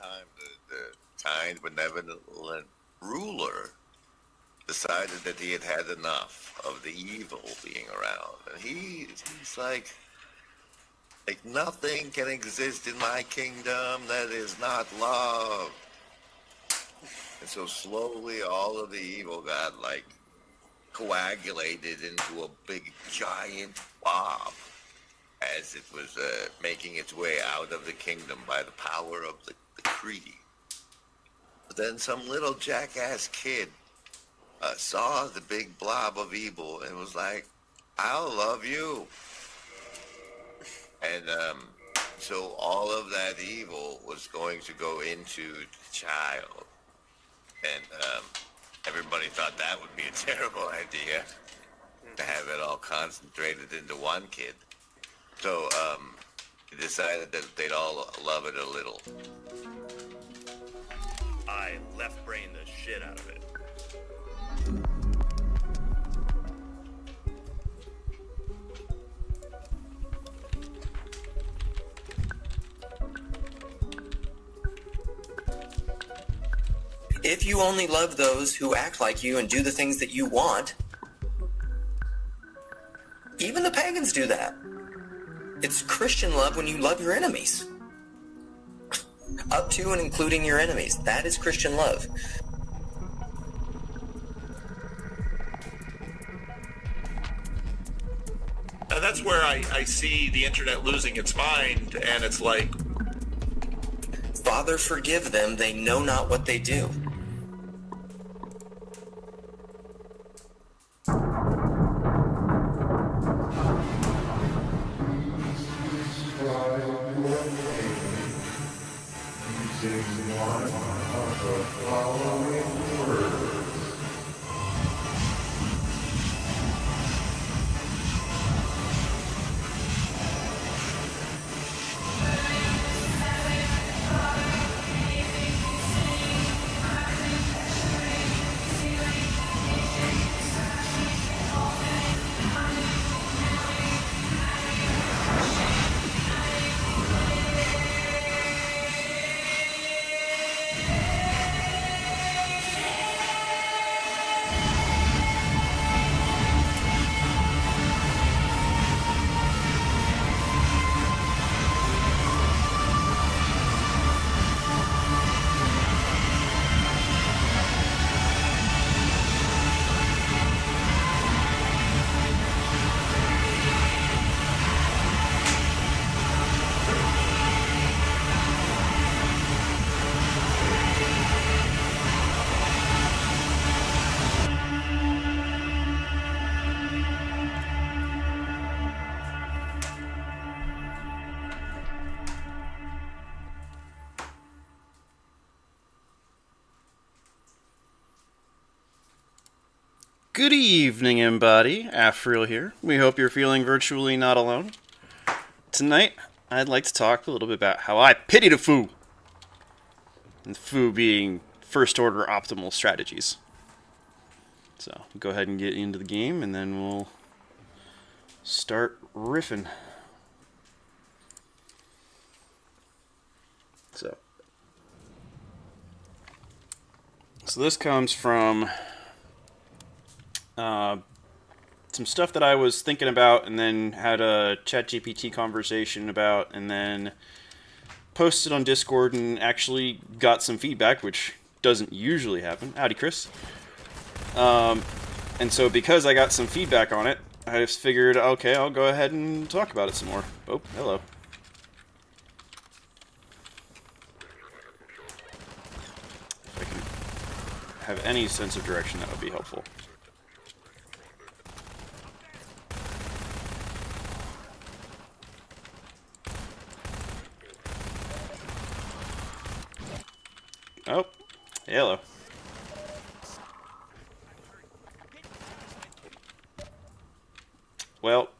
time, the kind, benevolent ruler decided that he had had enough of the evil being around, and he's like nothing can exist in my kingdom that is not love. And so slowly, all of the evil got like coagulated into a big giant blob as it was making its way out of the kingdom by the power of the creed. But then some little jackass kid saw the big blob of evil and was like, I'll love you. And so all of that evil was going to go into the child. And everybody thought that would be a terrible idea, to have it all concentrated into one kid. So he decided that they'd all love it a little. I left-brained the shit out of it. If you only love those who act like you and do the things that you want, even the pagans do that. It's Christian love when you love your enemies. Up to and including your enemies. That is Christian love. And that's where I see the internet losing its mind, and it's like, Father, forgive them, they know not what they do. Good evening, everybody. Afriel here. We hope you're feeling virtually not alone. Tonight, I'd like to talk a little bit about how I pity the FOO. And FOO being first order optimal strategies. So, go ahead and get into the game, and then we'll start riffing. So this comes from some stuff that I was thinking about and then had a ChatGPT conversation about and then posted on Discord and actually got some feedback, which doesn't usually happen. Howdy, Chris. And so because I got some feedback on it, I just figured, okay, I'll go ahead and talk about it some more. Oh, hello. If I can have any sense of direction, that would be helpful. Oh, hello. Well,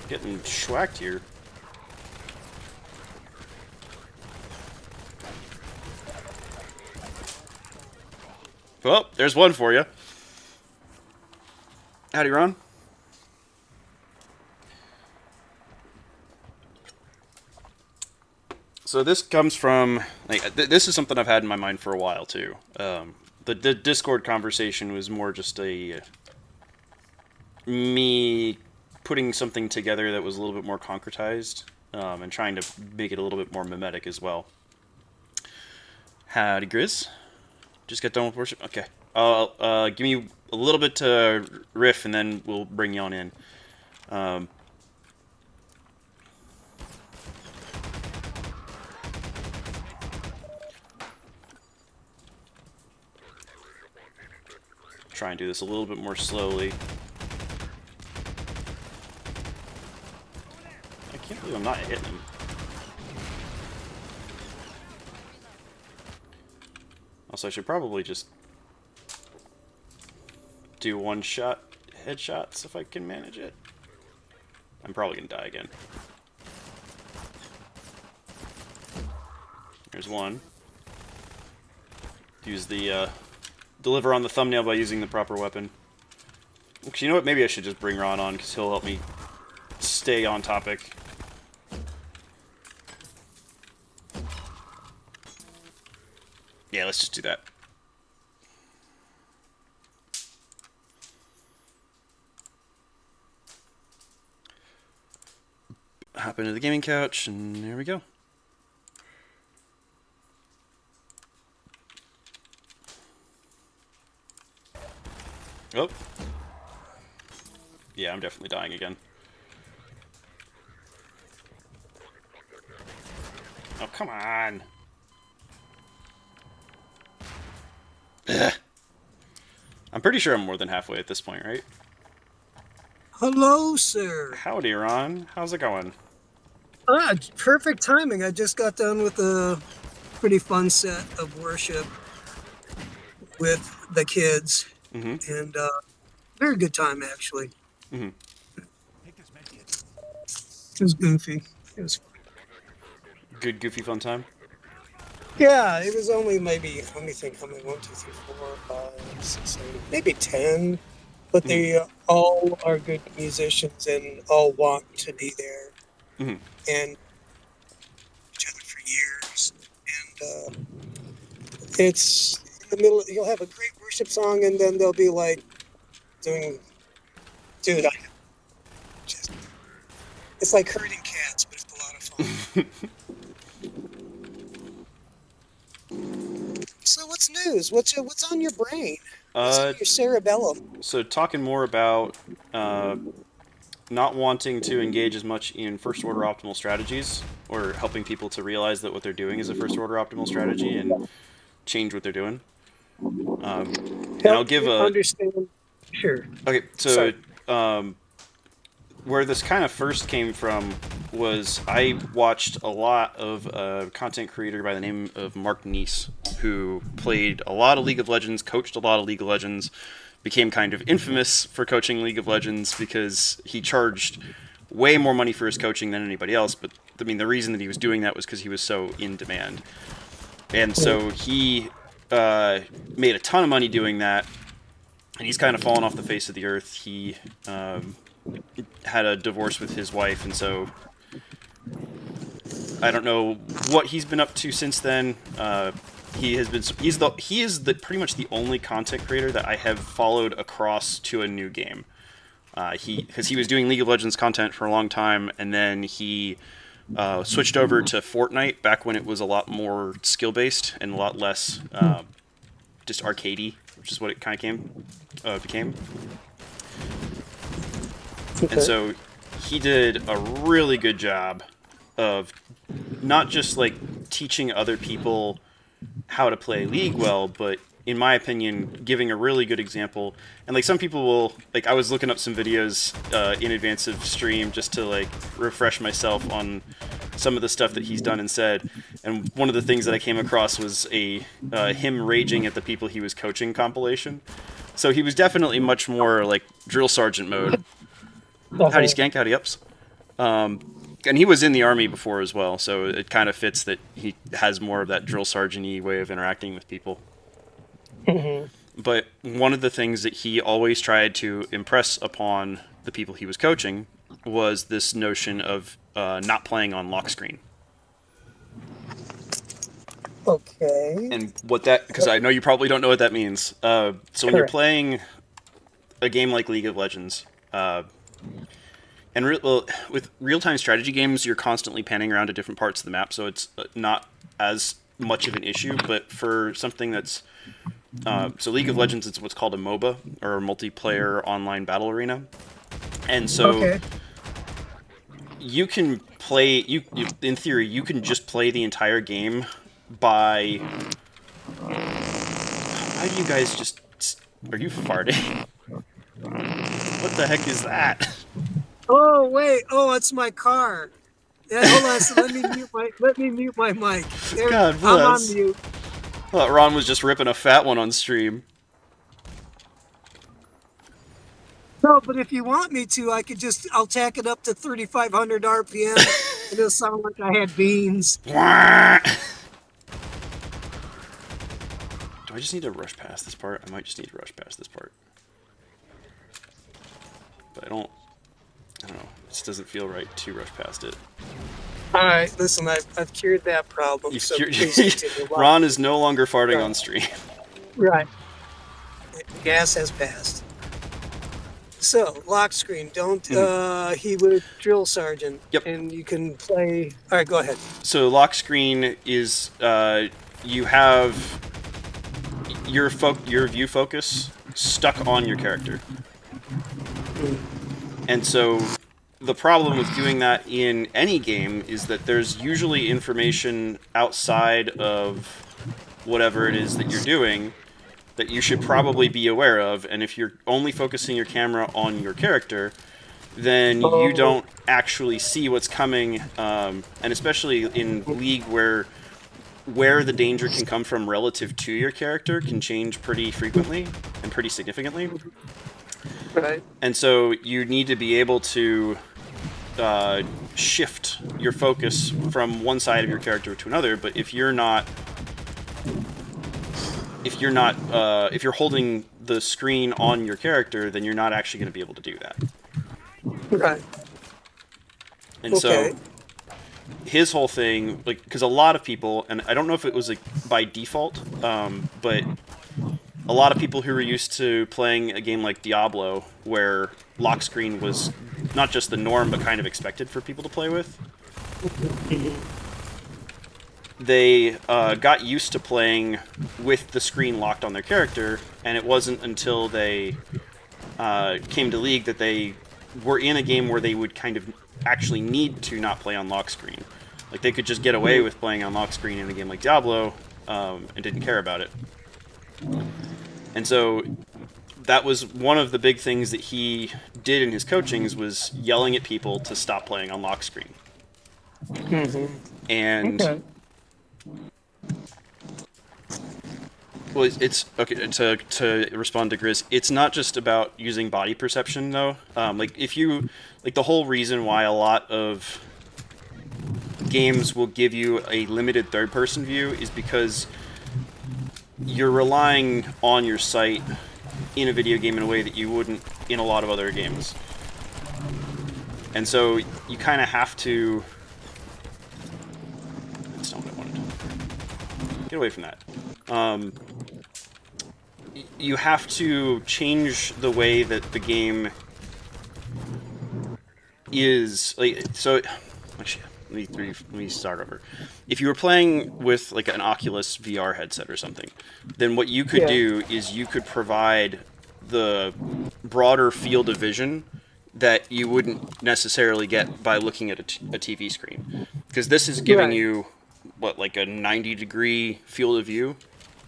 getting schwacked here. Well, there's one for you. Howdy, Ron. So this comes from this is something I've had in my mind for a while too. The Discord conversation was more just a me putting something together that was a little bit more concretized and trying to make it a little bit more mimetic as well. Howdy, Grizz. Just got done with worship. Okay. Give me a little bit to riff, and then we'll bring you on in. Try and do this a little bit more slowly. I can't believe I'm not hitting him. Also, I should probably just do one-shot headshots if I can manage it. I'm probably gonna die again. There's one. Use the deliver on the thumbnail by using the proper weapon. Actually, you know what? Maybe I should just bring Ron on because he'll help me stay on topic. Yeah, let's just do that. Hop into the gaming couch, and there we go. Oh. Yeah, I'm definitely dying again. Oh, come on. Ugh. I'm pretty sure I'm more than halfway at this point, right? Hello, sir. Howdy, Ron. How's it going? Perfect timing. I just got done with a pretty fun set of worship with the kids. Mm-hmm. And very good time, actually. Mm-hmm. It was goofy. It was fun. Good, goofy, fun time? Yeah, it was only maybe, let me think, how many, 1, 2, 3, 4, 5, 6, 7, maybe 10. But they all are good musicians and all want to be there. Mm-hmm. And each other for years. And it's in the middle, you'll have a great worship song, and then they'll be like doing, dude, it's like herding cats, but it's a lot of fun. So what's news? What's on your brain? What's on your cerebellum? So talking more about not wanting to engage as much in first order optimal strategies, or helping people to realize that what they're doing is a first order optimal strategy and change what they're doing. And I'll give a understand. Sure. Okay, so where this kind of first came from was I watched a lot of a content creator by the name of Mark Neese, who played a lot of League of Legends, coached a lot of League of Legends, became kind of infamous for coaching League of Legends because he charged way more money for his coaching than anybody else. But I mean, the reason that he was doing that was because he was so in demand. And so he made a ton of money doing that, and he's kind of fallen off the face of the earth. He had a divorce with his wife, and so I don't know what he's been up to since then. He is pretty much the only content creator that I have followed across to a new game. Because he was doing League of Legends content for a long time, and then he switched over to Fortnite back when it was a lot more skill based and a lot less just arcadey, which is what it kind of became. Okay. And so he did a really good job of not just like teaching other people how to play League well, but in my opinion, giving a really good example. And like some people will, like I was looking up some videos in advance of stream just to like refresh myself on some of the stuff that he's done and said. And one of the things that I came across was a him raging at the people he was coaching compilation. So he was definitely much more like drill sergeant mode. Howdy Skank, howdy ups. And he was in the army before as well, so it kind of fits that he has more of that drill sergeant-y way of interacting with people. Mm-hmm. But one of the things that he always tried to impress upon the people he was coaching was this notion of not playing on lock screen. Okay. And what that, because I know you probably don't know what that means. So when you're Correct. playing a game like League of Legends, and with real-time strategy games, you're constantly panning around to different parts of the map, so it's not as much of an issue. But for something that's so League of Legends, it's what's called a MOBA, or a multiplayer online battle arena, and so Okay. you can play. In theory, you can just play the entire game by. Why do you guys just? Are you farting? What the heck is that? Oh wait. Oh, it's my car. Yeah, hold on. So let me mute my mic. There, God I'm on bless. mute. I thought Ron was just ripping a fat one on stream. No, but if you want me to, I'll tack it up to 3,500 RPM. It'll sound like I had beans. Do I just need to rush past this part? I might just need to rush past this part. But I don't know. It just doesn't feel right to rush past it. All right, listen, I've cured that problem. So please continue. Ron is no longer farting on stream. Right. Gas has passed. So, lock screen. Don't he would drill sergeant. Yep. And you can play. All right, go ahead. So lock screen is you have your view focus stuck on your character. And so the problem with doing that in any game is that there's usually information outside of whatever it is that you're doing that you should probably be aware of, and if you're only focusing your camera on your character, then you don't actually see what's coming, and especially in League where the danger can come from relative to your character can change pretty frequently and pretty significantly. Right. And so you need to be able to shift your focus from one side of your character to another, but if you're holding the screen on your character, then you're not actually going to be able to do that. Right. And so his whole thing, like, because a lot of people, and I don't know if it was like by default, but a lot of people who were used to playing a game like Diablo, where lock screen was not just the norm, but kind of expected for people to play with, they got used to playing with the screen locked on their character, and it wasn't until they came to League that they were in a game where they would kind of actually need to not play on lock screen. Like, they could just get away with playing on lock screen in a game like Diablo, and didn't care about it. And so that was one of the big things that he did in his coachings, was yelling at people to stop playing on lock screen. Mm-hmm. And Okay. well, it's okay to respond to Grizz. It's not just about using body perception, though. Like, if you like, the whole reason why a lot of games will give you a limited third-person view is because you're relying on your sight in a video game in a way that you wouldn't in a lot of other games. And so you kind of have to... That's not what I wanted. Get away from that. You have to change the way that the game is... like. So, actually, let me start over. If you were playing with like an Oculus VR headset or something, then what you could do is you could provide the broader field of vision that you wouldn't necessarily get by looking at a TV screen. Because this is giving you, what, like a 90-degree field of view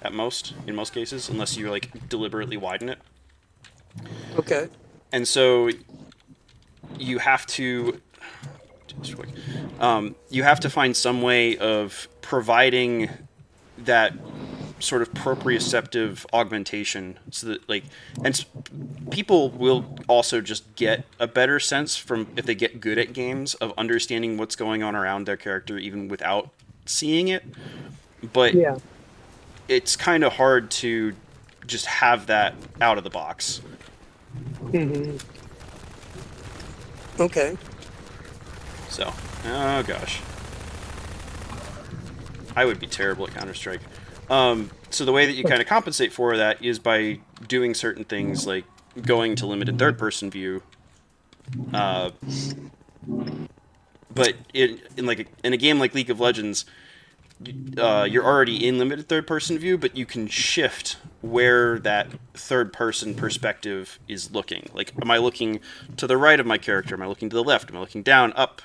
at most, in most cases, unless you like deliberately widen it. Okay. And so you have to... you have to find some way of providing that sort of proprioceptive augmentation, so that, like, and people will also just get a better sense from, if they get good at games, of understanding what's going on around their character even without seeing it. But it's kind of hard to just have that out of the box. Mm-hmm. Okay. So, oh gosh. I would be terrible at Counter-Strike. So the way that you kind of compensate for that is by doing certain things like going to limited third-person view. But in a game like League of Legends, you're already in limited third-person view, but you can shift where that third-person perspective is looking. Like, am I looking to the right of my character? Am I looking to the left? Am I looking down, up?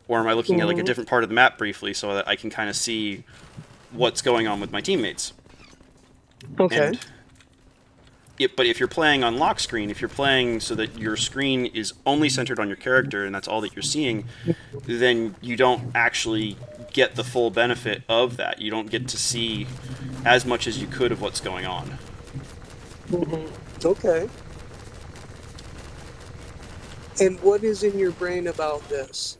Or am I looking at like a different part of the map briefly so that I can kind of see what's going on with my teammates? Okay. But if you're playing on lock screen, if you're playing so that your screen is only centered on your character and that's all that you're seeing, then you don't actually get the full benefit of that. You don't get to see as much as you could of what's going on. Okay. And what is in your brain about this?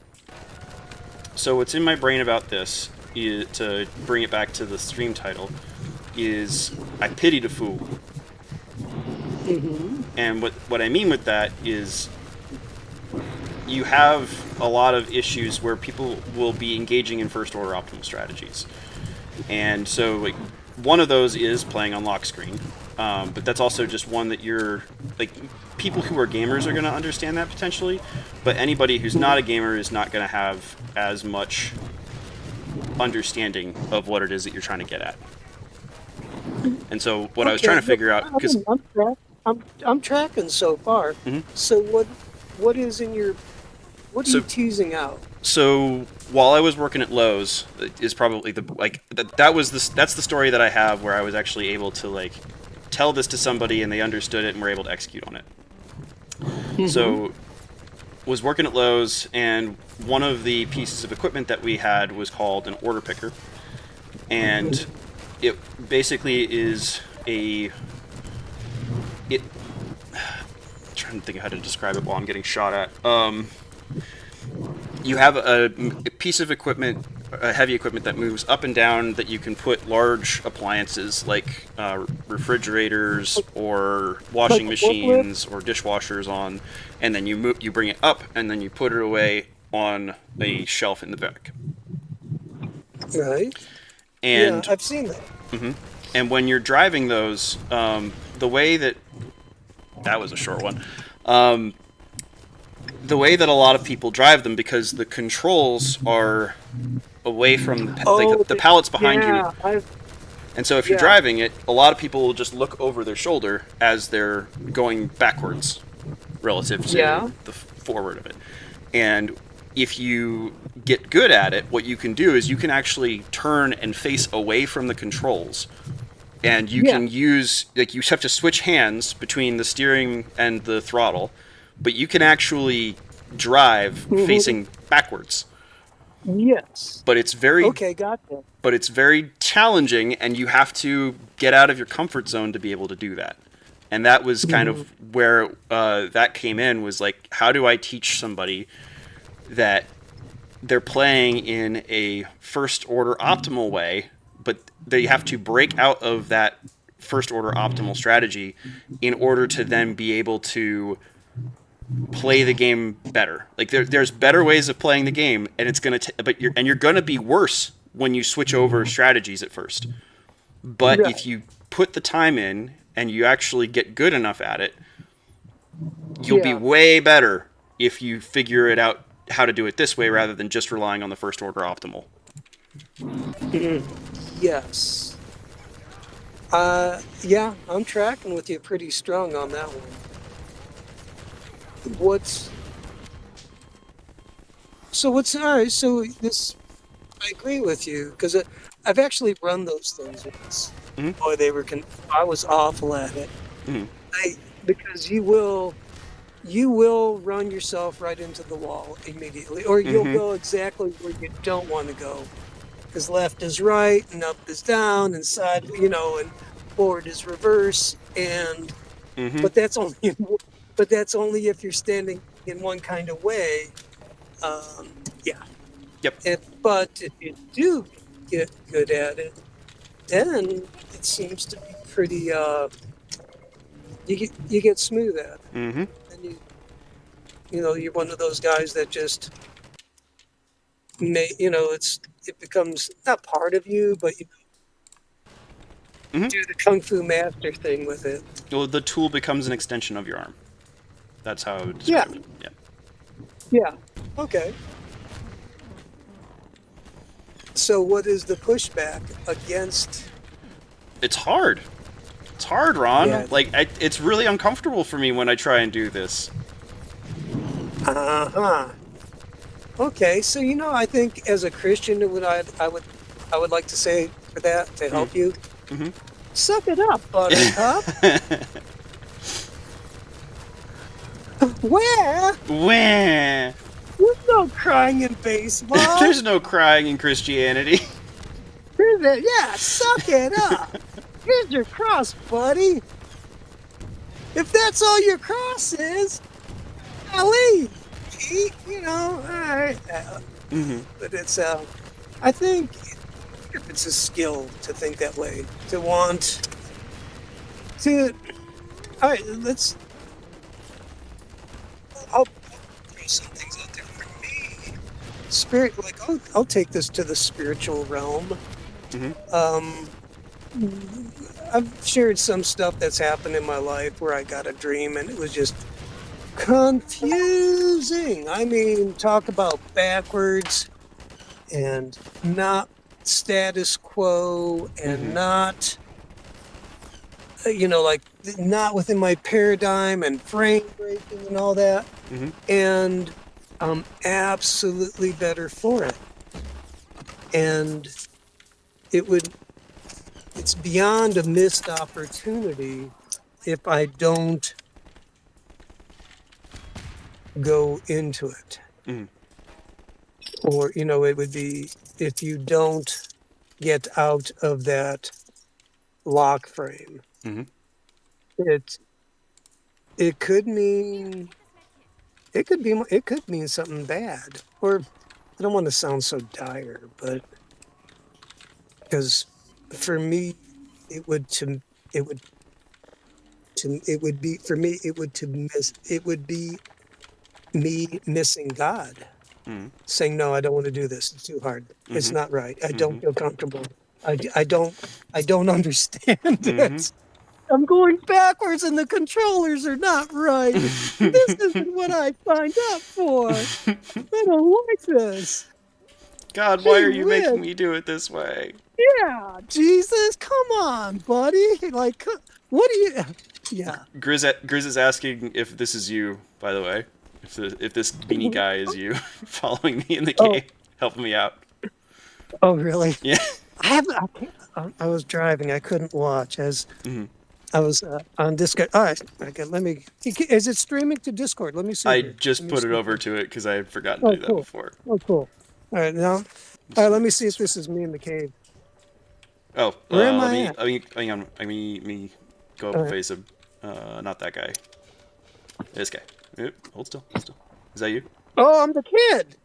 So what's in my brain about this, is, to bring it back to the stream title, is I pity the fool. And what I mean with that is you have a lot of issues where people will be engaging in first order optimal strategies. And so like one of those is playing on lock screen. But that's also just one that you're like people who are gamers are going to understand that potentially, but anybody who's not a gamer is not going to have as much understanding of what it is that you're trying to get at. And so what I was trying to figure out, because I'm tracking so far. So what is in your what are you teasing out? So while I was working at Lowe's, is probably that's the story that I have where I was actually able to like tell this to somebody and they understood it and were able to execute on it. So was working at Lowe's, and one of the pieces of equipment that we had was called an order picker, and it basically is I'm trying to think of how to describe it while I'm getting shot at. You have a piece of equipment, a heavy equipment that moves up and down that you can put large appliances like refrigerators or washing machines or dishwashers on, and then you bring it up and then you put it away on a shelf in the back. Right. And yeah, I've seen that. And when you're driving those, the way that was a short one. The way that a lot of people drive them, because the controls are away from the pallets behind you. And so if you're driving it, a lot of people will just look over their shoulder as they're going backwards relative to the forward of it. And if you get good at it, what you can do is you can actually turn and face away from the controls. And you can use, like, you have to switch hands between the steering and the throttle, but you can actually drive facing backwards. Yes. But it's very gotcha. But it's very challenging, and you have to get out of your comfort zone to be able to do that. And that was kind of where that came in, was like, how do I teach somebody that they're playing in a first order optimal way, but they have to break out of that first order optimal strategy in order to then be able to play the game better. Like there's better ways of playing the game, and it's gonna you're gonna be worse when you switch over strategies at first. But if you put the time in and you actually get good enough at it, you'll be way better if you figure it out how to do it this way rather than just relying on the first order optimal. Yes. I'm tracking with you pretty strong on that one. Alright, so this, I agree with you, because I've actually run those things once. Boy, I was awful at it. Because you will run yourself right into the wall immediately, or you'll go exactly where you don't want to go, because left is right and up is down and side, and forward is reverse, and but that's only if you're standing in one kind of way. But if you do get good at it, then it seems to be pretty. You get smooth at it, Mm-hmm. and you're one of those guys that just it becomes not part of you, but you Mhm. do the kung fu master thing with it. Well, the tool becomes an extension of your arm. That's how I would Yeah, describe it. Yeah. yeah, okay. So, what is the pushback against? It's hard. It's hard, Ron. Yeah. Like, it's really uncomfortable for me when I try and do this. Uh-huh. Okay, so I think as a Christian, I would like to say for that to help you, Mhm. suck it up, Buttercup. Where? Wah. There's no crying in baseball. There's no crying in Christianity. Yeah, suck it up. Here's your cross, buddy. If that's all your cross is, golly, all right. Mhm. But I think if it's a skill to think that way, to want to. All right, I'll throw some things out there for me. Spirit, like I'll take this to the spiritual realm. Mhm. I've shared some stuff that's happened in my life where I got a dream and it was just confusing. I mean, talk about backwards and not status quo and Mhm. not, like not within my paradigm and frame breaking and all that. Mhm. And I'm absolutely better for it. And it's beyond a missed opportunity if I don't go into it. Mhm. Or, it would be if you don't get out of that lock frame. Mhm. It could mean it could mean something bad. Or I don't want to sound so dire, but because for me it would it would be for me it would be me missing God, Mhm. saying no, I don't want to do this. It's too hard. It's Mhm. not right. I don't Mhm. feel comfortable. I don't understand Mhm. it. I'm going backwards and the controllers are not right. This isn't what I signed up for. I don't like this. God, why Gee are you making whiz. me do it this way? Yeah, Jesus, come on, buddy. Like, what do you? Yeah. Grizz is asking if this is you, by the way. If this beanie guy is you, following me in the Oh, cave, helping me out. oh, really? Yeah. I can't. I was driving. I couldn't watch as Mhm. I was on Discord. All right. Okay. Let me. Is it streaming to Discord? Let me see I here. Let just me put it see. over to it because I had forgotten to Oh, do that cool. before. Oh, cool. All right. Now, all right. Let me see if this is me in the cave. Oh, Where am let I me, at? hang on. Let me go up All a right. face of, not that guy. This guy. Oop, hold still, hold still. Is that you? Oh, I'm the kid.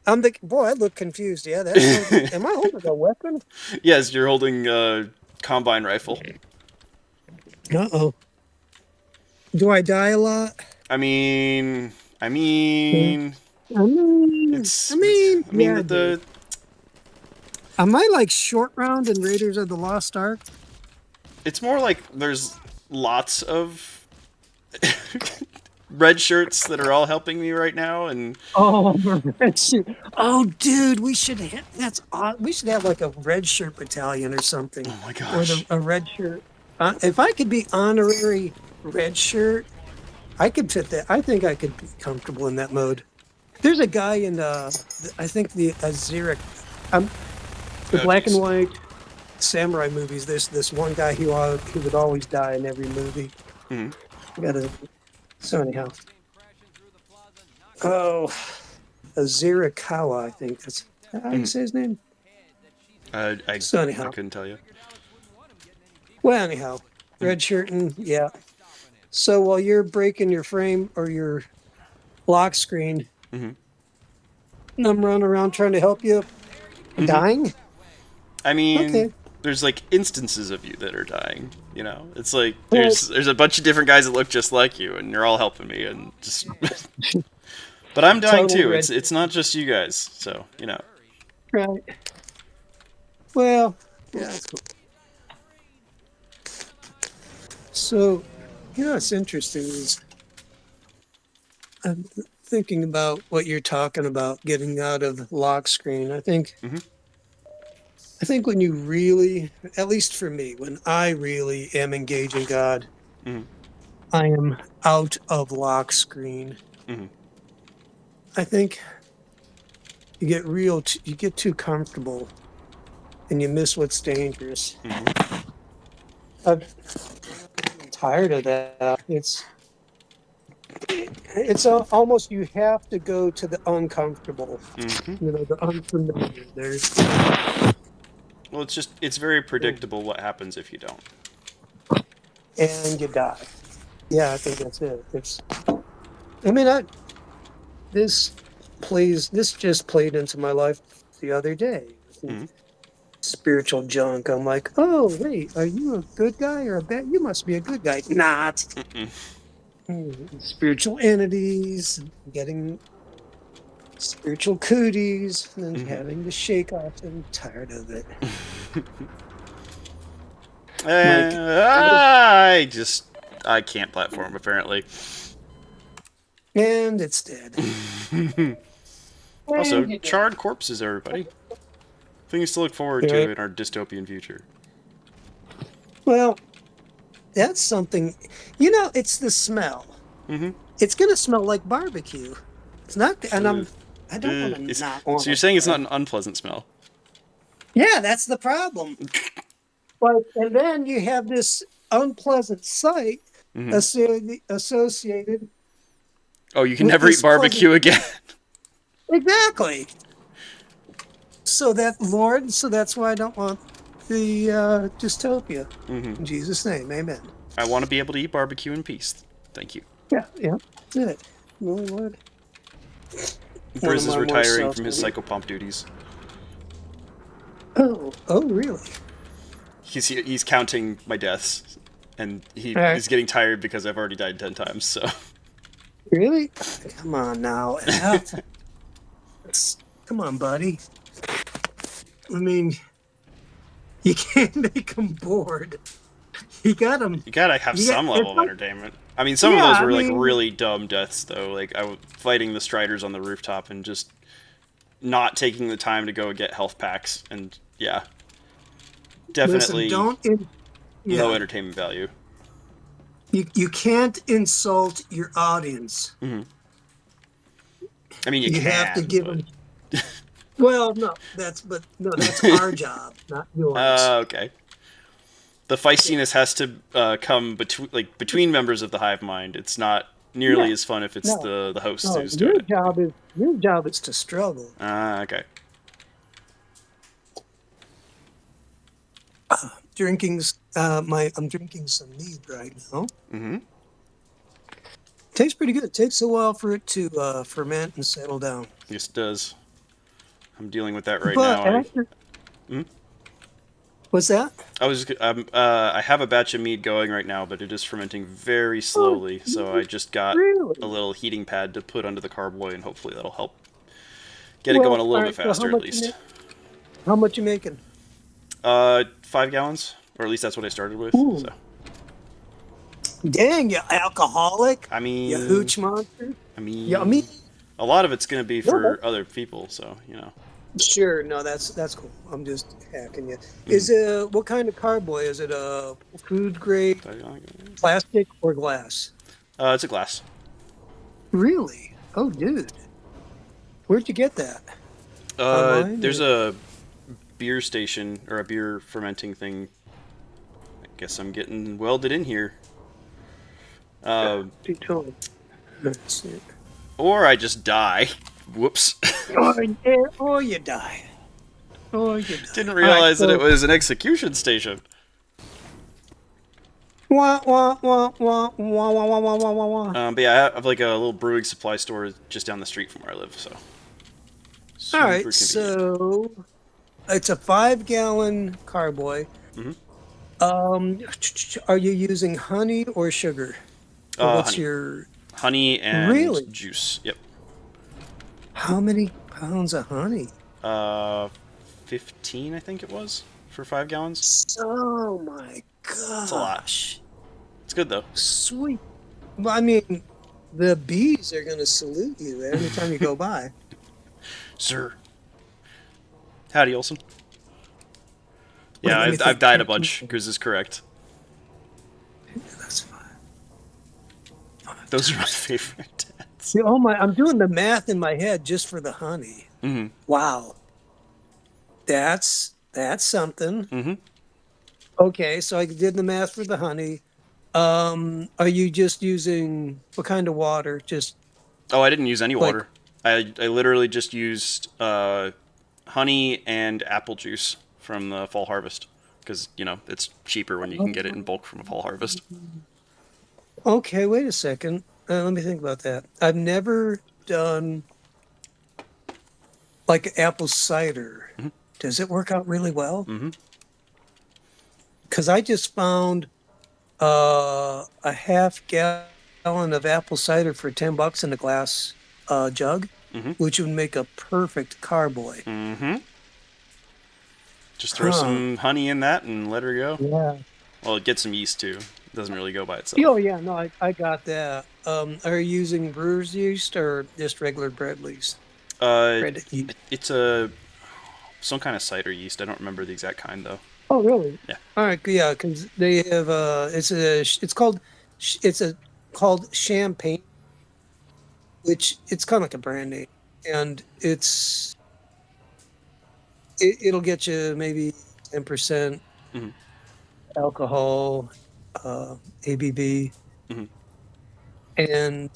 I'm the boy. I look confused. Yeah, that sounds like. Am I holding a weapon? Yes, you're holding a combine rifle. Uh-oh. Do I die a lot? I mean, I Yeah. mean, I mean, it's, I mean, I mean yeah, that dude. the Am I like Short Round in Raiders of the Lost Ark? it's more like there's lots of red shirts that are all helping me right now, and Oh, red shirt. Oh, dude, we should have. That's odd. We should have like a red shirt battalion or something, oh my or gosh. a red shirt. If I could be honorary red shirt, I could fit that. I think I could be comfortable in that mode. There's a guy in I think the Azeric, the Oh black and jeez. white samurai movies. There's this one guy who would always die in every movie. Mhm. I gotta. So anyhow, oh, Azirikawa, I think that's how you Mhm. say his name. I So I anyhow, couldn't tell you. well anyhow, Mhm. red shirt and yeah. So while you're breaking your frame or your lock screen, Mhm. and I'm running around trying to help you, Mhm. dying. I mean, Okay. there's like instances of you that are dying. You know, it's like there's a bunch of different guys that look just like you, and you're all helping me, and just. But I'm dying Totally too. red. It's not just you guys, so you know. Right. Well, yeah, that's cool. So, what's interesting is I'm thinking about what you're talking about, getting out of lock screen. I think when you really, at least for me, when I really am engaging God, Mhm. I am out of lock screen. Mhm. I think you get you get too comfortable, and you miss what's dangerous. I'm tired of that. It's almost you have to go to the uncomfortable, the unfamiliar. There's Well, it's very predictable what happens if you don't. and you die. Yeah, I think that's it. I mean, this this just played into my life the other day. Mhm. Spiritual junk. I'm like, oh wait, are you a good guy or a bad? You must be a good guy. Not. Spiritual entities, getting spiritual cooties, and then having to shake off. I'm tired of it. I can't platform apparently. And it's dead. Also, charred corpses, everybody. Things to look forward to in our dystopian future. Well, that's something. It's the smell. Mm-hmm. It's gonna smell like barbecue. It's not, and I don't want to not. So you're saying it's not an unpleasant smell? Yeah, that's the problem. And then you have this unpleasant sight associated. Oh, you can never eat barbecue again. Exactly. So that's why I don't want the dystopia. In Jesus' name, amen. I want to be able to eat barbecue in peace. Thank you. Yeah, that's it. Lord. Briz is retiring from his psychopomp duties. Oh, really? He's counting my deaths, and he is getting tired because I've already died 10 times. So. Really? Come on now. Come on, buddy. I mean, you can't make them bored. You gotta have some level of entertainment. I mean, some of those were like really dumb deaths, though. Like I was fighting the Striders on the rooftop and just not taking the time to go get health packs, and definitely low entertainment value. You can't insult your audience. Mm-hmm. I mean, you have to give them. Well, no, that's our job, not yours. Okay. The feistiness has to come between members of the hive mind. It's not nearly as fun if it's the host who's doing it. Your job is to struggle. Okay. I'm drinking some mead right now. Mm-hmm. Tastes pretty good. It takes a while for it to ferment and settle down. Yes, it does. I'm dealing with that now. What's that? I have a batch of mead going right now, but it is fermenting very slowly. So I just got a little heating pad to put under the carboy, and hopefully that'll help get it going a little bit faster, at least. How much you making? 5 gallons, or at least that's what I started with. So. Dang, you alcoholic! I mean, you hooch monster. I mean, a lot of it's going to be for other people, so Sure, no, that's cool. I'm just hacking you. Is what kind of carboy? Is it a food grade, plastic, or glass? It's a glass. Really? Oh, dude, where'd you get that? There's a beer station or a beer fermenting thing. I guess I'm getting welded in here. Or I just die. Whoops. Or you die. Didn't realize that it was an execution station. Wah, wah, wah, wah, wah, wah, wah, wah, wah, wah. But yeah, I have like a little brewing supply store just down the street from where I live. So. All right, so it's a 5-gallon carboy. Mhm. Are you using honey or sugar? Or what's Honey. your Honey and really? juice. Yep. How many pounds of honey? Uh, 15, I think it was, for 5 gallons. Oh my It's a lot. gosh. It's good though. Sweet. Well, I mean, the bees are going to salute you every time you go by. Sir. Howdy, Olson. Wait, Yeah, let me I've think. died a bunch. Goose is correct. That's fine. Those are my favorite. See, I'm doing the math in my head just for the honey. Mm-hmm. Wow. That's something. Mm-hmm. Okay, so I did the math for the honey. Are you just using what kind of water? Just Oh, I didn't use any like water. I literally just used honey and apple juice from the fall harvest because it's cheaper when you can get it in bulk from a fall harvest. okay, wait a second. Let me think about that. I've never done like apple cider. Mhm. Does it work out really well? Mm-hmm. Because I just found a half gallon of apple cider for $10 in a glass jug, Mm-hmm. which would make a perfect carboy. Mm-hmm. Just throw Huh. some honey in that and let her go. Yeah. Well, it gets some yeast too. It doesn't really go by itself. Oh yeah, no, I got that. Are you using brewer's yeast or just regular bread yeast? Uh, Bread yeast. it's some kind of cider yeast. I don't remember the exact kind though. Oh really? Yeah. All right, yeah, because they have it's called champagne, which it's kind of like a brand name, and it'll get you maybe 10% Mhm. alcohol, ABV, Mhm. and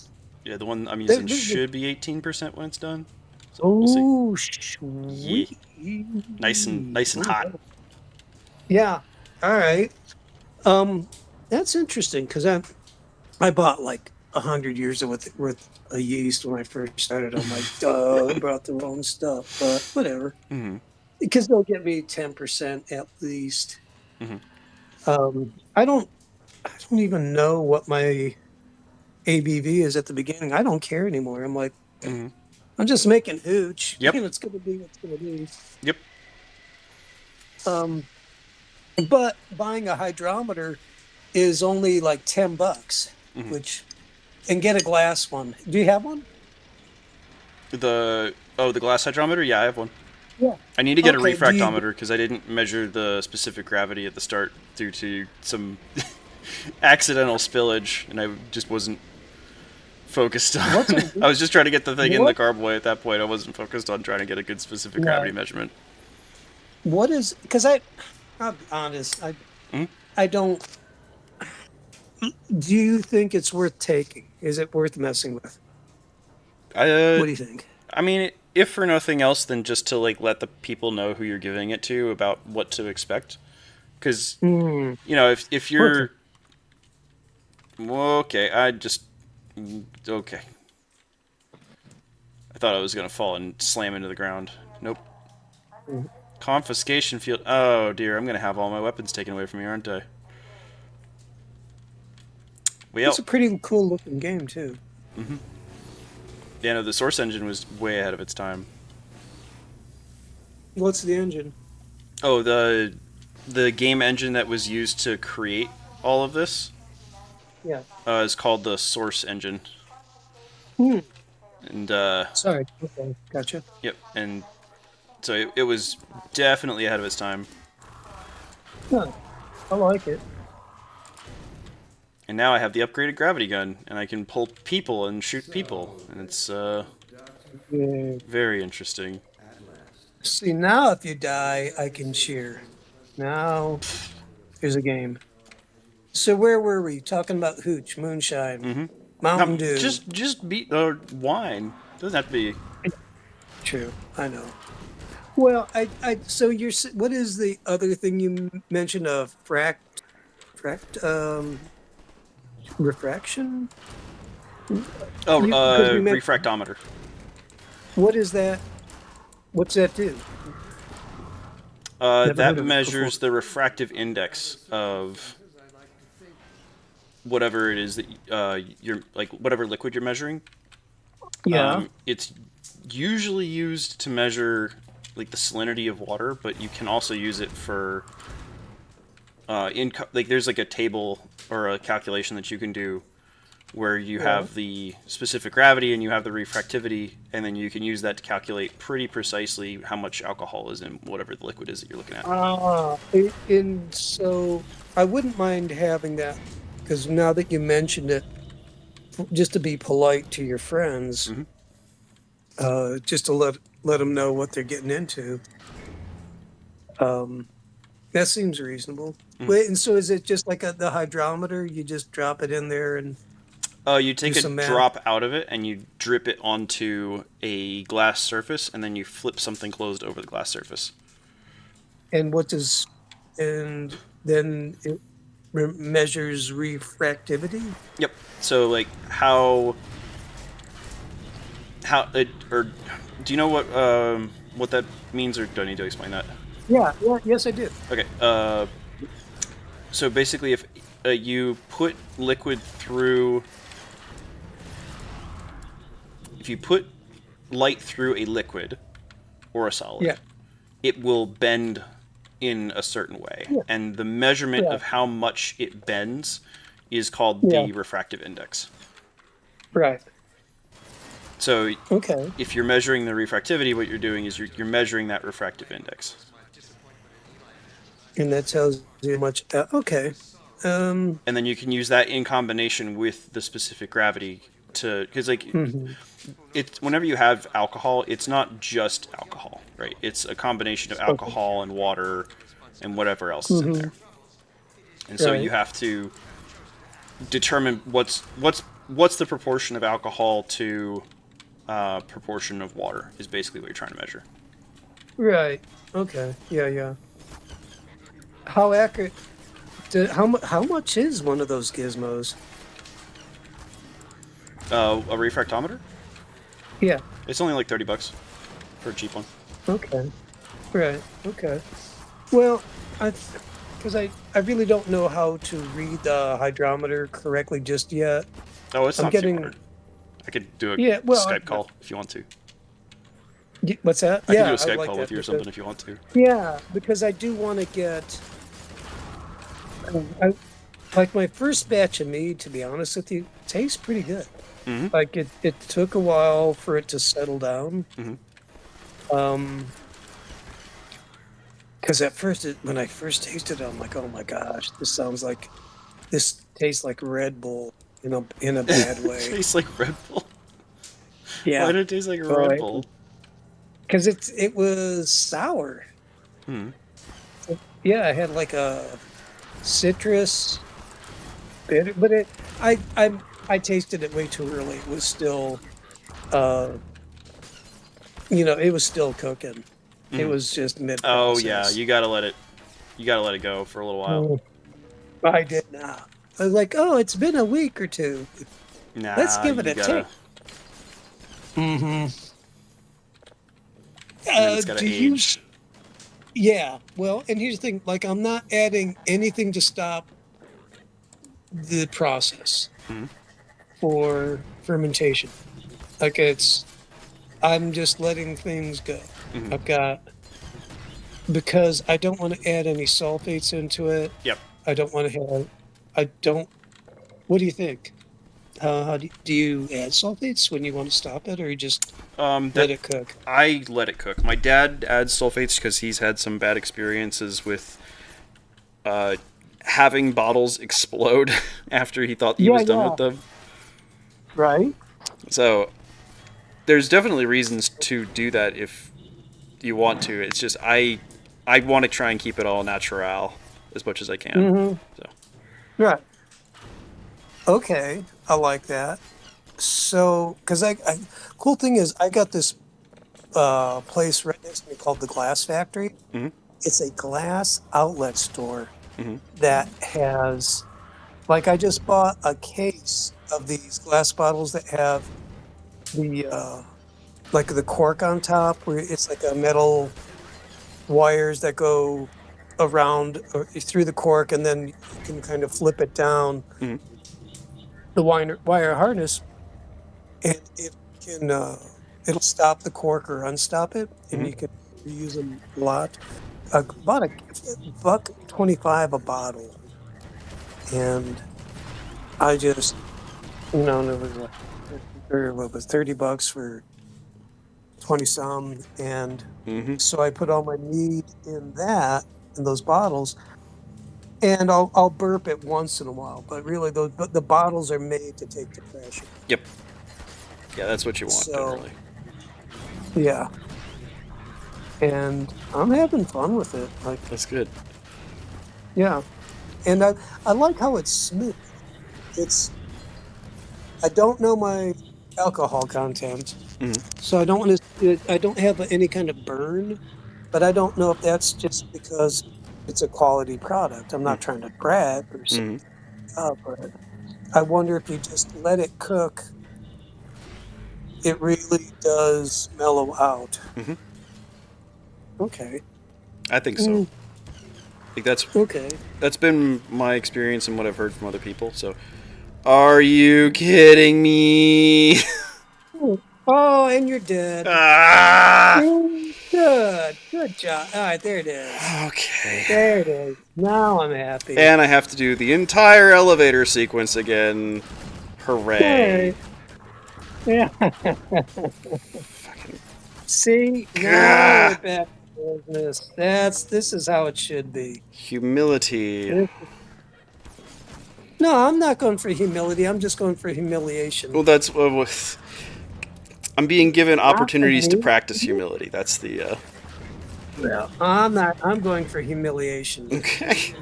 Yeah, the one I'm they're, using they're, should be 18% when it's done. So we'll see. oh, Yeah, sweet. nice and hot. Yeah. All right. That's interesting because I bought like 100 years worth of yeast when I first started. I'm like, duh, I brought the wrong stuff, but whatever. Mm-hmm. Because they'll get me 10% at least. Mhm. I don't even know what my ABV is at the beginning. I don't care anymore. I'm like, Mm-hmm. I'm just making hooch. Yep. And it's gonna be what's gonna be. Yep. Um, but buying a hydrometer is only like $10, Mhm. which and get a glass one. Do you have one? The glass hydrometer. Yeah, I have one. Yeah. I need to get a Okay, do you- refractometer because I didn't measure the specific gravity at the start due to some accidental spillage, and I just wasn't focused on. What's a- I was just trying to get the thing in the What? carboy at that point. I wasn't focused on trying to get a good specific Yeah. gravity measurement. What is? Because I'll be honest. Mhm. I don't. Do you think it's worth taking? Is it worth messing with? What do you think? I mean, if for nothing else than just to like let the people know who you're giving it to about what to expect, because Hmm. if you're okay, okay. I thought I was gonna fall and slam into the ground. Nope. Mhm. Confiscation field. Oh dear, I'm gonna have all my weapons taken away from me, aren't I? Well, It's a pretty cool looking game too. yeah, no, the source engine was way ahead of its time. What's the engine? Oh, the game engine that was used to create all of this Yeah. is called the Source engine, Hmm. and Sorry. Okay. Gotcha. yep, and so it was definitely ahead of its time. Huh. I like it. And now I have the upgraded gravity gun, and I can pull people and shoot people, and it's Yeah. very interesting. See, now if you die, I can cheer. Now there's a game. So where were we? Talking about hooch, moonshine, Mm-hmm. Mountain Dew. Just beat the wine. Doesn't have to be. True, I know. Well, so what is the other thing you mentioned of refraction? Oh, Because we meant- refractometer. What is that? What's that do? Never That heard of it measures before. the refractive index of whatever it is that you're like whatever liquid you're measuring. Yeah. It's usually used to measure like the salinity of water, but you can also use it for like there's like a table or a calculation that you can do where you have the specific gravity and you have the refractivity, and then you can use that to calculate pretty precisely how much alcohol is in whatever the liquid is that you're looking at. And so I wouldn't mind having that, because now that you mentioned it, just to be polite to your friends, just to let them know what they're getting into. That seems reasonable. Wait, and so is it just like the hydrometer? You just drop it in there and You take do a some math? drop out of it and you drip it onto a glass surface, and then you flip something closed over the glass surface. And and then it measures refractivity? Yep. So like how it, or do you know what that means, or do I need to explain that? Yeah, yes, I do. Okay. So basically, if you put liquid through, if you put light through a liquid or a solid, Yeah. it will bend in a certain way, Yeah. and the measurement Yeah. of how much it bends is called Yeah. the refractive index. Right. So Okay. if you're measuring the refractivity, what you're doing is you're measuring that refractive index. And that tells you how much. Okay. And then you can use that in combination with the specific gravity to, because like it's whenever you have alcohol, it's not just alcohol, right? It's a combination of alcohol and water and whatever else is in there. And so you Right. have to determine what's the proportion of alcohol to proportion of water is basically what you're trying to measure. Right. Okay. Yeah. How accurate? How much is one of those gizmos? A refractometer? Yeah. It's only like $30 for a cheap one. Okay. Right. Okay. Well, because I really don't know how to read the hydrometer correctly just yet. Oh, it's I'm not getting- too hard. I could do a Yeah, well, Skype call if you want to. What's that? I Yeah, can do a I'd Skype like call that with you or because- something if you want to. Yeah, because I do want to get. Like my first batch of mead, to be honest with you, tastes pretty good. Like it took a while for it to settle down. Because at first, when I first tasted it, I'm like, oh my gosh, this tastes like Red Bull in a bad way. Tastes like Red Bull. Yeah, Why did it taste like Well, Red Bull? because it was sour. Yeah, it had like a citrus bitter, but I tasted it way too early. It was still, it was still cooking. It was just mid. Oh yeah, you gotta let it go for a little while. I did not. I was like, oh, it's been a week or two. Nah, Let's give it you a gotta, take. and then it's gotta age. Yeah, well, and here's the thing, like I'm not adding anything to stop the process for fermentation. Like I'm just letting things go. I've got, because I don't want to add any sulfates into it. Yep. I don't want to what do you think? How do you add sulfates when you want to stop it, or you just let it cook? I let it cook. My dad adds sulfates because he's had some bad experiences with having bottles explode after he thought he was done with them. Right. So there's definitely reasons to do that if you want to. It's just I want to try and keep it all natural as much as I can. So Right. Okay, I like that. So, because cool thing is, I got this place right next to me called the Glass Factory. It's a glass outlet store that has, like, I just bought a case of these glass bottles that have the like the cork on top, where it's like a metal wires that go around or through the cork, and then you can kind of flip it down Mhm. the wire harness, and it can it'll stop the cork or unstop it, and Mhm. you can reuse them a lot. About a $1.25 a bottle, and I just and it was like or what was $30 for 20 some, and Mhm. so I put all my mead in those bottles, and I'll burp it once in a while, but really the bottles are made to take the pressure. Yep. Yeah, that's what you want So generally. yeah, and I'm having fun with it. Like That's good. yeah, and I like how it's smooth. It's I don't know my alcohol content, Mhm. so I don't have any kind of burn, but I don't know if that's just because it's a quality product. I'm not trying to brag or say, Mhm. but I wonder if you just let it cook, it really does mellow out. Mhm. Okay. I think so. Mm, Like okay. that's been my experience and what I've heard from other people. So, are you kidding me? Oh, and you're dead. Ah! Good. Good job. All right, there it is. Okay. There it is. Now I'm happy. And I have to do the entire elevator sequence again. All Hooray. right. Yeah. See, now we're Gah! back to business. This is how it should be. Humility. No, I'm not going for humility. I'm just going for humiliation. Well, that's I'm being given Not for opportunities to me. practice humility. That's the Well, I'm not. I'm going for humiliation. okay.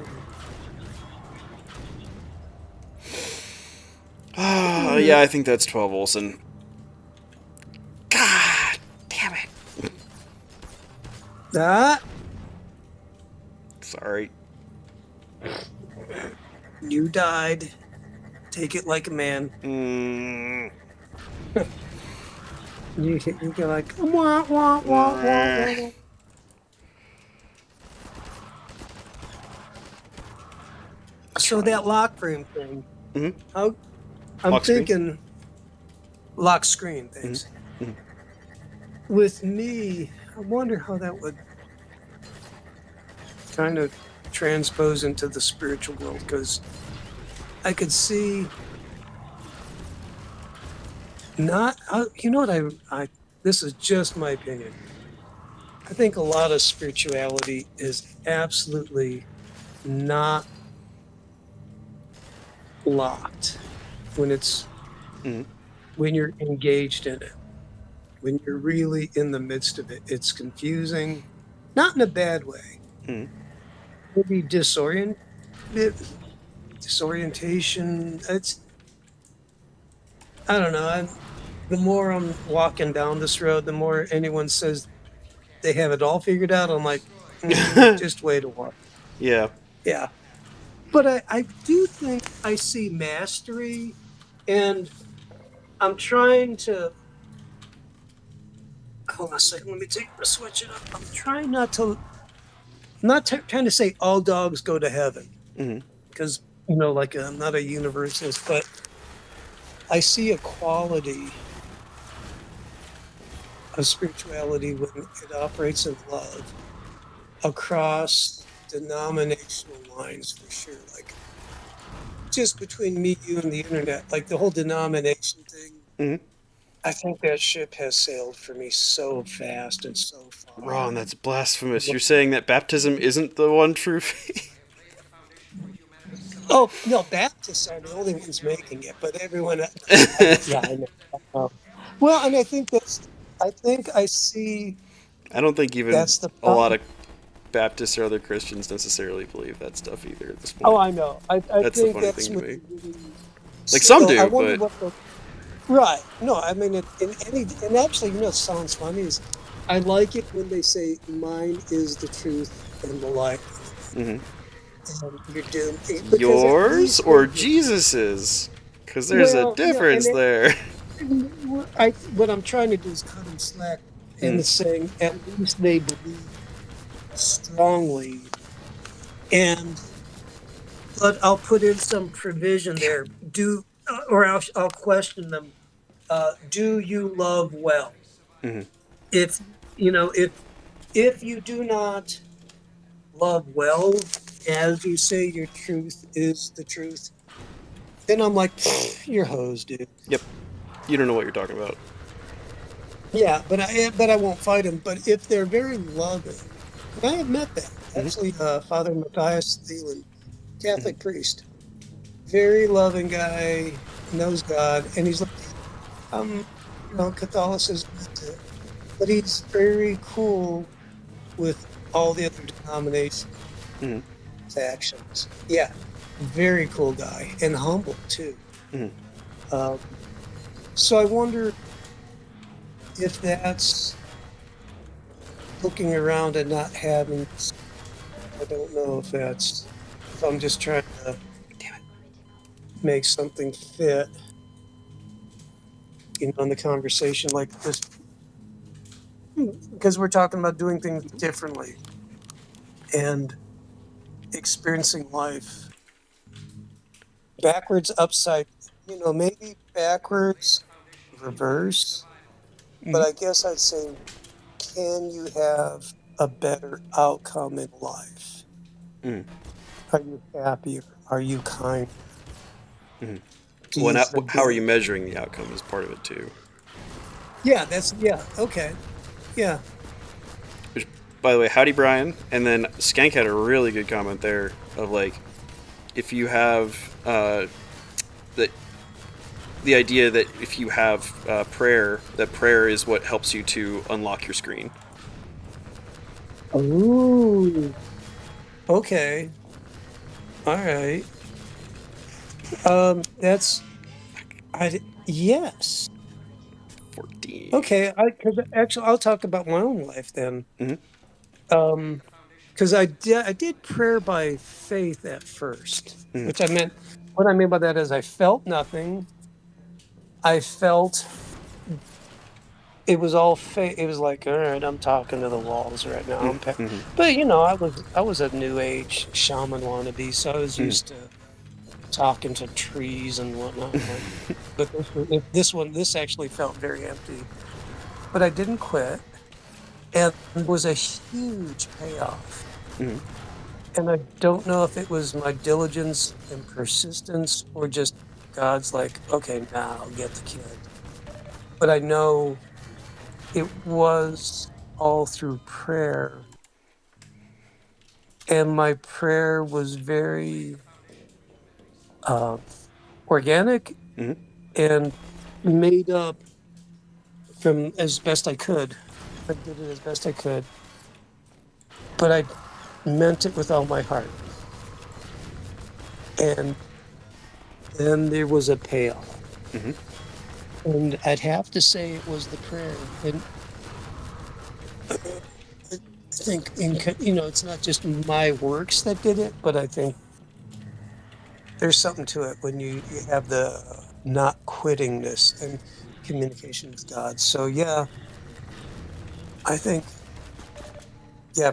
Yeah, I think that's 12 Olsen. God damn it. Ah, Sorry. you died. Take it like a man. Mm. You go like wah wah wah wah wah. So that lock frame thing. Mhm. How I'm Lock screen? thinking lock screen. Thanks. Mhm. With me, I wonder how that would kind of transpose into the spiritual world, because I could see not you know what I this is just my opinion. I think a lot of spirituality is absolutely not locked when it's Mhm. when you're engaged in it, when you're really in the midst of it. It's confusing, not in a bad way, Mhm. maybe disorientation. It's I don't know. The more I'm walking down this road, the more anyone says they have it all figured out. I'm like, just wait a while. Yeah. Yeah. But I do think I see mastery, and I'm trying to hold on a second. Let me switch it up. I'm not trying to say all dogs go to heaven, Mhm. because, like I'm not a universalist, but I see a quality of spirituality when it operates in love across denominational lines, for sure. Like just between me, you, and the internet, like the whole denomination thing. Mhm. I think that ship has sailed for me so fast and so far. Ron, that's blasphemous. You're saying that baptism isn't the one true faith? Oh no, Baptists are the only ones making it, but everyone. Yeah, I know. Well, and I think I see I don't think even that's the a lot problem. of Baptists or other Christians necessarily believe that stuff either at this Oh, point. I know. I That's the think funny that's thing to what me. they really. Like some So I do, wonder but what the right. No, I mean, and actually, it sounds funny is I like it when they say mine is the truth and the light, mhm. and you're doomed, because at Yours least or they Jesus's? Because there's a well, difference there. what I'm trying to do is cut them slack in the Mm. saying at least they believe. strongly, but I'll put in some provision there. I'll question them. Do you love well? Mhm. If you know, if you do not love well, as you say, your truth is the truth, then I'm like, you're hosed, dude. Yep. You don't know what you're talking about. Yeah, but I won't fight them. But if they're very loving, and I have met that actually, Father Matthias Thielen, Catholic priest, very loving guy, knows God, and he's like, Catholicism, that's it. But he's very cool with all the other denominations, Mhm. factions. Yeah, very cool guy and humble too. Mhm. Um, so I wonder if that's looking around and not having. I don't know if I'm just trying to make something fit, in the conversation like this, because we're talking about doing things differently and experiencing life backwards, upside, maybe backwards, reverse. But I guess I'd say, can you have a better outcome in life? Mhm. Are you happier? Are you kinder? Mhm. Do Well, you now, how are you forgive? measuring the outcome is part of it too. Yeah, okay. Yeah. Which, by the way, howdy Brian, and then Skank had a really good comment there of like, if you have the the idea that if you have prayer, that prayer is what helps you to unlock your screen. Ooh. Okay. All right. That's yes. 14. Okay. Because actually, I'll talk about my own life then. Mm-hmm. Um, because I did prayer by faith at first, which I meant. What I mean by that is I felt nothing. I felt it was all fake. It was like, all right, I'm talking to the walls right now. Mm-hmm. But I was a new age shaman wannabe, so I was Mm-hmm. used to talking to trees and whatnot. I'm like, but this actually felt very empty. But I didn't quit, and it was a huge payoff. Mm-hmm. And I don't know if it was my diligence and persistence or just God's like, okay, now get the kid. But I know it was all through prayer. And my prayer was very uh, organic Mm-hmm. and made up from as best I could. I did it as best I could, but I meant it with all my heart. And then there was a payoff. Mm-hmm. And I'd have to say it was the prayer. And I think it's not just my works that did it, but I think there's something to it when you have the not quittingness and communication with God. So yeah, I think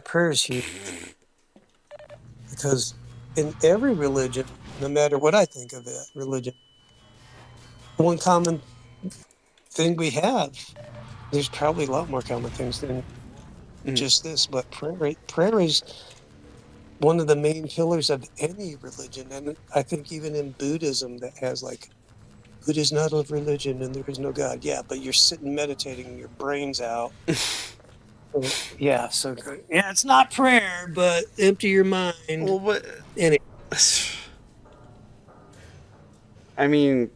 prayer is huge because in every religion, no matter what I think of it, religion, one common thing we have. There's probably a lot more common things than Mm-hmm. just this, but prayer is one of the main pillars of any religion, and I think even in Buddhism that has like Buddha is not of religion and there is no God. Yeah, but you're sitting meditating, your brain's out. Yeah, so yeah, it's not prayer, but empty your mind. Well, but Anyway, I mean,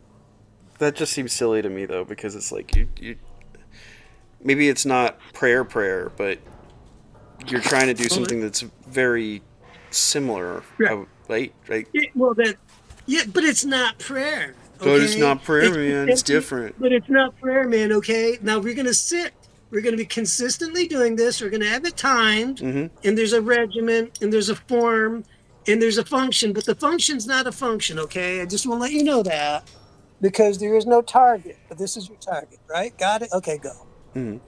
that just seems silly to me though, because it's like you maybe it's not prayer, but you're trying to do well, something that's very similar. right. Right. Well, but it's not prayer, But it's okay? not prayer, It's just man. It's empty, different. but it's not prayer, man, okay? Now we're gonna sit. We're gonna be consistently doing this. We're gonna have it timed, Mm-hmm. and there's a regimen, and there's a form, and there's a function. But the function's not a function, okay? I just want to let you know that because there is no target, but this is your target, right? Got it? Okay, go. Mm-hmm.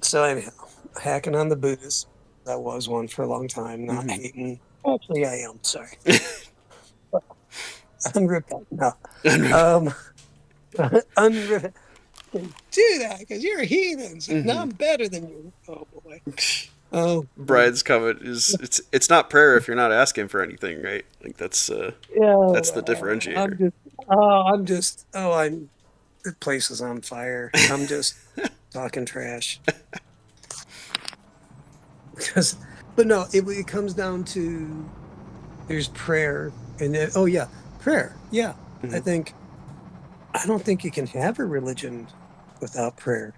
So anyhow, hacking on the Buddhists. I was one for a long time, not hating. Actually, I am. Sorry. Unrepent. No. Unrepent. Do that because you're heathens. Now I'm better than you. Oh boy. Oh. Brian's comment is it's not prayer if you're not asking for anything, right? Like that's the differentiator. The place is on fire. I'm just talking trash. But no, it comes down to there's prayer and then, oh yeah, prayer. Yeah. I don't think you can have a religion without prayer.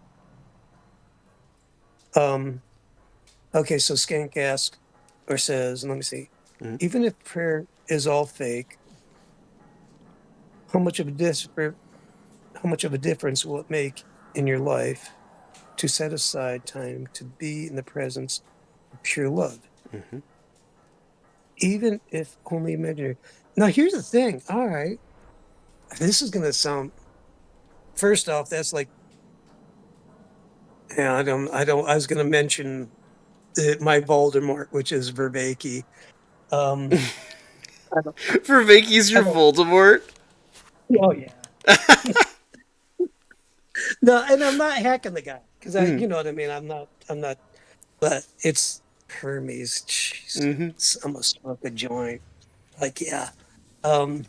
Okay, so Skank asks or says, let me see, even if prayer is all fake, how much of a difference will it make in your life to set aside time to be in the presence of pure love? Even if only imaginary. Now here's the thing. All right. This is gonna sound, first off, that's like, yeah, I was gonna mention my Voldemort, which is Verbaki. Um I don't, For Vicky's I your don't, Voldemort. oh yeah. No, and I'm not hacking the guy because you know what I mean. I'm not, but it's Hermes. Jeez, I'm gonna smoke a joint. Like, yeah. Um,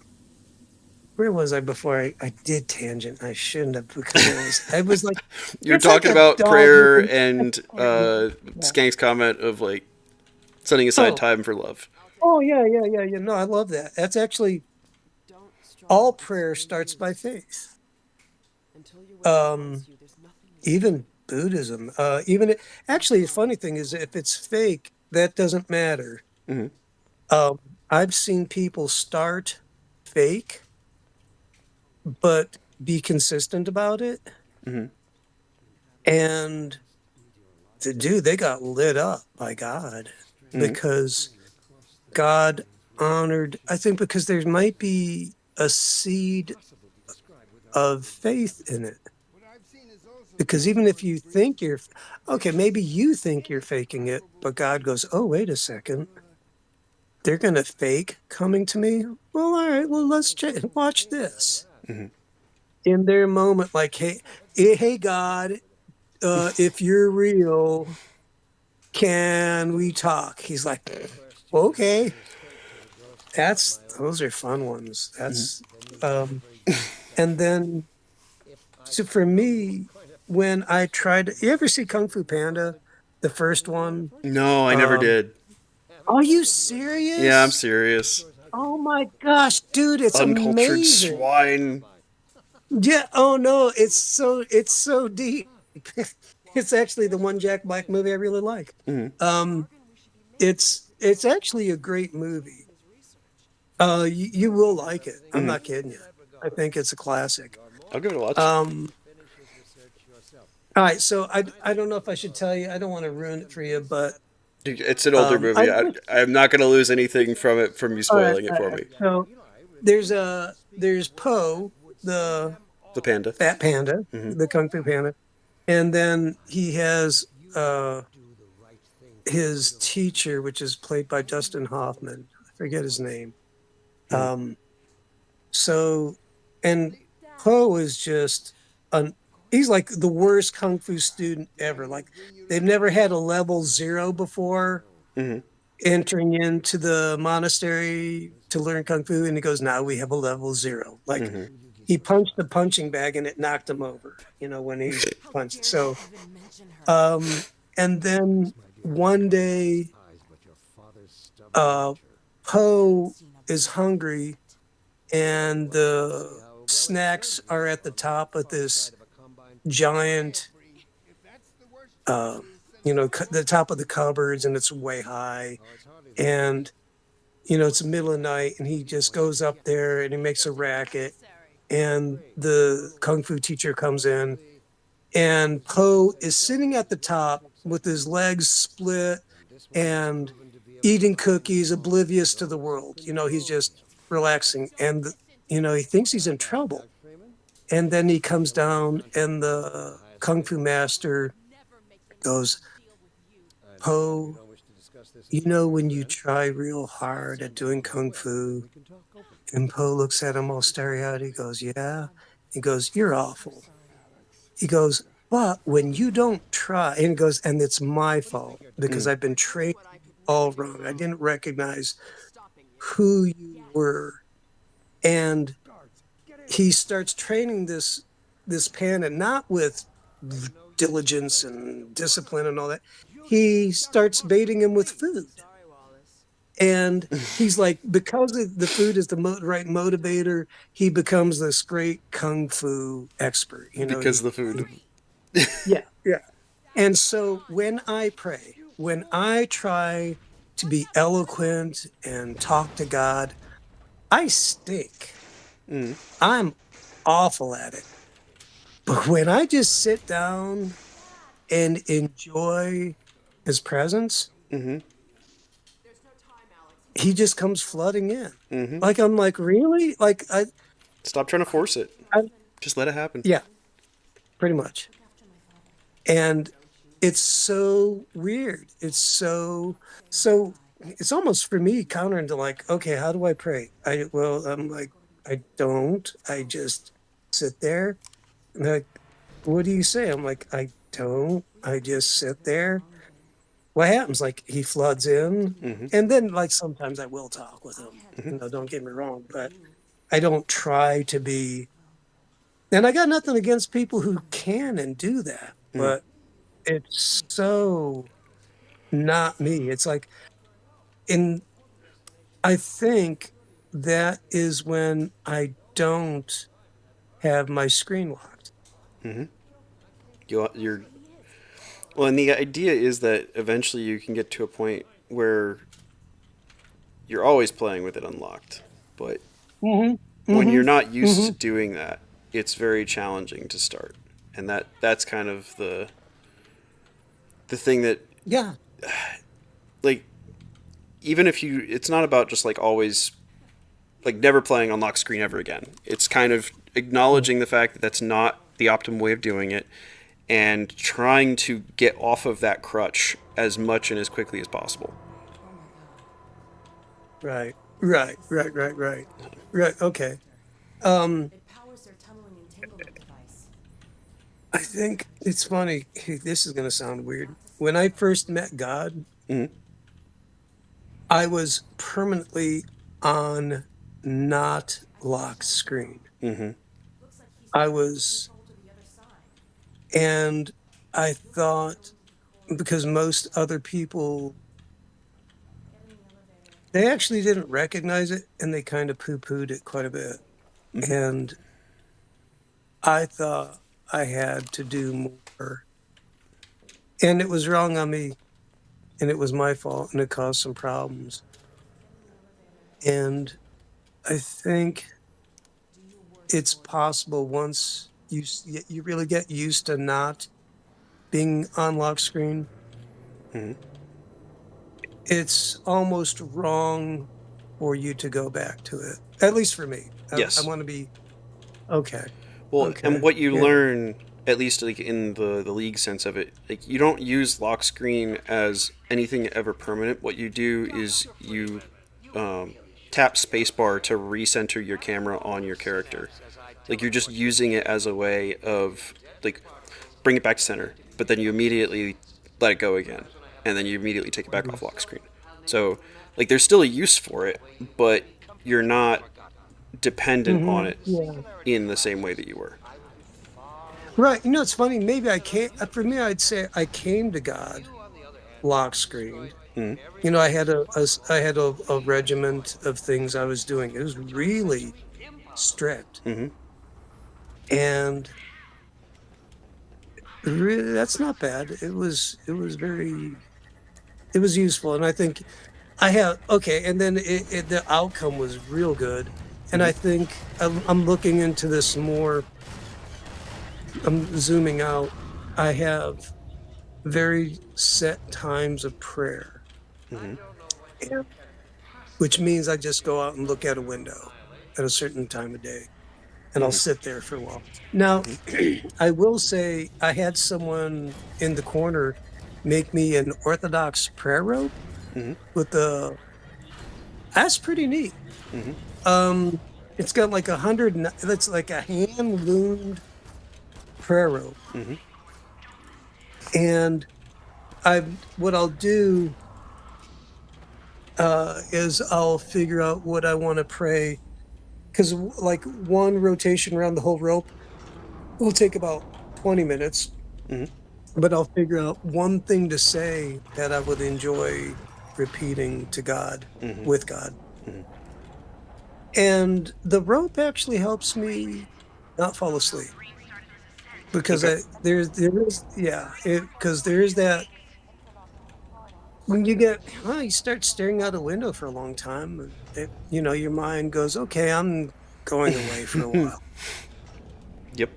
where was I before I did tangent? I shouldn't have because I was like, You're it's like talking a about dog prayer with and yeah. Skank's comment of like setting aside Oh, time for love. oh yeah. No, I love that. That's actually all prayer starts by faith. Um, even Buddhism, actually, the funny thing is, if it's fake, that doesn't matter. Um, I've seen people start fake, but be consistent about it. And they got lit up by God because God honored, I think, because there might be a seed of faith in it. Because even if you think okay, maybe you think you're faking it, but God goes, oh, wait a second. They're going to fake coming to me? Well, all right, well, let's watch this. In their moment, like, hey, God, if you're real, can we talk? He's like, okay. Those are fun ones. And then, so for me, when I tried, you ever see Kung Fu Panda, the first one? No, I never did. Are you Yeah, I'm serious? serious. Oh my gosh, dude, it's Uncultured amazing. swine. Yeah, oh no, it's so deep. It's actually the one Jack Black movie I really like. Um, it's actually a great movie. You will like it. I'm not kidding you. I think it's a classic. I'll give it a watch. All right, so I don't know if I should tell you. I don't want to ruin it for you, but It's an older I movie. I'm not going to lose anything from it from you all right, spoiling it all for right. me. So there's Poe, the The panda. fat panda, the Kung Fu panda, and then he has his teacher, which is played by Dustin Hoffman. I forget his name. So, and Poe is just he's like the worst kung fu student ever. Like they've never had a level 0 before entering into the monastery to learn kung fu, and he goes, "Now we have a level 0." Like he punched the punching bag and it knocked him over. You know when he punched. So, and then one day, Poe is hungry and the snacks are at the top of this giant, the top of the cupboards, and it's way high. And, it's the middle of the night, and he just goes up there and he makes a racket. And the kung fu teacher comes in, and Poe is sitting at the top with his legs split and eating cookies, oblivious to the world. He's just relaxing. And, he thinks he's in trouble. And then he comes down, and the kung fu master goes, Poe, you know, when you try real hard at doing kung fu, and Po looks at him all starry-eyed, he goes, yeah? He goes, you're awful. He goes, but when you don't try, and he goes, and it's my fault because I've been trained all wrong. I didn't recognize who you were. And he starts training this panda, not with diligence and discipline and all that. He starts baiting him with food. And he's like, because the food is the right motivator, he becomes this great kung fu expert. You know, Because of the food. yeah. And so when I pray, when I try to be eloquent and talk to God, I stink. I'm awful at it. But when I just sit down and enjoy his presence, he just comes flooding in. Like, I'm like, really? Like, Stop trying to force it. Just let it happen. yeah, pretty much. And it's so weird. It's so it's almost for me counter into like, okay, how do I pray? I'm like, I don't. I just sit there. And they're like, what do you say? I'm like, I don't. I just sit there. What happens? Like, he floods in, and then like sometimes I will talk with him. You know, don't get me wrong, but I don't try to be. And I got nothing against people who can and do that, but it's so not me. It's like, I think that is when I don't have my screen locked. You're well, and the idea is that eventually you can get to a point where you're always playing with it unlocked. But when you're not used to doing that, it's very challenging to start. And that's kind of the thing that, Yeah. like, even if it's not about just like always, like, never playing on lock screen ever again. It's kind of acknowledging the fact that that's not the optimal way of doing it, and trying to get off of that crutch as much and as quickly as possible. Right. Right. Okay. I think it's funny. This is going to sound weird. When I first met God, I was permanently on not lock screen. I was, and I thought, because most other people, they actually didn't recognize it, and they kind of poo-pooed it quite a bit. And I thought I had to do more. And it was wrong on me. And it was my fault, and it caused some problems. And I think it's possible once you really get used to not being on lock screen, it's almost wrong for you to go back to it. At least for me. Yes. I want to be okay. Well, Okay. and what you learn, at least like in the league sense of it, like, you don't use lock screen as anything ever permanent. What you do is you tap spacebar to recenter your camera on your character. Like, you're just using it as a way of, like, bring it back to center, but then you immediately let it go again, and then you immediately take it back off lock screen. So, like, there's still a use for it, but you're not dependent on it in the same way that you were. Right. You know, it's funny. Maybe I can't. For me, I'd say I came to God lock screened. You know, I had a regiment of things I was doing. It was really strict, and really, that's not bad. It was useful, and I think and then the outcome was real good, and I think I'm looking into this more. I'm zooming out. I have very set times of prayer, which means I just go out and look at a window at a certain time of day, and I'll sit there for a while. Now, I will say I had someone in the corner make me an Orthodox prayer rope, with the. That's pretty neat. It's got like 100. That's like a hand loomed prayer rope, and what I'll do is I'll figure out what I want to pray, because like one rotation around the whole rope will take about 20 minutes. But I'll figure out one thing to say that I would enjoy repeating to God, with God. And the rope actually helps me not fall asleep, because there is because there is that when you start staring out a window for a long time, your mind goes, okay, I'm going away for a while. Yep.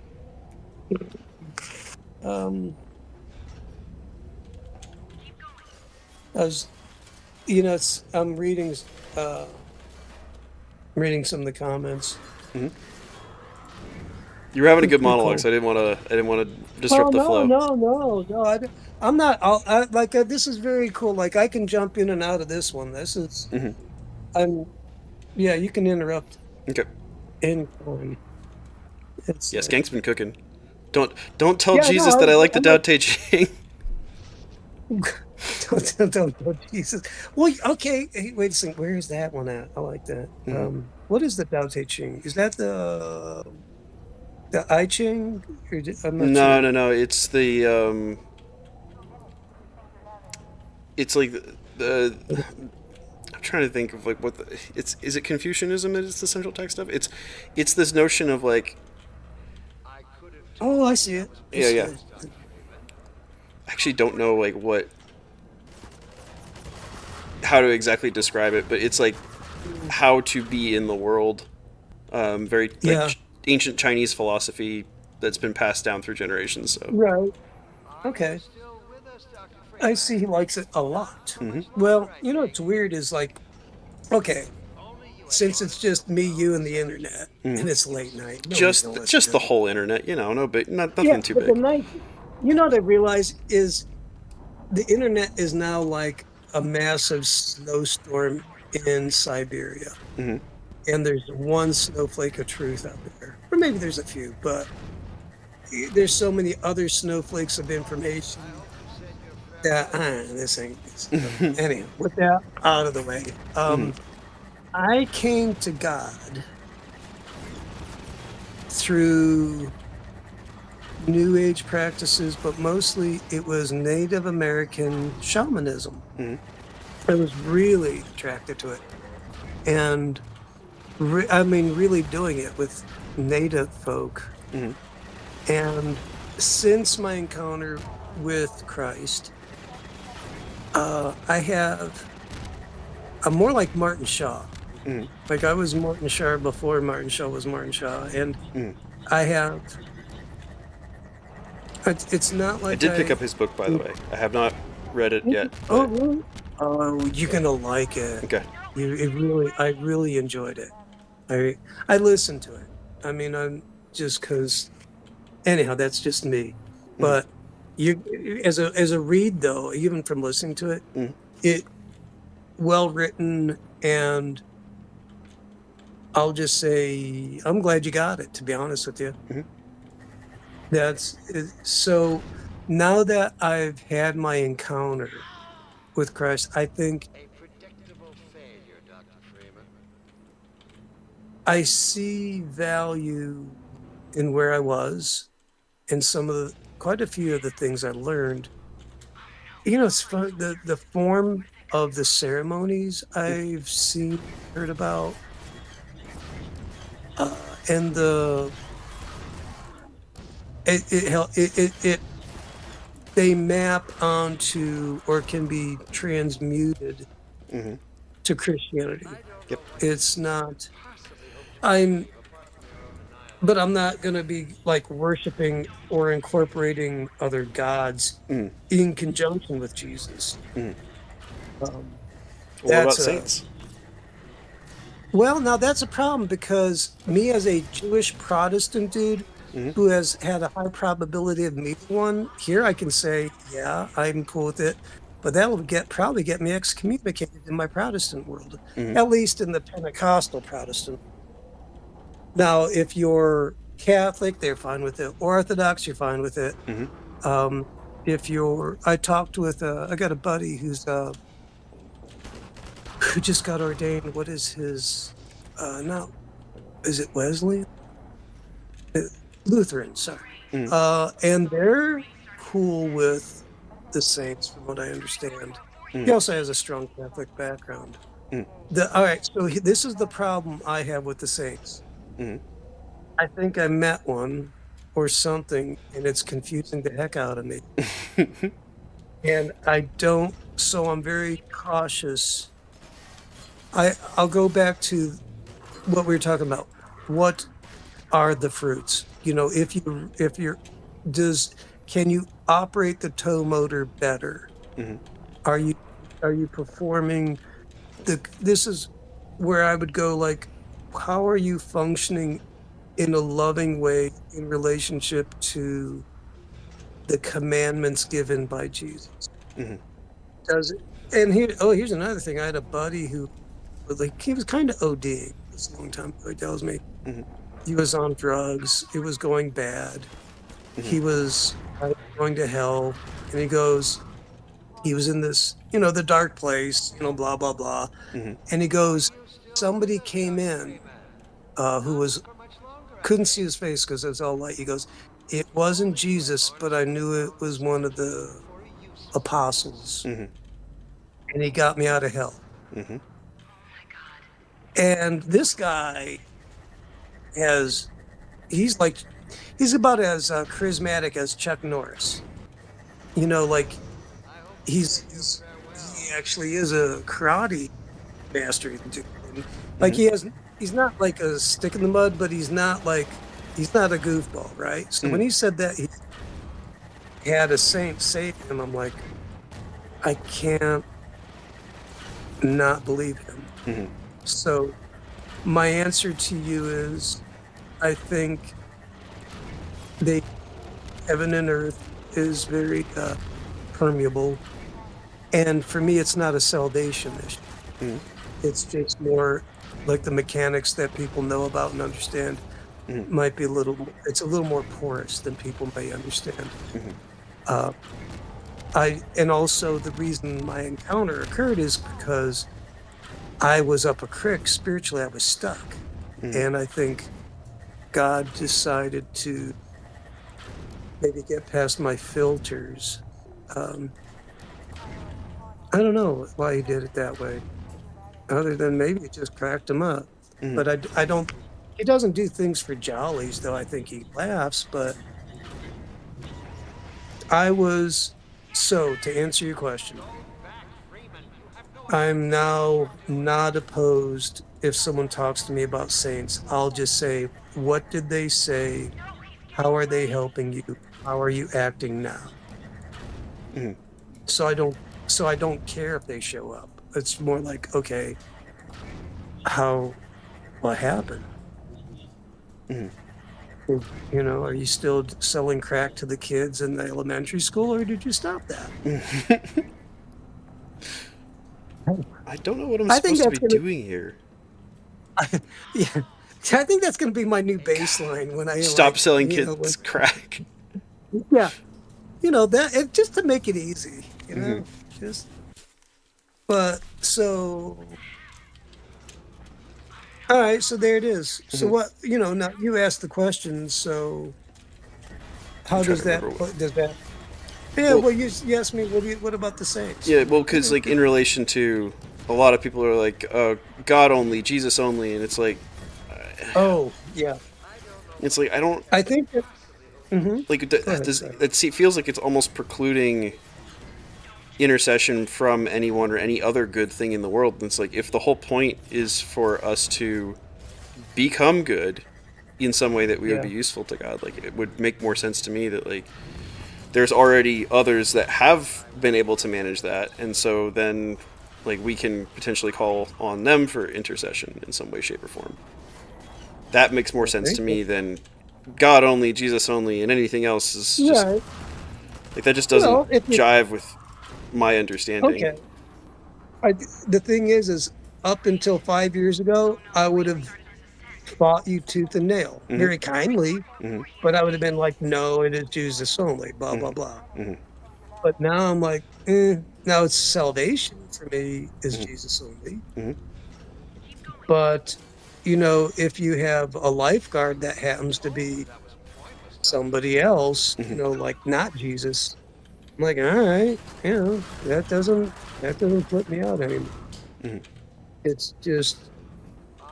I'm reading some of the comments. You were having a good Pretty monologue, cool. so I didn't want to disrupt the flow. No. I'm not. This is very cool. Like, I can jump in and out of this one. This is. Yeah, you can interrupt. Okay. Anytime. Yeah, Skank's been cooking. Don't tell Yeah, Jesus no, that I like the I'm Tao not- Te Ching. don't, Jesus. Well, okay. Hey, wait a second. Where is that one at? I like that. What is the Tao Te Ching? Is that the I Ching? I'm not sure. No. It's the It's like the. I'm trying to think of like what is it Confucianism that is the central text of? It's this notion of like. Oh, I see it. Yeah. I actually don't know like how to exactly describe it, but it's like how to be in the world. Very ancient Chinese philosophy that's been passed down through generations. So. Right. Okay. I see he likes it a lot. Well, what's weird is like, okay, since it's just me, you, and the internet, and it's late night, nobody's gonna listen Just to the it. whole internet, no big, nothing too but big. the night, what I realize is the internet is now like a massive snowstorm in Siberia, and there's one snowflake of truth out there, or maybe there's a few, but there's so many other snowflakes of information that this ain't. Anyhow, with that out of the way, I came to God through New Age practices, but mostly it was Native American shamanism. I was really attracted to it, and really doing it with Native folk. And since my encounter with Christ, I'm more like Martin Shaw. Like, I was Martin Shaw before Martin Shaw was Martin Shaw, and I have. It's not like I did pick up his book, by the way. I have not read it yet. Oh, really? Oh, you're gonna like it. Okay. I really enjoyed it. I listened to it. I mean, I'm just because. Anyhow, that's just me. But as a read though, even from listening to it, it well written, and I'll just say I'm glad you got it. To be honest with you, so. Now that I've had my encounter with Christ, I think I see value in where I was, and quite a few of the things I learned. It's fun, the form of the ceremonies I've seen, heard about, and they map onto or can be transmuted to Christianity. Yep. It's not. But I'm not going to be like worshiping or incorporating other gods in conjunction with Jesus. What about saints? Well, now that's a problem, because me as a Jewish Protestant dude who has had a high probability of meeting one, here I can say, yeah, I'm cool with it. but that'll probably get me excommunicated in my Protestant world, Mhm. at least in the Pentecostal Protestant. Now, if you're Catholic, they're fine with it. Orthodox, you're fine with it. Mhm. If you're, I talked with, I got a buddy who just got ordained. What is his, now, is it Wesley? Lutheran, sorry. And they're cool with the saints, from what I understand. He also has a strong Catholic background. All right, so this is the problem I have with the saints. I think I met one or something, and it's confusing the heck out of me. And so I'm very cautious. I'll go back to what we were talking about. What are the fruits? Can you operate the tow motor better? Are you performing this is where I would go, like, how are you functioning in a loving way in relationship to the commandments given by Jesus? Does it? And here's another thing. I had a buddy who, like, he was kind of ODing this long time ago. He tells me he was on drugs. It was going bad. He was going to hell. And he was in this, the dark place, blah, blah, blah. And he goes, somebody came in who couldn't see his face because it was all light. He goes, it wasn't Jesus, but I knew it was one of the apostles. And he got me out of hell. And this guy he's about as charismatic as Chuck Norris. Like he actually is a karate master. Like he's not like a stick in the mud, but he's not a goofball, right? So when he said that he had a saint say to him, I'm like, I can't not believe him. So my answer to you is, I think heaven and earth is very permeable, and for me, it's not a salvation issue. It's just more like the mechanics that people know about and understand. Might be it's a little more porous than people may understand. And also the reason my encounter occurred is because I was up a creek spiritually. I was stuck, and I think God decided to maybe get past my filters. I don't know why he did it that way, other than maybe it just cracked him up. But I don't. He doesn't do things for jollies, though. I think he laughs. But to answer your question, I'm now not opposed. If someone talks to me about saints, I'll just say, what did they say? How are they helping you? How are you acting now? So I don't care if they show up. It's more like, okay, what happened? Are you still selling crack to the kids in the elementary school, or did you stop that? I don't know what I'm supposed to be doing here. Yeah, I think that's going to be my new baseline when I stop selling kids crack. Yeah, that just to make it easy, But so, all right, so there it is. So what now you asked the question. So how does that? Yeah, well, you asked me, what about the saints? Yeah, well, because like in relation to a lot of people are like, God only, Jesus only, and it's like, oh yeah, it's like I think that. Like it feels like it's almost precluding intercession from anyone or any other good thing in the world. And it's like, if the whole point is for us to become good in some way that we would be useful to God, like it would make more sense to me that like there's already others that have been able to manage that, and so then like we can potentially call on them for intercession in some way, shape, or form. That makes more sense to me than God only, Jesus only, and anything else is just like that just doesn't jive with my understanding. Okay. The thing is up until 5 years ago, I would have fought you tooth and nail, very kindly, but I would have been like, no, it is Jesus only, blah, blah, blah. But now I'm like, now it's salvation for me is Jesus only. But, if you have a lifeguard that happens to be somebody else, like not Jesus, I'm like, all right, that doesn't flip me out anymore. It's just,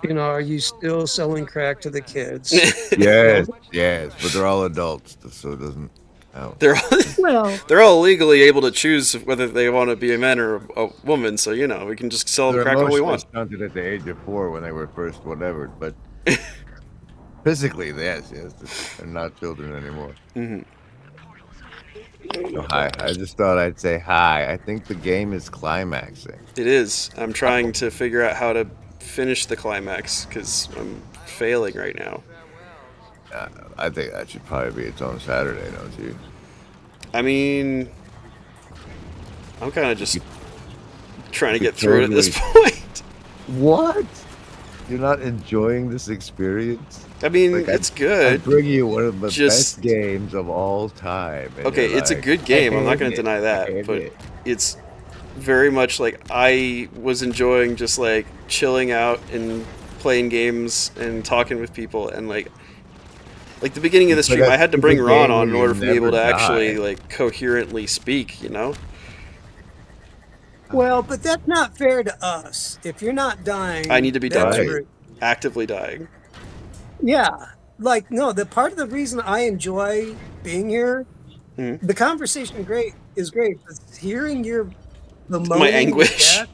are you still selling crack to the kids? Yes, yes, but they're all adults, so it doesn't count. They're all, Well, they're all legally able to choose whether they want to be a man or a woman, so we can just sell them They're crack all we emotionally want. stunted at the age of 4 when they were first whatever, but physically, yes, they're not children anymore. So hi, I just thought I'd say hi. I think the game is climaxing. It is. I'm trying to figure out how to finish the climax because I'm failing right now. I think that should probably be its own Saturday, don't you? I mean, I'm kind of just trying to get through it at this point. What? You're not enjoying this experience? I mean, Like, it's I good. bring you one of the Just- best games of all time. and Okay, you're it's a like, good game. I'm not going to "I deny that, hate but it." it's very much like I was enjoying just like chilling out and playing games and talking with people and like the beginning of the But stream, I that's had to the bring game Ron where on in you order for me able to never actually die. like coherently speak. well, but that's not fair to us. If you're not dying, I need to be that's dying, rude. actively dying. Yeah. Like, no, the part of the reason I enjoy being here, the conversation is great, but hearing the My moaning anguish. death,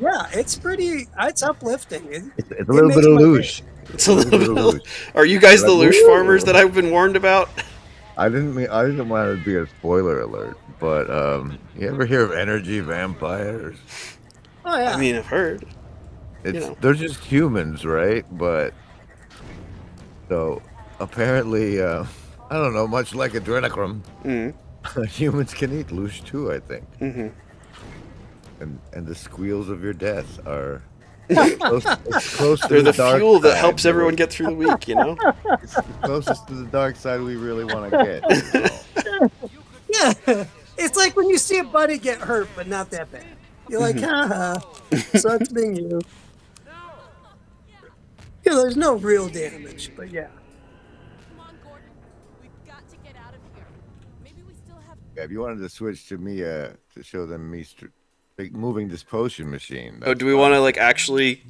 yeah, it's uplifting. It's a It little bit makes of my day. loosh. It's a little bit. loosh. Are you guys the Like, loosh "Woo." farmers that I've been warned about? I didn't want it to be a spoiler alert, but you ever hear of energy vampires? Oh, yeah. I mean, I've heard. They're just humans, right? But so apparently, I don't know, much like adrenochrome, humans can eat loosh too, I think. And the squeals of your death are close to They're the dark fuel that side, helps everyone get through the week. It's the closest to the dark side we really want to get. Yeah. It's like when you see a buddy get hurt, but not that bad. You're like, haha, sucks being you. There's no real damage, but yeah. Come on, Gordon. We've got to get out of here. Maybe we still have. Yeah, if you wanted to switch to me to show them me moving this potion machine. Oh, do we want to like actually?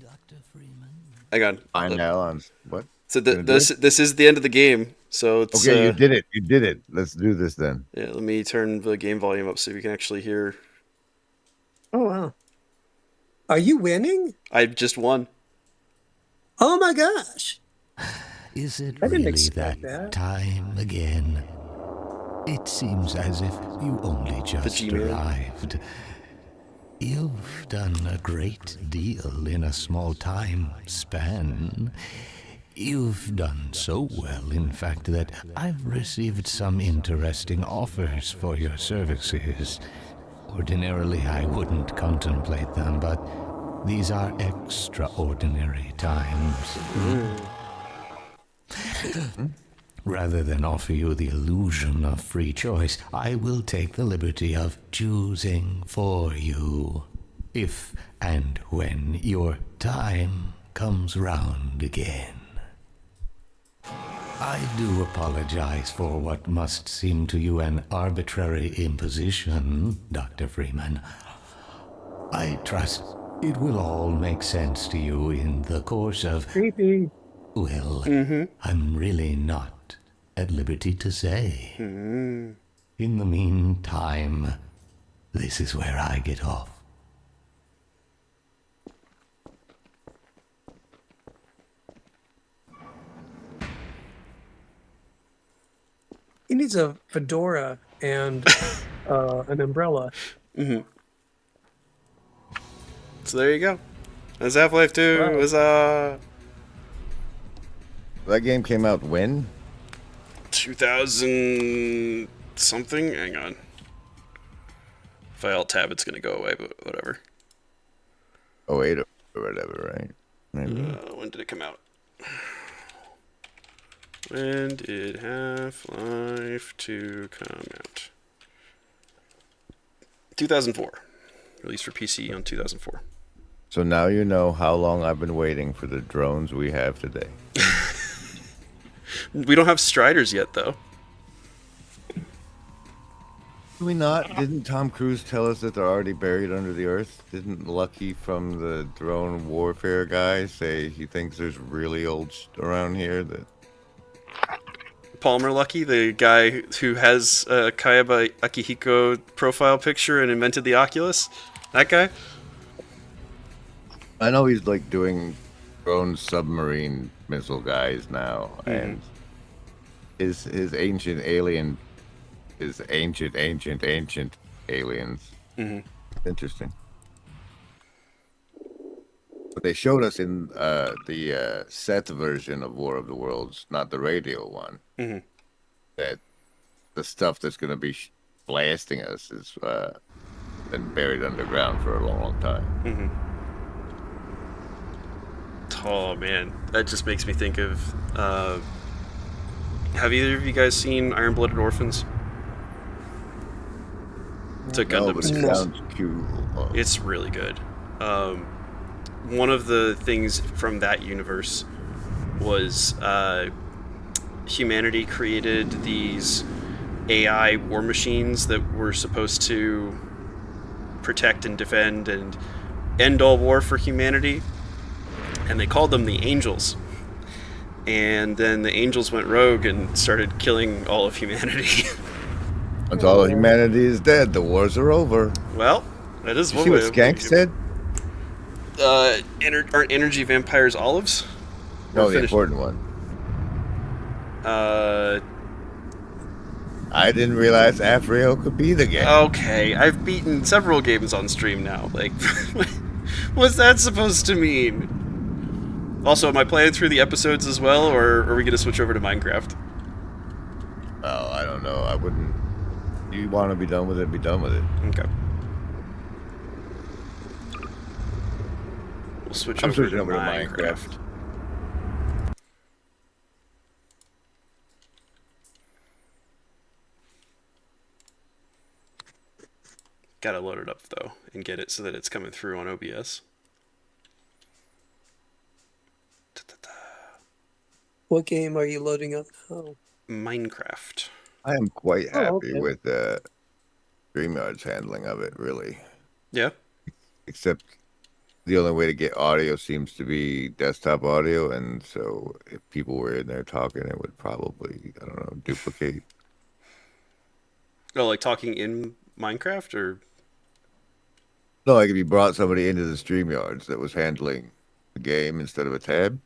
Hang on. Find out on what? So this is the end of the game. So it's Okay, you did it. You did it. Let's do this then. Yeah, let me turn the game volume up so we can actually hear. Oh, wow. Are you winning? I just won. Oh my gosh. Is it I didn't really expect that that. time again? It seems as if you only just G-Man. arrived. You've done a great deal in a small time span. You've done so well, in fact, that I've received some interesting offers for your services. Ordinarily, I wouldn't contemplate them, but these are extraordinary times. Rather than offer you the illusion of free choice, I will take the liberty of choosing for you, if and when your time comes round again. I do apologize for what must seem to you an arbitrary imposition, Dr. Freeman. I trust it will all make sense to you in the course of... Creepy. Well, I'm really not at liberty to say. In the meantime, this is where I get off. He needs a fedora and an umbrella. So there you go. That's Half-Life 2. Wow. Huzzah! That game came out when? 2000 something. Hang on. If I alt tab, it's gonna go away, but whatever. 08 or whatever, right? Maybe. When did it come out? When did Half-Life 2 come out? 2004. Released for PC on 2004. So now you know how long I've been waiting for the drones we have today. We don't have Striders yet, though. Do we not? Didn't Tom Cruise tell us that they're already buried under the earth? Didn't Lucky from the drone warfare guy say he thinks there's really old around here that... Palmer Lucky, the guy who has Kayaba Akihiko profile picture and invented the Oculus? That guy? I know he's like doing drone submarine missile guys now, and his ancient alien, his ancient aliens. Interesting. But they showed us in the set version of War of the Worlds, not the radio one, that the stuff that's going to be blasting us has been buried underground for a long, long time. Oh man, that just makes me think of. Have either of you guys seen Iron Blooded Orphans? It's a Gundam but series. it sounds cool. It's really good. One of the things from that universe was humanity created these AI war machines that were supposed to protect and defend and end all war for humanity. And they called them the Angels. And then the Angels went rogue and started killing all of humanity. Once all of humanity is dead, the wars are over. Well, that is You one see way what of Skank said? aren't energy vampires olives? No, We're the finished. important one. I didn't realize Afrio could be the game. Okay, I've beaten several games on stream now. Like, what's that supposed to mean? Also, am I playing through the episodes as well, or are we going to switch over to Minecraft? Oh, I don't know. I wouldn't. You want to be done with it, be done with it. Okay. We'll switch I'm over switching to over to Minecraft. Minecraft. Gotta load it up, though, and get it so that it's coming through on OBS. What game are you loading up now? Minecraft. I am quite happy okay. with StreamYard's handling of it, really. Yeah? Except the only way to get audio seems to be desktop audio, and so if people were in there talking, it would probably, I don't know, duplicate. Oh, like talking in Minecraft, or... No, like if you brought somebody into the StreamYards that was handling the game instead of a tab,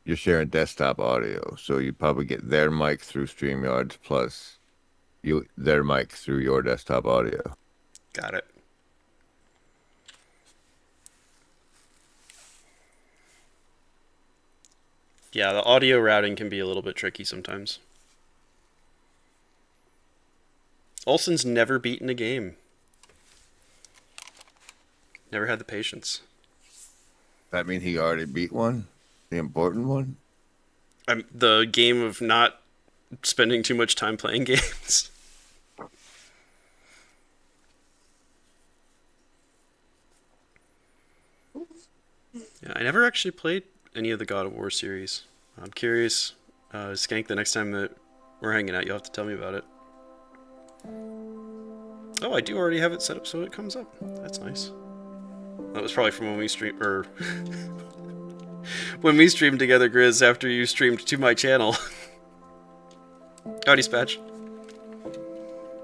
you're sharing desktop audio, so you'd probably get their mic through StreamYards plus their mic through your desktop audio. Got it. Yeah, the audio routing can be a little bit tricky sometimes. Olsen's never beaten a game. Never had the patience. That mean he already beat one? The important one? The game of not spending too much time playing games. Yeah, I never actually played any of the God of War series. I'm curious, Skank, the next time that we're hanging out, you'll have to tell me about it. Oh, I do already have it set up so it comes up. That's nice. That was probably from when we streamed, or when we streamed together, Grizz, after you streamed to my channel. Howdy, Spatch.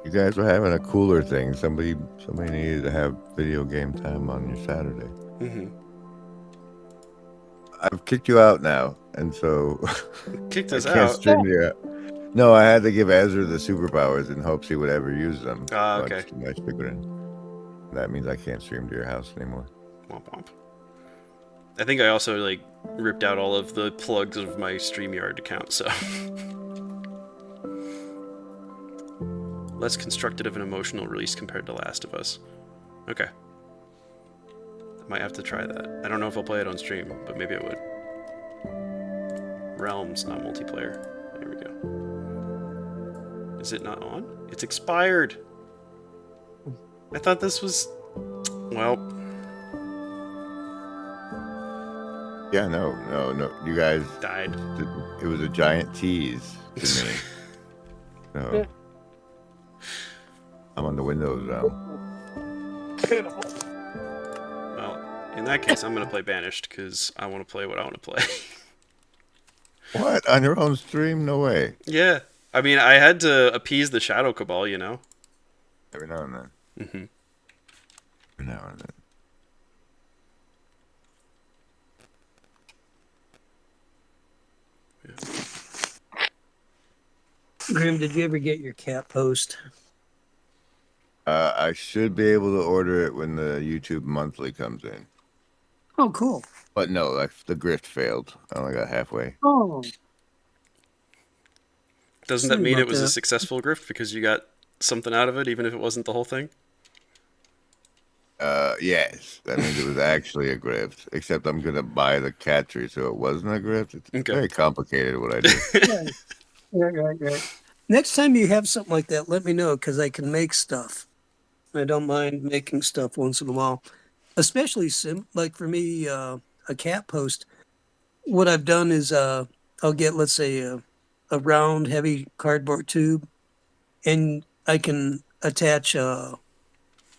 You guys were having a cooler thing. Somebody needed to have video game time on your Saturday. Mm-hmm. I've kicked you out now, and so Kicked us I can't out. stream you. No, I had to give Ezra the superpowers in hopes he would ever use them. Ah, So I okay. just keep my speaker in. That means I can't stream to your house anymore. Womp womp. I think I also like ripped out all of the plugs of my StreamYard account, so less constructive of an emotional release compared to Last of Us. Okay. I might have to try that. I don't know if I'll play it on stream, but maybe I would. Realms, not multiplayer. There we go. Is it not on? It's expired! I thought this was... Well... Yeah, no. You guys died. It was a giant tease to me. So, Yeah. I'm on the Windows now. Well, in that case, I'm going to play Banished, because I want to play what I want to play. What? On your own stream? No way. Yeah. I mean, I had to appease the Shadow Cabal, you know? Every now and then. Mm-hmm. Every now and then. Grim, did you ever get your cat post? I should be able to order it when the YouTube monthly comes in. Oh, cool. But no, the grift failed. I only got halfway. Oh, Doesn't that Sorry mean about it was a that. successful grift because you got something out of it, even if it wasn't the whole thing? Yes. That means it was actually a grift. Except I'm gonna buy the cat tree, so it wasn't a grift. It's Okay. very complicated what I do. right. Next time you have something like that, let me know because I can make stuff. I don't mind making stuff once in a while, especially like for me, a cat post. What I've done is I'll get, let's say, a round, heavy cardboard tube, and I can attach.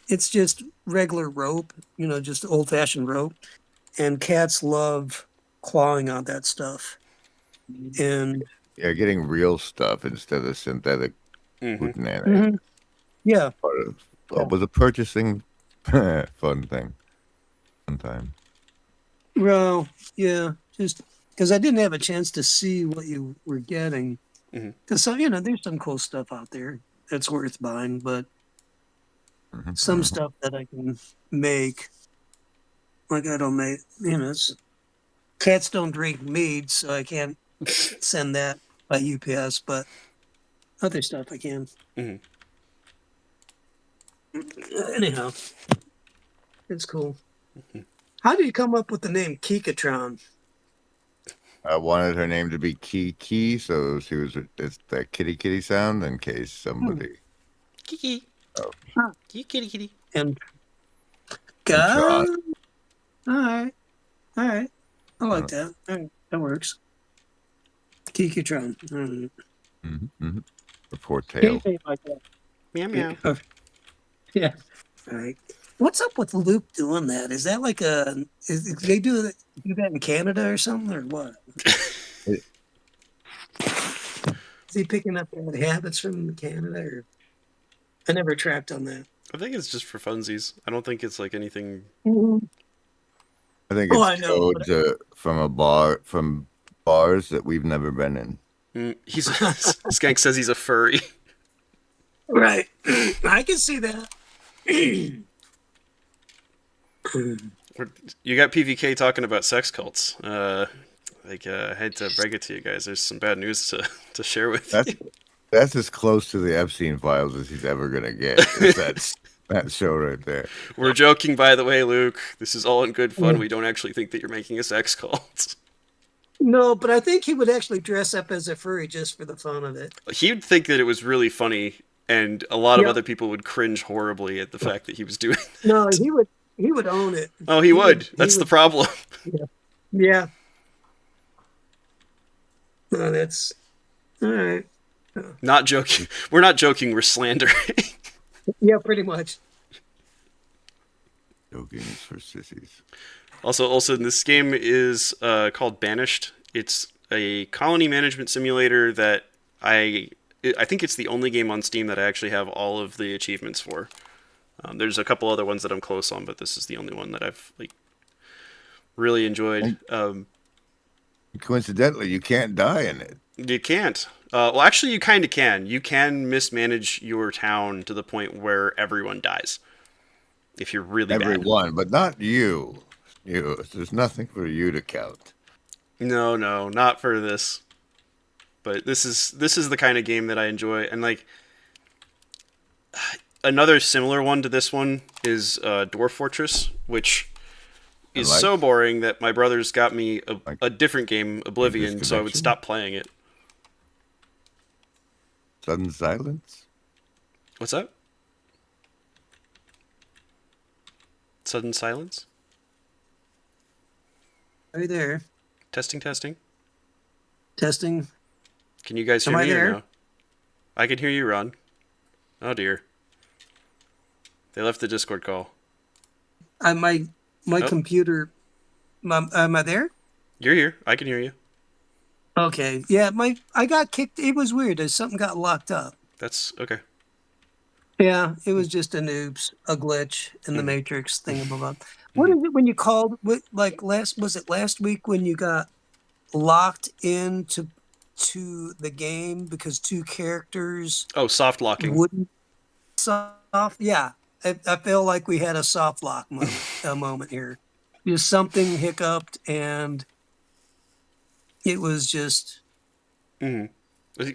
It's just regular rope, just old-fashioned rope, and cats love clawing on that stuff. And Yeah, getting real stuff instead of synthetic Mm-hmm. hootenanny. yeah, Was a purchasing fun thing. Fun time. well, yeah, just because I didn't have a chance to see what you were getting. Mhm. Because there's some cool stuff out there that's worth buying, but Mhm. some stuff that I can make, like I don't make, cats don't drink mead, so I can't send that by UPS, but other stuff I can. Mhm. Anyhow, it's cool. How did you come up with the name Kikatron? I wanted her name to be Kiki, so it's that kitty sound in case somebody Kiki. Oh. Kitty kitty. And Tron. God, all right, I like that. All right, that works. Kikatron. All right. Mm-hmm. The poor tail. Anything like that. Meow meow. Yeah. All right. What's up with Luke doing that? Is that like they do that in Canada or something, or what? Is he picking up bad habits from Canada? Or I never tracked on that. I think it's just for funsies. I don't think it's like anything. I think Oh, it's I know, from bars that we've never been in. Skank says he's a furry. Right. I can see that. You got PVK talking about sex cults. I had to break it to you guys. There's some bad news to share with you. That's as close to the Epstein files as he's ever gonna get. That's that show right there. We're joking, by the way, Luke. This is all in good fun. We don't actually think that you're making a sex cult. No, but I think he would actually dress up as a furry just for the fun of it. He'd think that it was really funny, and a lot of other people would cringe horribly at the fact that he was doing that. No, he would own it. Oh, he would. That's the problem. Yeah. No, that's all right. Not joking. We're not joking. We're slandering. Yeah, pretty much. Joking is for sissies. Also, this game is called Banished. It's a colony management simulator that I think it's the only game on Steam that I actually have all of the achievements for. There's a couple other ones that I'm close on, but this is the only one that I've really enjoyed. Coincidentally, you can't die in it. You can't. Well, actually, you kind of can. You can mismanage your town to the point where everyone dies. If you're really Everyone, but not you. There's nothing for you to count. No, not for this. But this is the kind of game that I enjoy, and Another similar one to this one is Dwarf Fortress, which is like- so boring that my brothers got me Like- a different game, Oblivion, so I would Disconnection? stop playing it. Sudden silence? What's that? Sudden silence? Are you there? Testing, testing. Testing. Can you guys hear Am I me or there? no? I can hear you, Ron. Oh dear. They left the Discord call. My Oh. computer. Am I there? You're here. I can hear you. Okay. Yeah, I got kicked. It was weird. Something got locked up. That's okay. Yeah, it was just a glitch in the Mhm. Matrix thingamabob. What is it when you called? Like was it last week when you got locked into the game because two characters Oh, soft locking. wouldn't soft? Yeah, I feel like we had a soft lock moment here. Just something hiccuped and it was just Mm-hmm.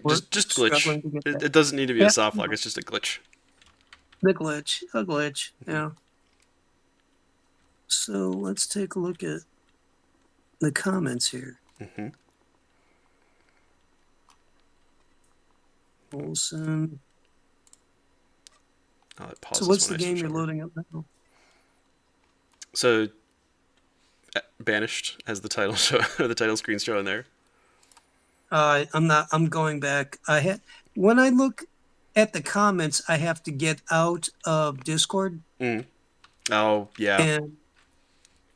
We're Just struggling to glitch. get It, that. it doesn't need to be Yeah. a soft lock. It's just a glitch. a glitch. Yeah. So let's take a look at the comments here. Mm-hmm. Olson. Oh, it pauses So what's the when I game switch you're over. loading up now? So, Banished has the title show, or the title screen showing there. I'm going back. When I look at the comments, I have to get out of Discord, Mm. Oh yeah. and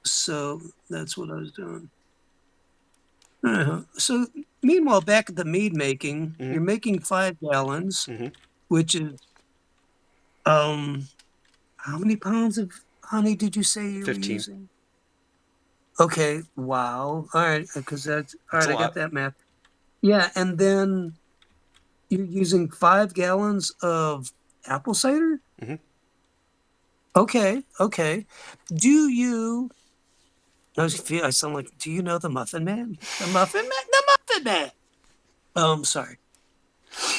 so that's what I was doing. So meanwhile, back at the mead making, Mhm. you're making 5 gallons, Mhm. which is how many pounds of honey did you say you 15. were using? Okay, wow. All right, because that's all That's right. a I got lot. that math. Yeah, and then you're using 5 gallons of apple cider. Mhm. Okay. Do you? I sound like. Do you know the Muffin Man? The Muffin Man. The Muffin Man. Sorry.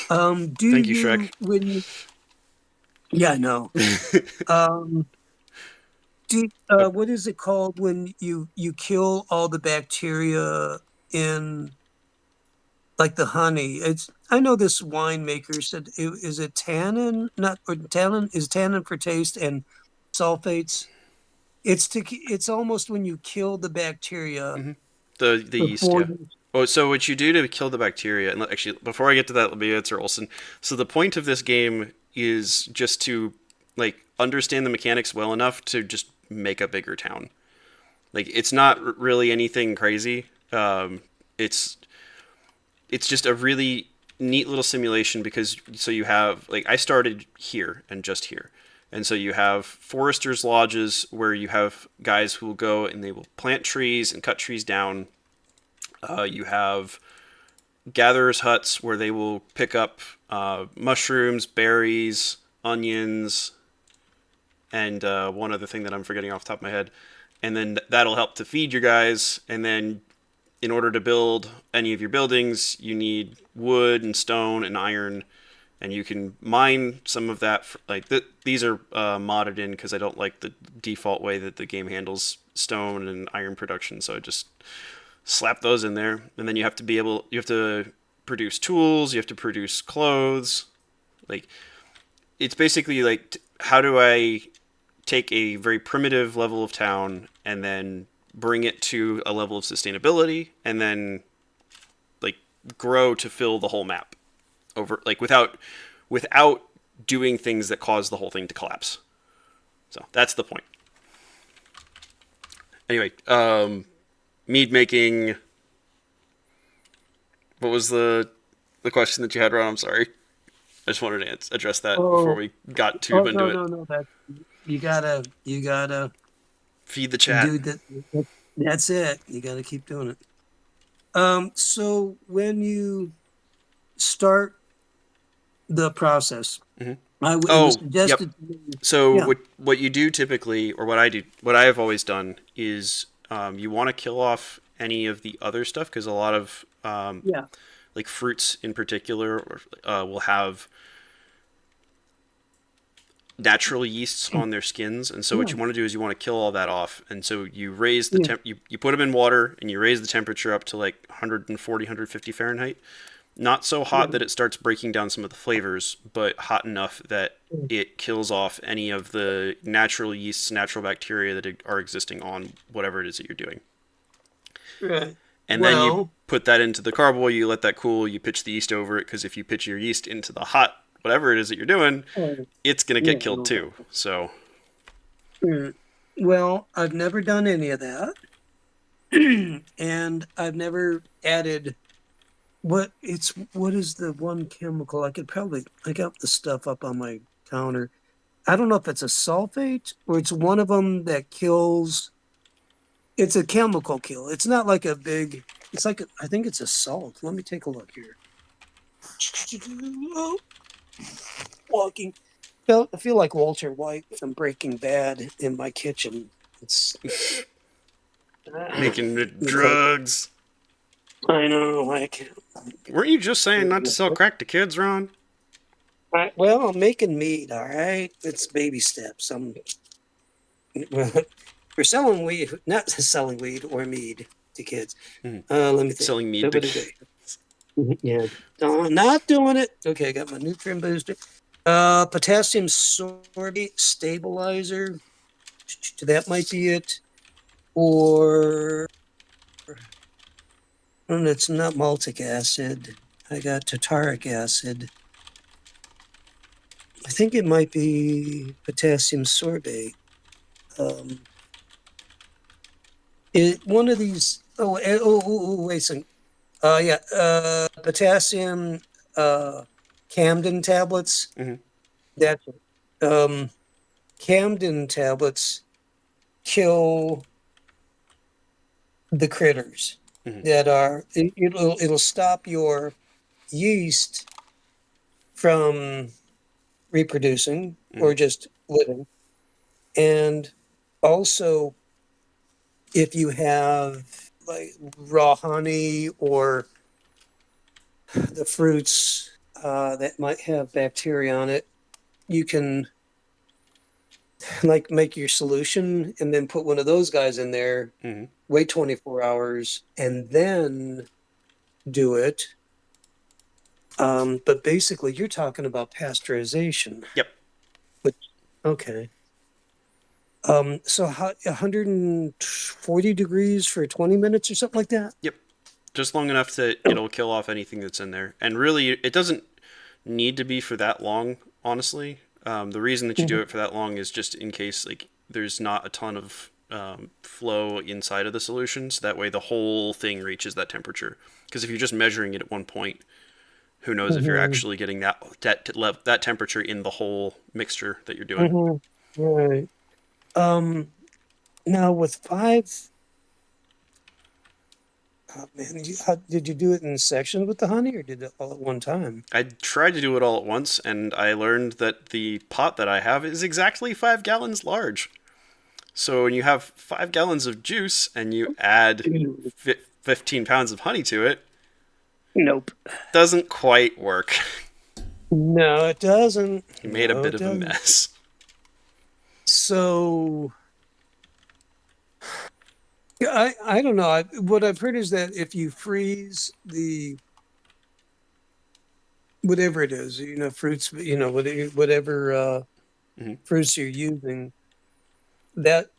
Do Thank you, you Shrek. when you? Yeah, I know. What is it called when you kill all the bacteria in like the honey? I know this winemaker said is it tannin, not or tannin is tannin for taste and sulfates. It's almost when you kill the bacteria The yeast, before yeah. you. Oh, so what you do to kill the bacteria, and actually, before I get to that, let me answer Olson. So the point of this game is just to like understand the mechanics well enough to just make a bigger town. Like it's not really anything crazy. It's just a really neat little simulation because so you have like I started here and just here. And so you have foresters' lodges where you have guys who will go and they will plant trees and cut trees down. You have gatherers' huts where they will pick up mushrooms, berries, onions, and one other thing that I'm forgetting off the top of my head. And then that'll help to feed your guys. And then in order to build any of your buildings, you need wood and stone and iron. And you can mine some of that. These are modded in because I don't like the default way that the game handles stone and iron production. So I just slap those in there, and then you have to produce tools. You have to produce clothes. Like it's basically like how do I take a very primitive level of town and then bring it to a level of sustainability, and then like grow to fill the whole map over like without doing things that cause the whole thing to collapse. So that's the point. Anyway, mead making. What was the question that you had, Ron? I'm sorry. I just wanted to address that before we got too into it. No. You gotta Feed the chat. do that. That's it. You gotta keep doing it. So when you start the process, Mhm. it Oh, was suggested to me. So Yeah. what you do typically, or what I do, what I have always done is you want to kill off any of the other stuff because a lot of Yeah. like fruits in particular will have natural yeasts on their skins, and so what you want to do is you want to kill all that off, and so you raise the you put them in water and you raise the temperature up to like 140, 150 Fahrenheit. Not so hot that it starts breaking down some of the flavors, but hot enough that it kills off any of the natural yeasts, natural bacteria that are existing on whatever it is that you're doing. Right. And then you put that into the carboy, you let that cool, you pitch the yeast over it, because if you pitch your yeast into the hot whatever it is that you're doing, it's going to get killed too. So, well, I've never done any of that. And I've never added what is the one chemical? I got the stuff up on my counter. I don't know if it's a sulfate or it's one of them that kills. It's a chemical kill. It's not like a big, I think it's a salt. Let me take a look here. Walking. I feel like Walter White from Breaking Bad in my kitchen. It's making drugs. I know, like. Weren't you just saying not to sell crack to kids, Ron? Well, I'm making meat, all right? It's baby steps. We're selling weed, not selling weed or mead to kids. Let me think. Selling mead to kids. Yeah. Not doing it. Okay, I got my nutrient booster. Potassium sorbate stabilizer. That might be it. Or... And it's not maltic acid. I got tartaric acid. I think it might be potassium sorbate. One of these. Wait a second. Potassium Camden tablets. That's it. Camden tablets kill the critters that are. It'll stop your yeast from reproducing or just living, and also if you have like raw honey or the fruits that might have bacteria on it, you can like make your solution and then put one of those guys in there, wait 24 hours, and then do it. But basically, you're talking about pasteurization. Yep. Okay. So 140 degrees for 20 minutes or something like that? Yep. Just long enough that it'll kill off anything that's in there. And really, it doesn't need to be for that long, honestly. The reason that you do it for that long is just in case like there's not a ton of flow inside of the solution, so that way the whole thing reaches that temperature. Because if you're just measuring it at one point, who knows if you're actually getting that temperature in the whole mixture that you're doing. Right. Now with 5... Oh, man, did you do it in sections with the honey, or did it all at one time? I tried to do it all at once, and I learned that the pot that I have is exactly 5 gallons large. So when you have 5 gallons of juice and you add 15 pounds of honey to it, nope, doesn't quite work. No, it doesn't. You made a bit of a mess. So... I don't know. What I've heard is that if you freeze the whatever it is, fruits, whatever fruits you're using, that,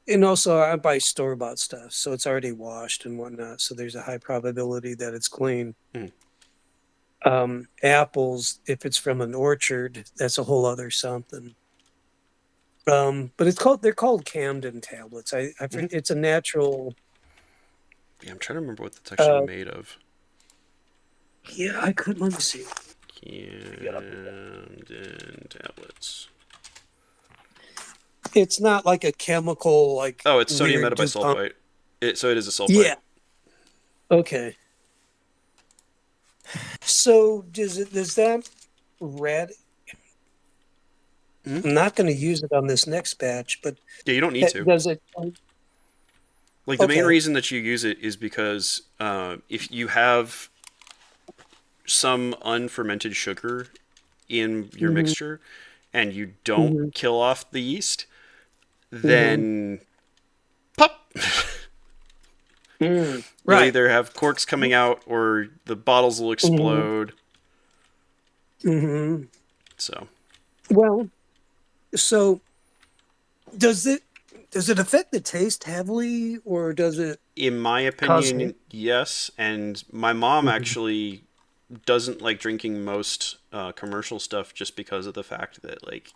and also I buy store-bought stuff, so it's already washed and whatnot, so there's a high probability that it's clean. Apples, if it's from an orchard, that's a whole other something. But they're called Camden tablets. I think it's a natural. Yeah, I'm trying to remember what that's actually made of. Yeah, I could. Let me see. Camden tablets. It's not like a chemical like. Oh, it's sodium metabisulfite. So it is a sulfite. Yeah. Okay. So does that red? I'm not going to use it on this next batch, but yeah, you don't need to. Does it? Like the main reason that you use it is because if you have some unfermented sugar in your mixture, and you don't Mhm. kill off the yeast, Mhm. then pop. You'll Right. either have corks coming out or the bottles will Mhm. explode. Mhm. So, Well, so does it affect the taste heavily, or does it in my cause? opinion, yes. And my mom Mhm. actually doesn't like drinking most commercial stuff just because of the fact that like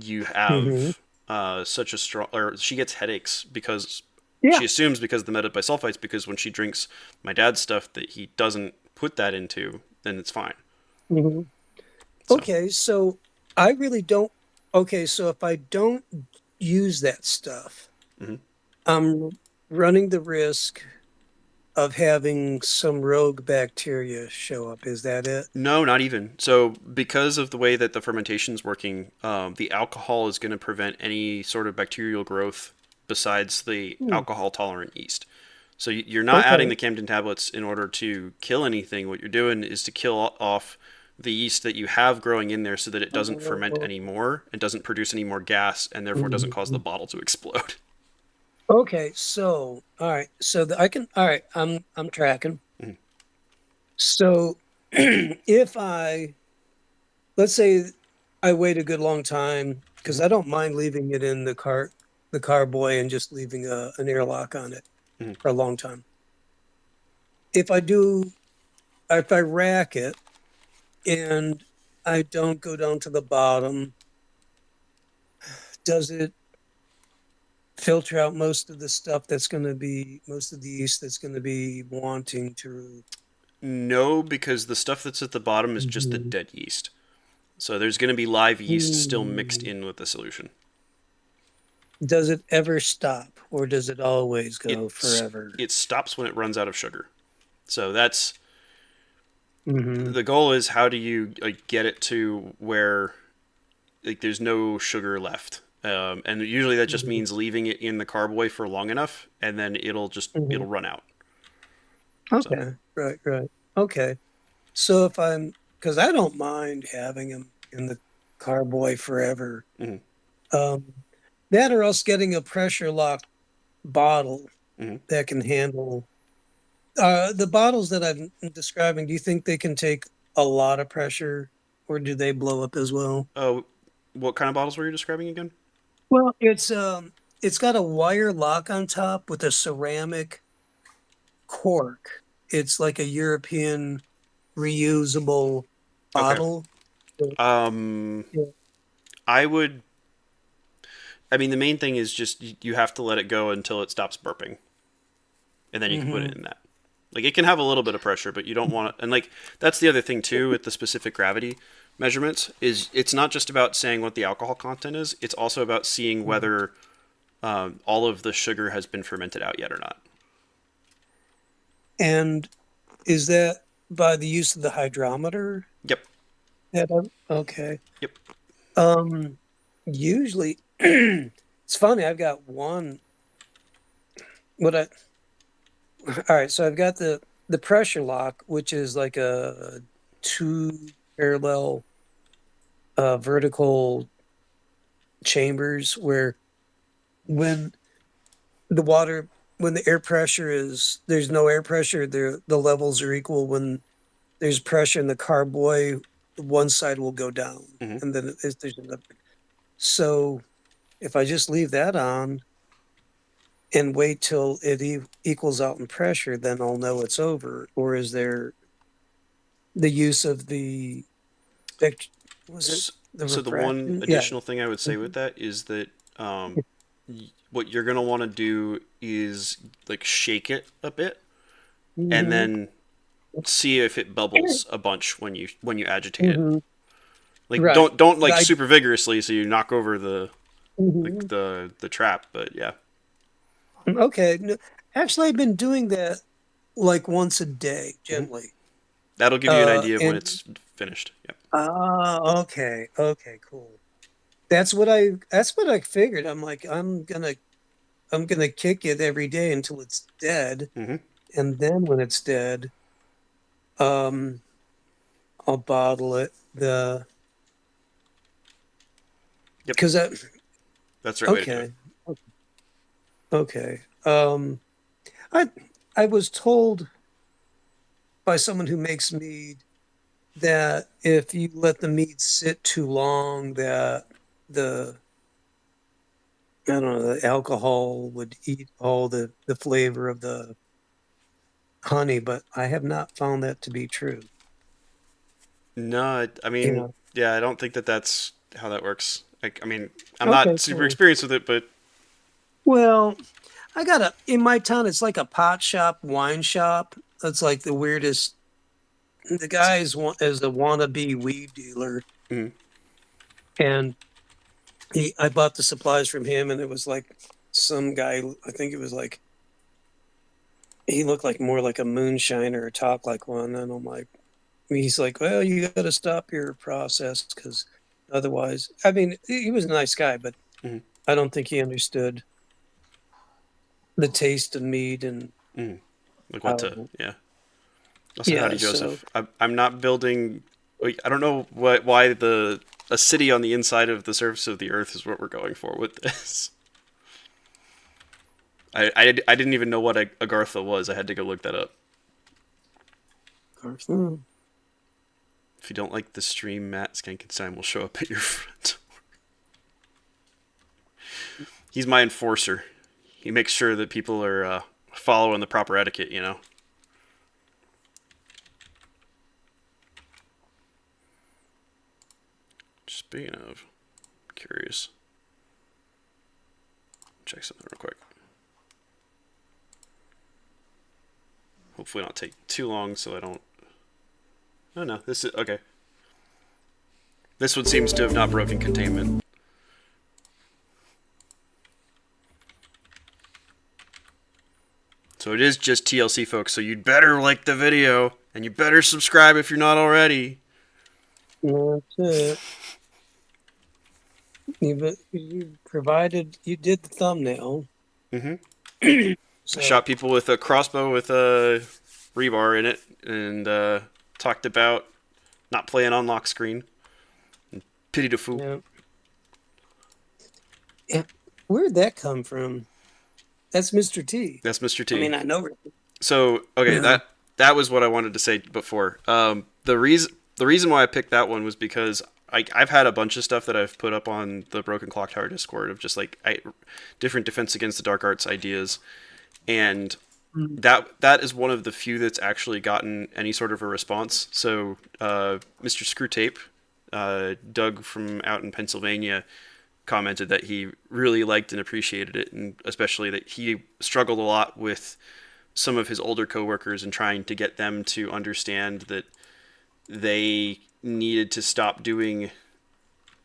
you Mhm. have such a strong, or she gets headaches because Yeah. she assumes because of the meta bisulfites, because when she drinks my dad's stuff that he doesn't put that into, then it's fine. Mhm. So Okay, so I really don't. Okay, so if I don't use that stuff, mhm. I'm running the risk of having some rogue bacteria show up. Is that it? No, not even. So, because of the way that the fermentation's working, the alcohol is going to prevent any sort of bacterial growth besides the Hmm. alcohol tolerant yeast. So, you're not adding Okay. the Camden tablets in order to kill anything. What you're doing is to kill off the yeast that you have growing in there so that it doesn't ferment anymore and doesn't produce any more gas and therefore doesn't cause the Mhm. bottle to explode. Okay, so all right, so I can. All right, I'm tracking. Mhm. So if let's say I wait a good long time because Mhm. I don't mind leaving it in the carboy and just leaving an airlock on it Mhm. for a long time. If I do, if I rack it and I don't go down to the bottom, does it filter out most of the stuff that's going to be, most of the yeast that's going to be wanting to? No, because the stuff that's at the bottom is just the Mhm. dead yeast. So there's going to be live yeast still mixed Hmm. in with the solution. Does it ever stop or does it always It go forever? it stops when it runs out of sugar. So that's Hmm. the goal, is how do you like get it to where like there's no sugar left. And usually that just Hmm. means leaving it in the carboy for long enough, and then Hmm. it'll run out. So Okay, right, right. Okay. So if because I don't mind having them in the carboy forever. mhm, Um, that or else getting a pressure locked bottle mhm. that can handle the bottles that I'm describing. Do you think they can take a lot of pressure, or do they blow up as well? Oh, what kind of bottles were you describing again? Well, it's got a wire lock on top with a ceramic cork. It's like a European reusable Okay. bottle. Um, Yeah. I would. I mean, the main thing is just you have to let it go until it stops burping, and then you can put it Hmm. in that. Like it can have a little bit of pressure, but you don't want to. And like that's the other thing too with the specific gravity measurements, is it's not just about saying what the alcohol content is. It's also about seeing whether all of the sugar has been fermented out yet or not. And is that by the use of the hydrometer? Yep. Okay. Yep. Um, usually, it's funny. I've got one. What I All right. So I've got the pressure lock, which is like a two parallel vertical chambers where when the water when the air pressure is there's no air pressure, the levels are equal. When there's pressure in the carboy, one side will go down, Hmm. and then there's another. So if I just leave that on and wait till it equals out in pressure, then I'll know it's over. Or is there the use of the vect- was it the So the one refraction? Yeah. additional thing I would say with that is that what you're gonna want to do is like shake it a bit, and Hmm. then see if it bubbles a bunch when you agitate it. Hmm. Like Right. don't like I, super vigorously so you knock over mhm. the trap, but yeah. Okay. No, actually, I've been doing that like once a day, Hmm. gently. That'll give you an idea of when And it's finished. Yep. okay, okay, cool. That's what I figured. I'm like, I'm gonna kick it every day until it's dead, Hmm. and then when it's dead, um, I'll bottle it. Because That's the right way to do it. Okay. I was told by someone who makes mead that if you let the mead sit too long, that the I don't know, the alcohol would eat all the flavor of the honey, but I have not found that to be true. No, I You mean, know. yeah, I don't think that that's how that works. Like, I mean, I'm Okay, not super cool. experienced with it, but Well, I got in my town, it's like a pot shop, wine shop. That's like the weirdest. The guy is a wannabe weed dealer, mm, and I bought the supplies from him, and it was like some guy. I think it was like he looked like more like a moonshiner or talk like one, and I'm like, he's like, well, you got to stop your process because otherwise, I mean, he was a nice guy, but mm, I don't think he understood the taste of mead and like what to, how. yeah. Also, howdy, Yeah, so Joseph. I'm not building. Like, I don't know why a city on the inside of the surface of the Earth is what we're going for with this. I didn't even know what a Agartha was. I had to go look that up. If you don't like the stream, Matt Skankenstein will show up at your front door. He's my enforcer. He makes sure that people are following the proper etiquette, you know? Speaking of, curious. Check something real quick. Hopefully not take too long so I don't... Oh no, this is... Okay. This one seems to have not broken containment. So it is just TLC, folks, so you'd better like the video, and you better subscribe if you're not already. that's it. You provided, you did the thumbnail. Mm-hmm. So, I shot people with a crossbow with a rebar in it, and talked about not playing on lock screen. And pity to foo. yeah. Yeah. Where'd that come from? That's Mr. T. That's Mr. T. I mean, I know. So okay, Yeah. that was what I wanted to say before. The reason why I picked that one was because I've had a bunch of stuff that I've put up on the Broken Clock Tower Discord of just like different Defense Against the Dark Arts ideas, and that is one of the few that's actually gotten any sort of a response. So Mr. Screwtape, Doug from out in Pennsylvania, commented that he really liked and appreciated it, and especially that he struggled a lot with some of his older coworkers and trying to get them to understand that they needed to stop doing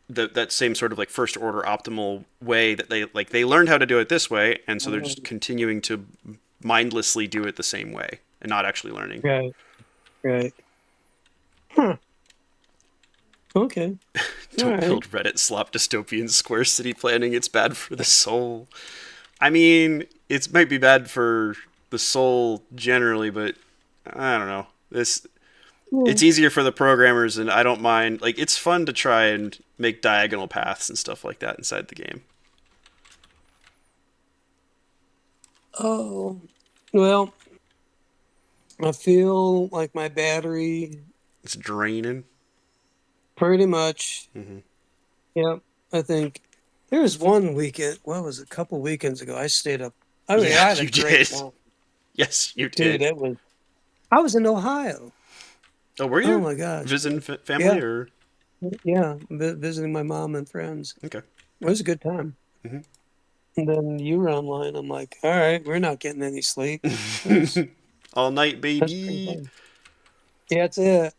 that same sort of like first order optimal way that they learned how to do it this way, and so they're just continuing to mindlessly do it the same way and not actually learning. Right. Huh. Okay. Don't build Reddit slop dystopian square city planning. It's bad for the soul. I mean, it might be bad for the soul generally, but I don't know. It's easier for the programmers, and I don't mind. Like, it's fun to try and make diagonal paths and stuff like that inside the game. Oh, well, I feel like my battery It's draining. pretty much. Mm-hmm. Yep. I think there was one weekend. What was it? A couple weekends ago? I stayed up. I mean, I Yeah, had a you great did. time. Yes, you Dude, did. I was in Ohio. Oh, were you? Oh my gosh. Visiting family Yeah. or? Yeah, visiting my mom and friends. Okay. It was a good time. Mm-hmm. And then you were online. I'm like, all right, we're not getting any sleep. That's All night, pretty baby. fun. Yeah, that's it.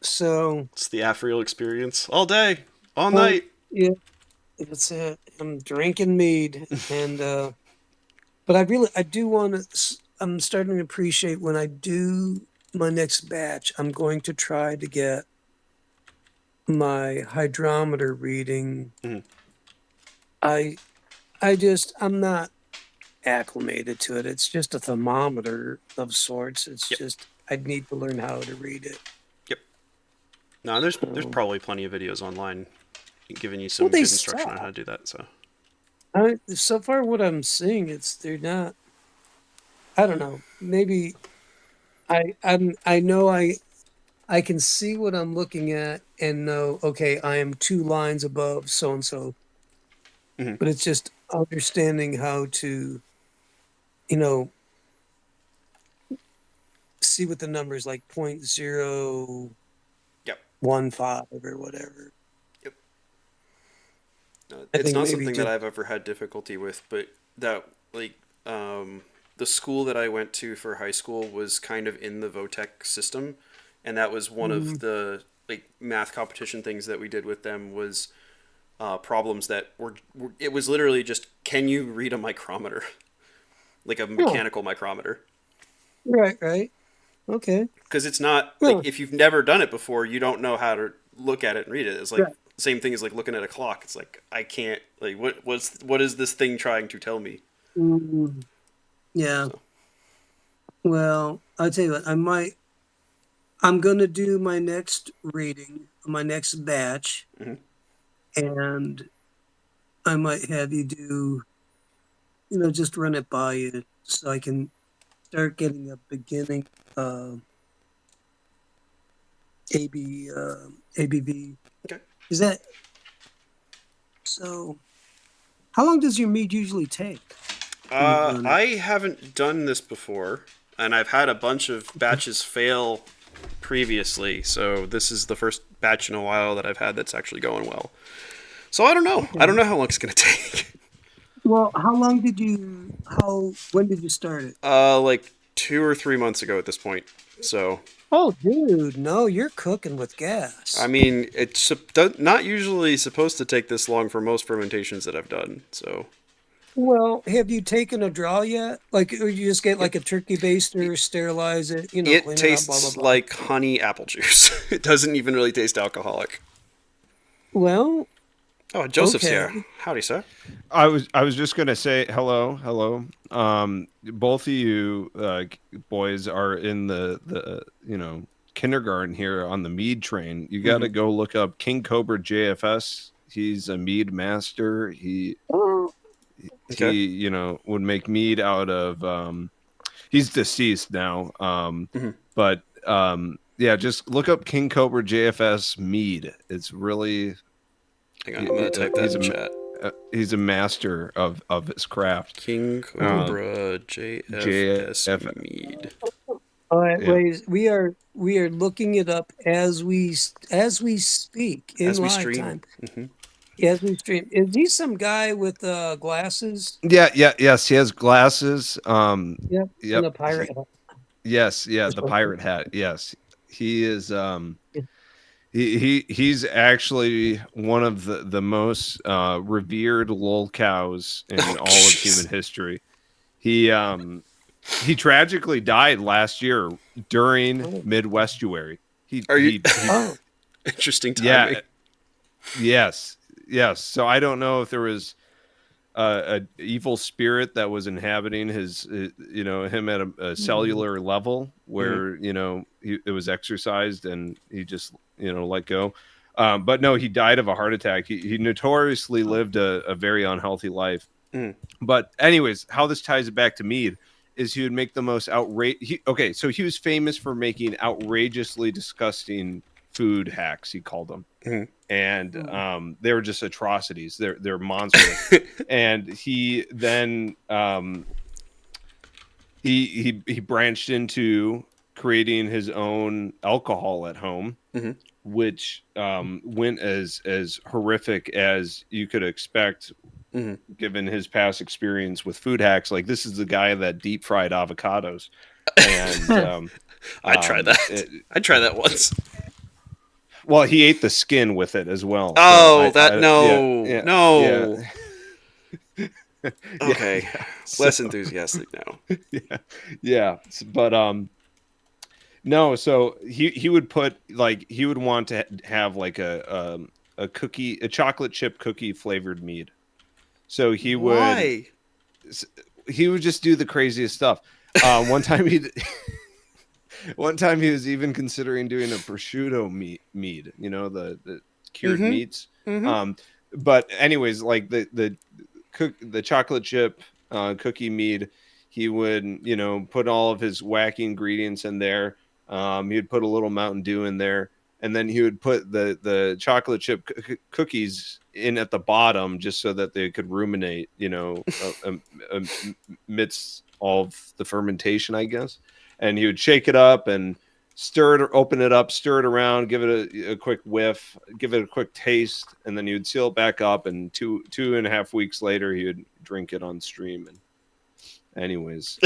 So, It's the Afriel experience. All day, all well, night. yeah, that's it. I'm drinking mead, and but I do want to. I'm starting to appreciate when I do my next batch. I'm going to try to get my hydrometer reading. Mhm. I'm not acclimated to it. It's just a thermometer of sorts. It's Yep. just I need to learn how to read it. Yep. No, there's So, probably plenty of videos online giving you some Well, they good instruction on suck. how to do that. So So far, what I'm seeing, they're not. I don't know. Maybe I know I can see what I'm looking at and know. Okay, I am 2 lines above so and so. Mhm. But it's just understanding how to, you know, see what the numbers like 0.015 yep, or whatever. yep. No, I it's think not maybe something that just I've ever had difficulty with, but that like the school that I went to for high school was kind of in the VOTEC system, and that was one of mm, the like math competition things that we did with them was problems that were it was literally just can you read a micrometer like a oh, mechanical micrometer right. Okay. because it's not like Well, if you've never done it before you don't know how to look at it and read it. It's like right. same thing as like looking at a clock. It's like I can't like what is this thing trying to tell me? Mm, yeah. So Well, I'll tell you what, I'm gonna do my next reading, my next batch, mhm. and I might have you do, just run it by you so I can start getting a beginning uh, ABV. Okay. Is that so? How long does your mead usually take when you've done it? I haven't done this before, and I've had a bunch of batches fail previously, so this is the first batch in a while that I've had that's actually going well. So I don't know. I don't Okay. know how long it's gonna take. Well, when did you start it? Like 2 or 3 months ago at this point. So Oh, dude, no, you're cooking with I gas. mean, it's not usually supposed to take this long for most fermentations that I've done. So Well, have you taken a draw yet? Like, or you just get yep, like a turkey baster, sterilize it, it clean it up, blah, blah, tastes blah. like honey apple juice. It doesn't even really taste alcoholic. Well, Oh, Joseph's here. okay. Howdy, sir. I was just gonna say hello. Both of you boys are in the kindergarten here on the mead train. You got to Hmm. go look up King Cobra JFS. He's a mead master. Oh, Okay. He would make mead out of he's deceased now. Hmm. But yeah, just look up King Cobra JFS mead. It's really Hang on, I'm gonna type that in chat. he's a master of his craft. King Uh, Cobra JFS JF, mead. all right, yeah, ladies, we are looking it up as we speak in As we live stream. time. Hmm. As we stream. Is he some guy with glasses? yes, he has glasses. Yep, and Yep, a pirate hat. yes, yeah, Just the one thing. pirate hat. Yes, he is. Yeah. He's actually one of the most revered lol cows in Oh, all of human jeez. history. He tragically died last year during Oh, Midwestuary. Are you He oh, interesting timing? yeah, yes. So I don't know if there was a evil spirit that was inhabiting him at a hmm. cellular level Hmm. where it was exercised and he just let go. But no, he died of a heart attack. He notoriously Oh, lived a very unhealthy life. Mm. But anyways, how this ties it back to Mead is he would make the most outrageous. Okay, so he was famous for making outrageously disgusting food hacks. He called them, Hmm. and mm, they were just atrocities. They're monstrous. And he then he branched into creating his own alcohol at home, Hmm. which went as horrific as you could expect Hmm. given his past experience with food hacks. Like this is the guy that deep fried avocados, and I tried that. it, I tried that once. well, he ate the skin with it as well. So Oh, that yeah, no, yeah, yeah, no. yeah, Okay, yeah. So less enthusiastic now. yeah, yeah. But no. So he would put like he would want to have like a cookie, a chocolate chip cookie flavored mead. So Why? he would just do the craziest stuff. One time he one time he was even considering doing a prosciutto mead. You know the cured Mhm. meats. Mhm. But anyways, like the chocolate chip cookie mead, he would, you know, put all of his wacky ingredients in there. He would put a little Mountain Dew in there, and then he would put the chocolate chip cookies in at the bottom just so that they could ruminate, you know, amidst all of the fermentation, I guess. And he would shake it up and stir it, or open it up, stir it around, give it a quick whiff, give it a quick taste, and then he would seal it back up. And 2.5 weeks later, he would drink it on stream. And anyways,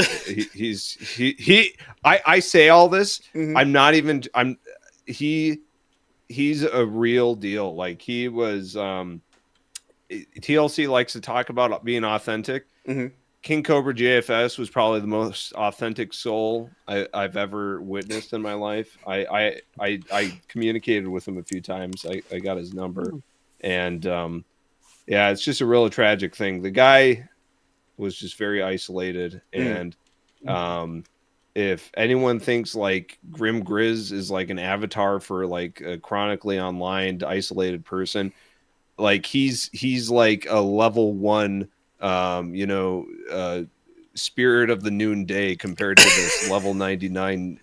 I say all this. Mhm. I'm not even. He's a real deal. Like he was. TLC likes to talk about being authentic. Mhm. King Cobra JFS was probably the most authentic soul I've ever witnessed in my life. I communicated with him a few times. I got his number, and yeah, it's just a real tragic thing. The guy was just very isolated, and if anyone thinks like Grim Grizz is like an avatar for like a chronically online isolated person, like he's like a level 1 spirit of the noonday compared to this level 99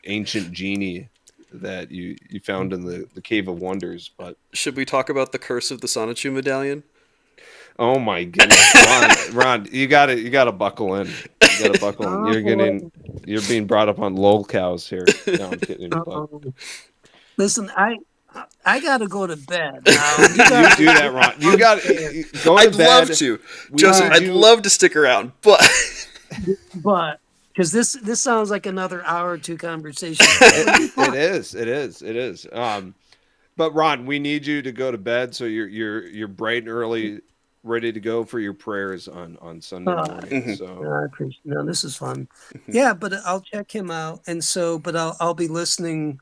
ancient genie that you found in the cave of wonders. But Should we talk about the curse of the Sonichu medallion? oh my goodness, Ron, you gotta buckle in. You gotta buckle in. You're being brought up on lol cows here. No, I'm kidding. But Listen, I gotta go to bed now. you do that, Ron. You got go to I'd bed. love to, Joseph. I'd love to stick around, but because this sounds like another hour or two conversation. It is. But Ron, we need you to go to bed so you're bright and early, ready to go for your prayers on Sunday morning. So no, I appreciate. No, this is fun. Yeah, but I'll check him out, and so, but I'll be listening.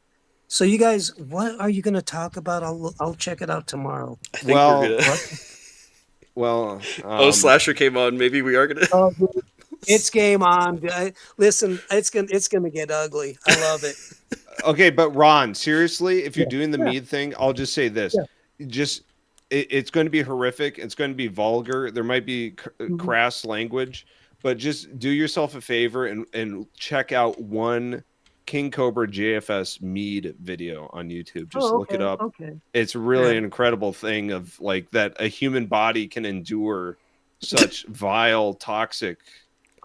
So you guys, what are you going to talk about? I'll check it out tomorrow. I think we're gonna... well, Slasher came on. Maybe we are gonna. It's game on. Listen, it's gonna get ugly. I love it. Okay, but Ron, seriously, if you're doing the mead thing, I'll just say this: it's going to be horrific. It's going to be vulgar. There might be crass language, but just do yourself a favor and check out one King Cobra JFS mead video on YouTube. Just look it up. Okay. It's really an incredible thing of like that a human body can endure such vile, toxic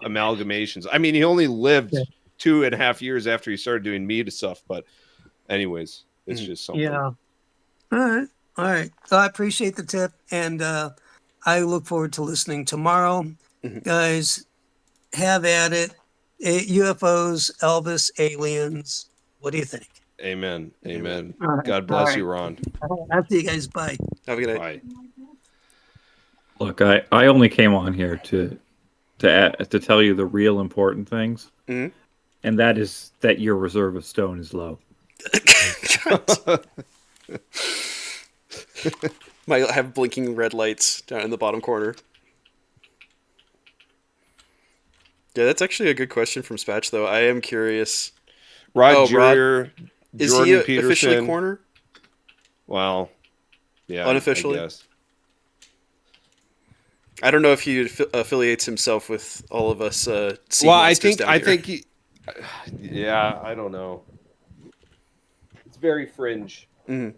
amalgamations. I mean, he only lived 2.5 years after he started doing mead stuff, but anyways, it's just something. Yeah. All right. So I appreciate the tip, and I look forward to listening tomorrow. Guys, have at it. UFOs, Elvis, aliens. What do you think? Amen. Right. God bless you, Ron. I'll see you guys. Bye. Have a good night. Bye. Look, I only came on here to tell you the real important things, and that is that your reserve of stone is low. Might have blinking red lights down in the bottom corner. Yeah, that's actually a good question from Spatch, though. I am curious. Rod Jr., is Jordan he Peterson. officially corner? Well, yeah, unofficially. I guess. I don't know if he affiliates himself with all of us. Well, I think he. Yeah, I don't know. It's very fringe. Rod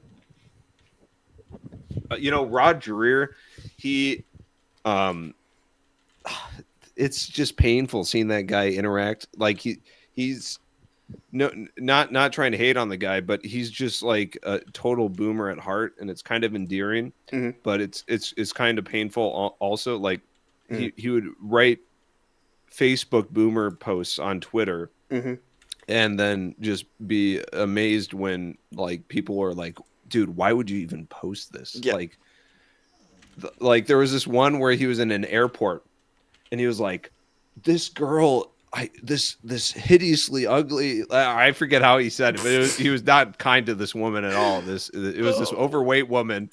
Dreher, he, it's just painful seeing that guy interact. Like he's not trying to hate on the guy, but he's just like a total boomer at heart, and it's kind of endearing. But it's kind of painful also. Like he would write Facebook boomer posts on Twitter, and then just be amazed when like people are like, dude, why would you even post this? Yeah. Like there was this one where he was in an airport and he was like, this girl, this hideously ugly, I forget how he said it, but he was not kind to this woman at all. It was this overweight woman,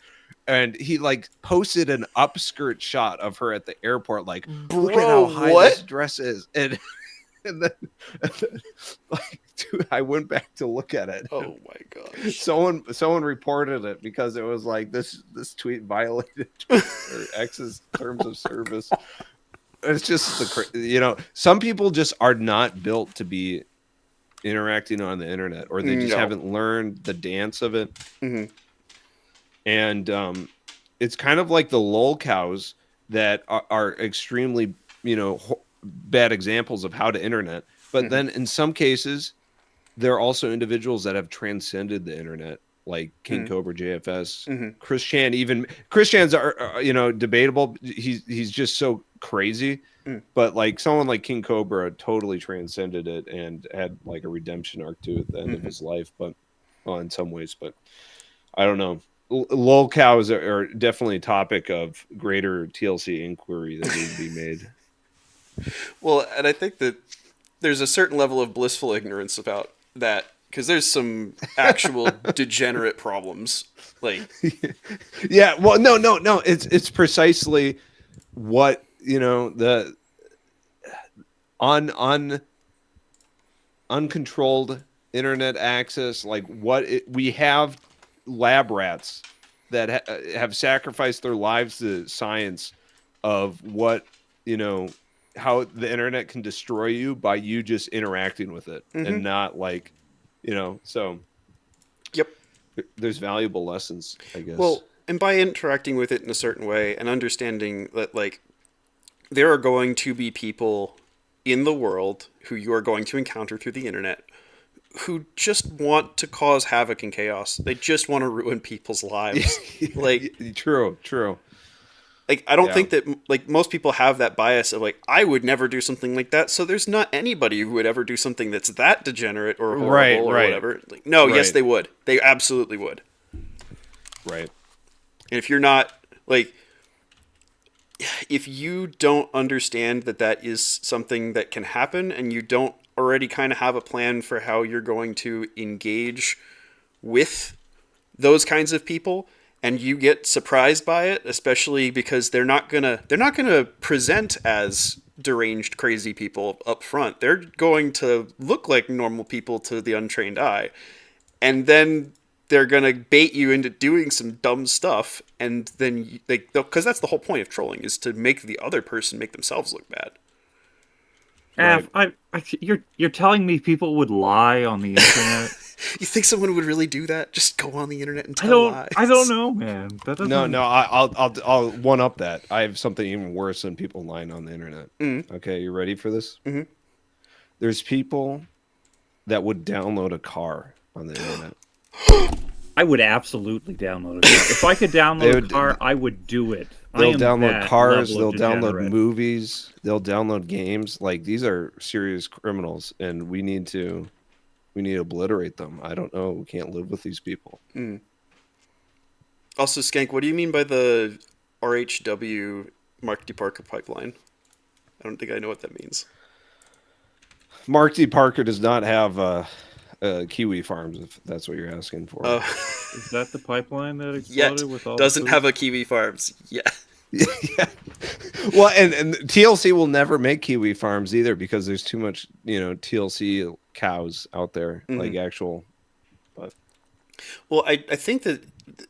and he like posted an upskirt shot of her at the airport, like, look at how high this dress is. And and then, like, dude, I went back to look at it. Oh my gosh. Someone reported it because it was like this tweet violated Twitter or X's terms of service. It's just some people just are not built to be interacting on the internet, or they just haven't learned the dance of it. Mm-hmm. And it's kind of like the lol cows that are extremely, bad examples of how to internet. But then in some cases, there are also individuals that have transcended the internet, like King Cobra JFS, Chris Chan. Chris Chan's are debatable. He's just so crazy. But like someone like King Cobra totally transcended it and had like a redemption arc to it at the end of his life. But in some ways, but I don't know. Lol cows are definitely a topic of greater TLC inquiry that needs to be made. Well, and I think that there's a certain level of blissful ignorance about that, because there's some actual degenerate problems. Like, yeah, well, no, it's precisely what the uncontrolled internet access, like we have lab rats that have sacrificed their lives to science of what how the internet can destroy you by you just interacting with it and not like so yep, there's valuable lessons, I guess. Well, and by interacting with it in a certain way and understanding that like there are going to be people in the world who you are going to encounter through the internet who just want to cause havoc and chaos. They just want to ruin people's lives. Like, true. Like, I don't think that, like, most people have that bias of, like, I would never do something like that, so there's not anybody who would ever do something that's that degenerate or horrible or whatever. Like, no, yes, they would. They absolutely would. Right. And if you're not, like, if you don't understand that that is something that can happen and you don't already kind of have a plan for how you're going to engage with those kinds of people, and you get surprised by it, especially because they're not gonna present as deranged, crazy people up front. They're going to look like normal people to the untrained eye, and then they're gonna bait you into doing some dumb stuff, and then because that's the whole point of trolling, is to make the other person make themselves look bad. Right. You're telling me people would lie on the internet? You think someone would really do that? Just go on the internet and tell lies? I don't know, man. That doesn't... No. I'll one up that. I have something even worse than people lying on the internet. Okay, you ready for this? Mm-hmm. There's people that would download a car on the internet. I would absolutely download a car. If I could download a car, I would do it. They'll download cars, they'll download movies, they'll download games. Like, these are serious criminals, and we need to obliterate them. I don't know. We can't live with these people. Also, Skank, what do you mean by the RHW Mark D. Parker pipeline? I don't think I know what that means. Mark D. Parker does not have kiwi farms, if that's what you're asking for. Is that the pipeline that exploded with all doesn't have a kiwi farms? Yeah. Yeah. Well, and TLC will never make kiwi farms either, because there's too much, TLC cows out there, like actual. But well, I think that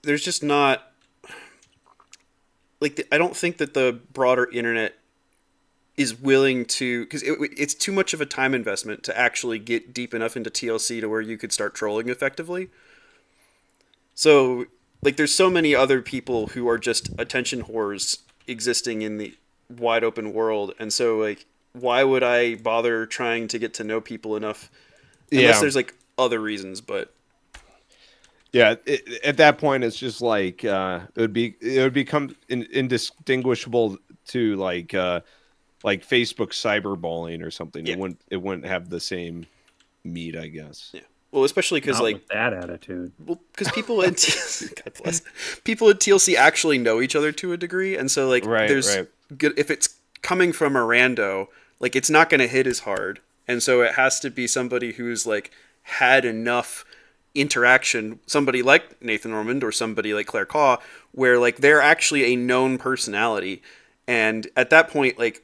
there's just not like I don't think that the broader internet is willing to, because it's too much of a time investment to actually get deep enough into TLC to where you could start trolling effectively. So, like, there's so many other people who are just attention whores existing in the wide open world, and so, like, why would I bother trying to get to know people enough? Unless there's, like, other reasons, but... Yeah, at that point, it's just like, it would become indistinguishable to, like Facebook cyberbullying or something. Yeah. It wouldn't have the same meat, I guess. Yeah. Well, especially because, like, with that attitude. Well, because people in God bless, people in TLC actually know each other to a degree, and so, like, there's good if it's coming from a rando, like, it's not going to hit as hard, and so it has to be somebody who's, like, had enough interaction, somebody like Nathan Ormond or somebody like Claire Caw, where, like, they're actually a known personality. And at that point, like,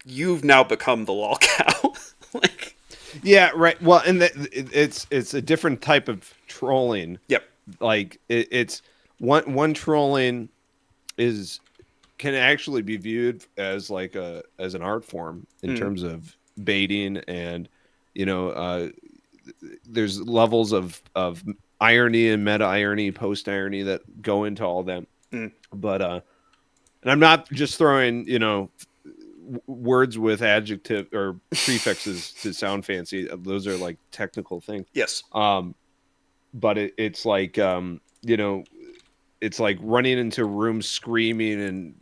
you've now become the lol cow. Like, Yeah, right. Well, and it's a different type of trolling. yep. Like it's one trolling can actually be viewed as like as an art form in terms of baiting, and there's levels of irony and meta irony, post irony that go into all that. But and I'm not just throwing words with adjective or prefixes to sound fancy. Those are like technical things. Yes. But it's like it's like running into a room screaming and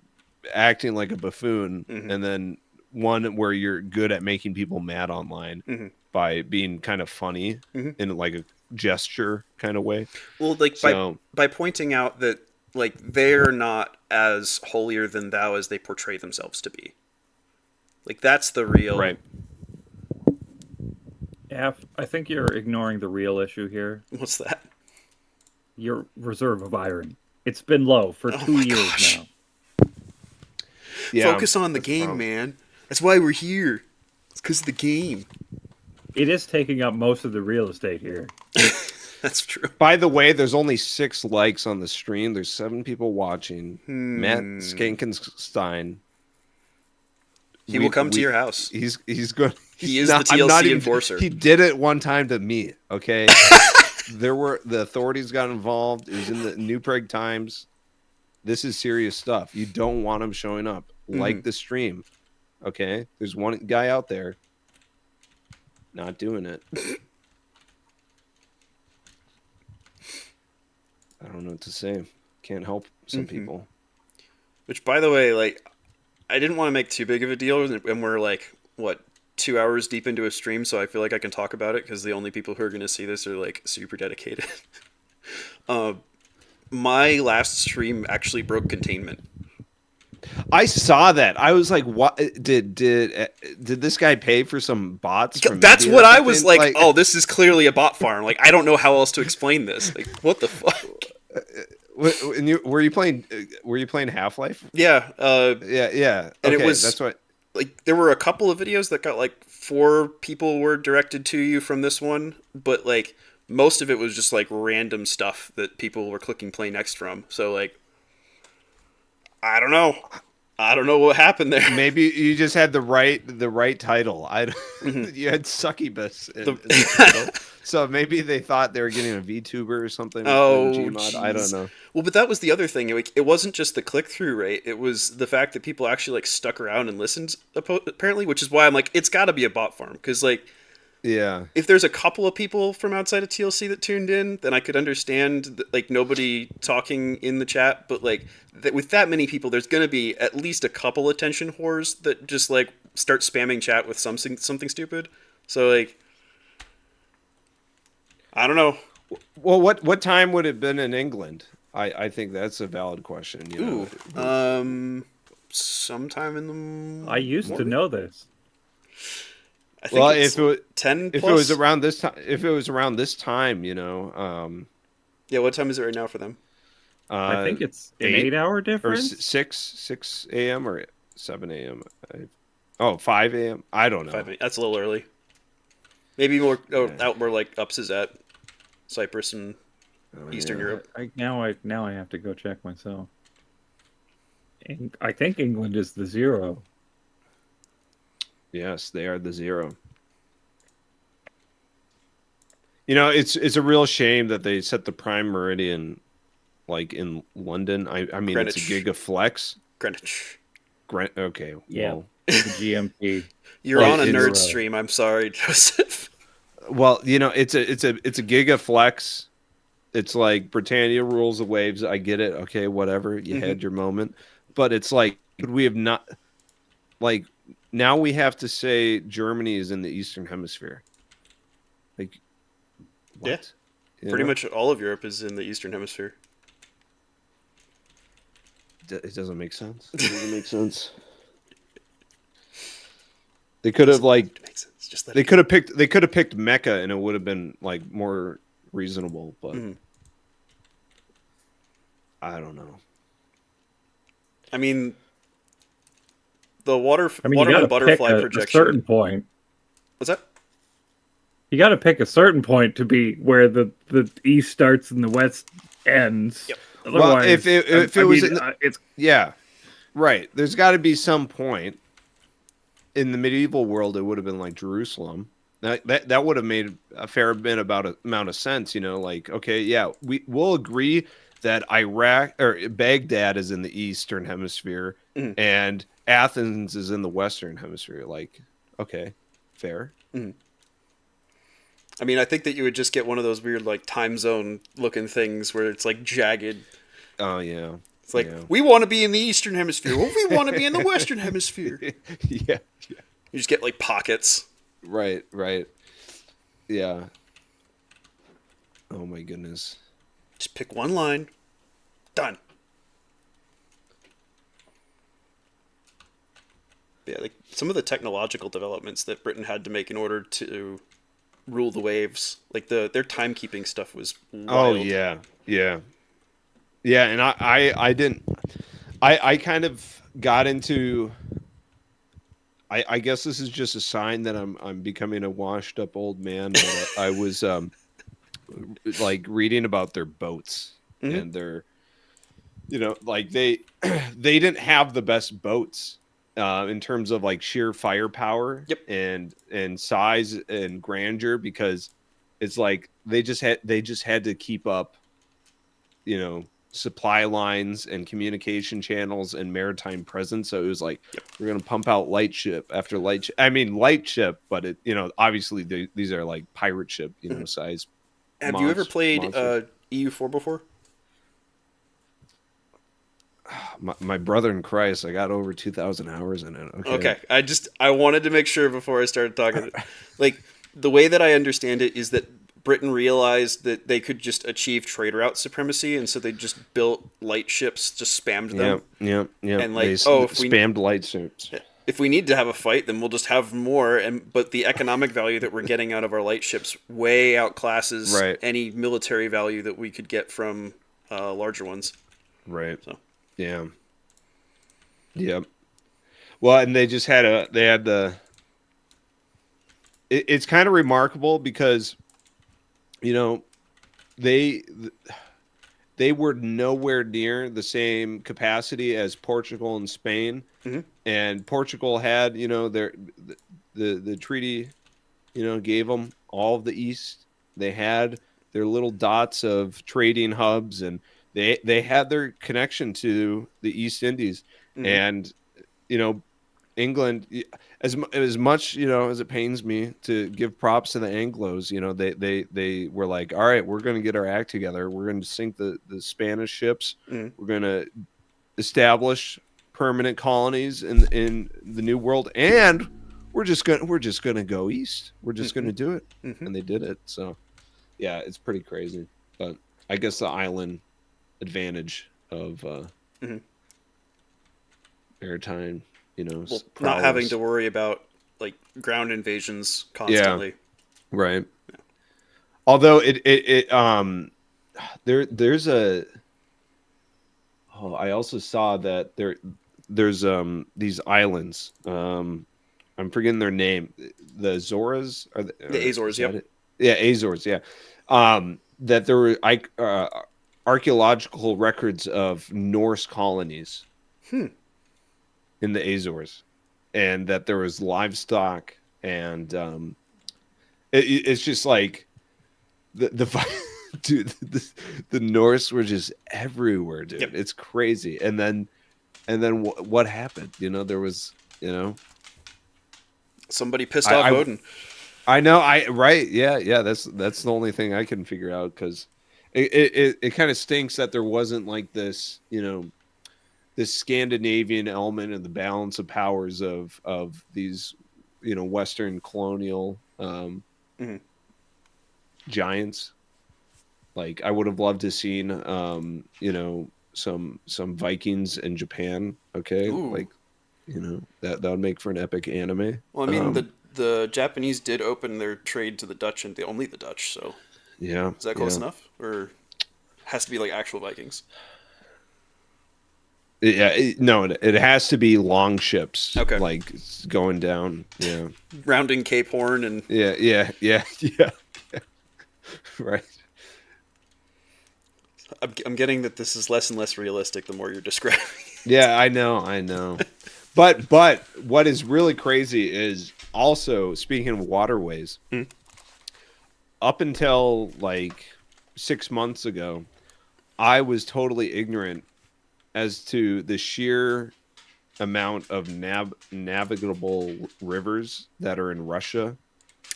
acting like a buffoon, and then one where you're good at making people mad online by being kind of funny in like a gesture kind of way. Well, like by pointing out that like they're not as holier than thou as they portray themselves to be. Like that's the real right. I think you're ignoring the real issue here. What's that? Your reserve of irony. It's been low for 2 years now. Yeah, focus on the game, man. That's why we're here. It's because of the game. It is taking up most of the real estate here. That's true. By the way, there's only 6 likes on the stream. There's 7 people watching. Matt Skankenstein. He will come to your house. He's good. He is the TLC enforcer. He did it one time to me. Okay, the authorities got involved. It was in the New Prague Times. This is serious stuff. You don't want him showing up. Like the stream. Okay, there's one guy out there not doing it. I don't know what to say. Can't help some people. Which, by the way, like, I didn't want to make too big of a deal, and we're like, what, 2 hours deep into a stream, so I feel like I can talk about it because the only people who are going to see this are like super dedicated. My last stream actually broke containment. I saw that. I was like, "What did this guy pay for some bots?" From That's India what or I something? was like. Oh, this is clearly a bot farm. Like, I don't know how else to explain this. Like, what the fuck? Were you playing Half-Life? Yeah. Yeah. And okay, it was that's what. Like, there were a couple of videos that got like 4 people were directed to you from this one, but like most of it was just like random stuff that people were clicking play next from. So like, I don't know what happened there. Maybe you just had the right title. You had succubus in the title. So maybe they thought they were getting a VTuber or something. Oh, Gmod. I don't know. Well, but that was the other thing. Like, it wasn't just the click-through rate. It was the fact that people actually like stuck around and listened, apparently, which is why I'm like, it's got to be a bot farm. Because like, yeah, if there's a couple of people from outside of TLC that tuned in, then I could understand like nobody talking in the chat. But like, with that many people, there's going to be at least a couple attention whores that just like start spamming chat with something stupid. So like, I don't know. Well, what time would it have been in England? I think that's a valid question. You know? Sometime in the morning? I used to know this. I think if it was 10 if plus? it was around this time, you know, yeah. What time is it right now for them? I think it's an 8-hour or difference. 6 a.m. or 7 a.m. 5 a.m. I don't know. 5 a.m. That's a little early. Maybe more out where like Ups is at, Cyprus and Eastern Europe. Now I have to go check myself. I think England is the 0. Yes, they are the 0. You know, it's a real shame that they set the prime meridian like in London. I mean, Greenwich. it's a gigaflex. Greenwich. Okay. Yeah. Well, The GMT. You're Well, on a it's- nerd stream. I'm sorry, Joseph. well, you know, it's a gigaflex. It's like Britannia rules the waves. I get it. Okay, whatever. You had your moment, but it's like we have not. Like now we have to say Germany is in the Eastern Hemisphere. Like, what? Yeah. You Pretty know? much all of Europe is in the Eastern Hemisphere. It doesn't make sense. It doesn't make sense. They could have like Makes sense. Just let they it could have picked Mecca and it would have been like more reasonable, but I don't know. I mean, the I mean, you Waterman got to pick butterfly a projection. certain point. What's that? You got to pick a certain point to be where the east starts and the west ends. Yep. Well, Otherwise, if it I was mean, in the, it's yeah, right. There's got to be some point in the medieval world. It would have been like Jerusalem. That would have made a fair bit amount of sense. You know, like okay, yeah, we'll agree that Iraq or Baghdad is in the eastern hemisphere Mhm. and Athens is in the western hemisphere. Like, okay, fair. I mean, I think that you would just get one of those weird like time zone looking things where it's like jagged. Oh yeah, It's like yeah. we want to be in the eastern hemisphere. Well, we want to be in the western hemisphere. yeah, You just get like pockets. right, right. Yeah. Oh my goodness. Just pick one line. Done. Yeah, like some of the technological developments that Britain had to make in order to rule the waves, like their timekeeping stuff was wild. Oh yeah, yeah, yeah. And I didn't. I kind of got into. I guess this is just a sign that I'm becoming a washed up old man. But I was like reading about their boats and their, like they they didn't have the best boats in terms of like sheer firepower Yep. and size and grandeur because it's like they just had to keep up, supply lines and communication channels and maritime presence. So it was like we're gonna pump out light ship after light ship. I mean light ship, but it obviously these are like pirate ship size. Have you ever played monsters. EU4 before? My brother in Christ, I got over 2,000 hours in it. Okay. I wanted to make sure before I started talking. Like the way that I understand it is that Britain realized that they could just achieve trade route supremacy, and so they just built light ships, just spammed them. Yep. And like, They if we spammed light ships. if we need to have a fight, then we'll just have more. But the economic value that we're getting out of our light ships way outclasses Right. any military value that we could get from larger ones. Right. So Yeah. Yep. Well, and they just had the. It's kind of remarkable because, they were nowhere near the same capacity as Portugal and Spain, and Portugal had the treaty, gave them all of the East. They had their little dots of trading hubs, and they had their connection to the East Indies, and England, as much as it pains me to give props to the Anglos, they were like, all right, we're going to get our act together. We're going to sink the Spanish ships. We're going to establish permanent colonies in the New World, and we're just going to go east. We're just going to do it, and they did it. So, yeah, it's pretty crazy. But I guess the island advantage of maritime. not having to worry about like ground invasions constantly. Right. Yeah. Although there's a. Oh, I also saw that there's these islands. I'm forgetting their name. The Azores are the Azores. Yep. Yeah, Azores. Yeah. That there were archaeological records of Norse colonies. In the Azores, and that there was livestock, and it's just like the dude, the Norse were just everywhere, dude. Yep. It's crazy. And then what happened? There was somebody pissed off Odin. I know. Right. Yeah. That's the only thing I can figure out, because it kind of stinks that there wasn't like this, this Scandinavian element and the balance of powers of these, Western colonial giants. Like I would have loved to seen, some Vikings in Japan. Okay, Ooh. Like, that would make for an epic anime. Well, I mean, the Japanese did open their trade to the Dutch, and only the Dutch. So yeah, is that close enough, or has to be like actual Vikings? Yeah, no, it has to be long ships. Okay. Like going down. Yeah. Rounding Cape Horn and Yeah. Right. I'm getting that this is less and less realistic the more you're describing. Yeah, I know. But what is really crazy is also, speaking of waterways, up until like 6 months ago, I was totally ignorant as to the sheer amount of navigable rivers that are in Russia,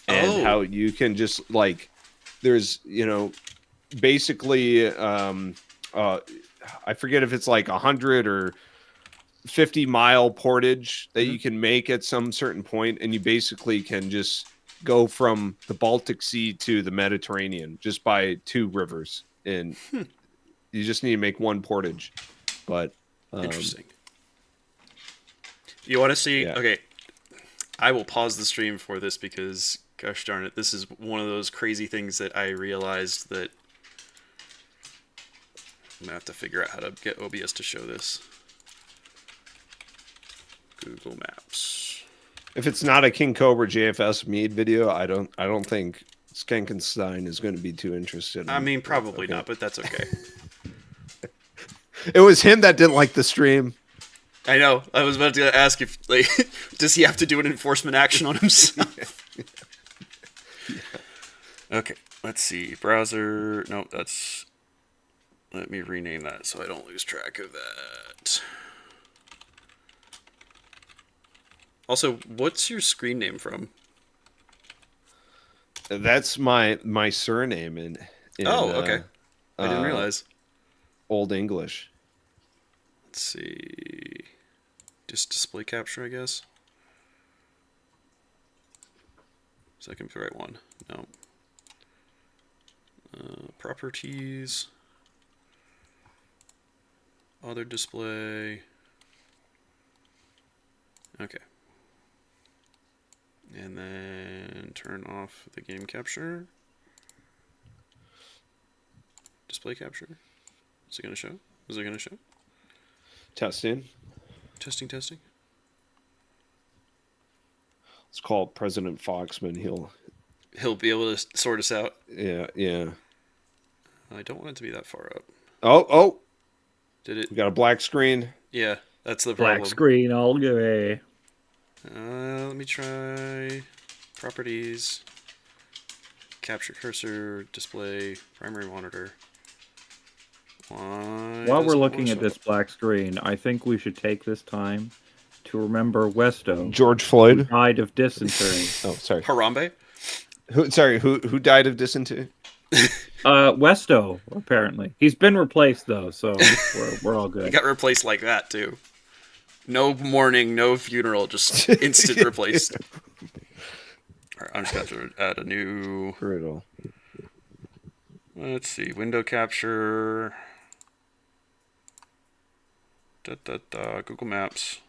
and how you can just like, there's, basically, I forget if it's like 100 or 50-mile portage that you can make at some certain point, and you basically can just go from the Baltic Sea to the Mediterranean just by 2 rivers, and you just need to make one portage. But interesting. You want to see? Yeah. Okay, I will pause the stream for this because, gosh darn it, this is one of those crazy things that I realized that I'm gonna have to figure out how to get OBS to show this. Google Maps. If it's not a King Cobra JFS Mead video, I don't think Skankenstein is going to be too interested. I mean, probably not, but that's okay. It was him that didn't like the stream. I know. I was about to ask if, like, does he have to do an enforcement action on himself? Okay, let's see. Browser. No, that's. Let me rename that so I don't lose track of that. Also, what's your screen name from? That's my surname in oh, okay. I didn't realize. Old English. Let's see. Just display capture, I guess. Is that going to be the right one? No. Properties. Other display. Okay. And then turn off the game capture. Display capture. Is it going to show? Is it going to show? Testing. Testing. Let's call President Foxman. He'll be able to sort us out. Yeah. I don't want it to be that far up. Oh. Did it? We got a black screen. Yeah, that's the problem. Black screen all gray. Let me try properties, capture cursor, display, primary monitor. While we're looking at this black screen, I think we should take this time to remember Westo. George Floyd who died of dysentery. Oh, sorry. Harambe? Who died of dysentery? Westo, apparently. He's been replaced though, so we're all good. He got replaced like that too. No mourning, no funeral, just instant replaced. All right, I'm just going to add a new. Brutal. Let's see, window capture. Google Maps.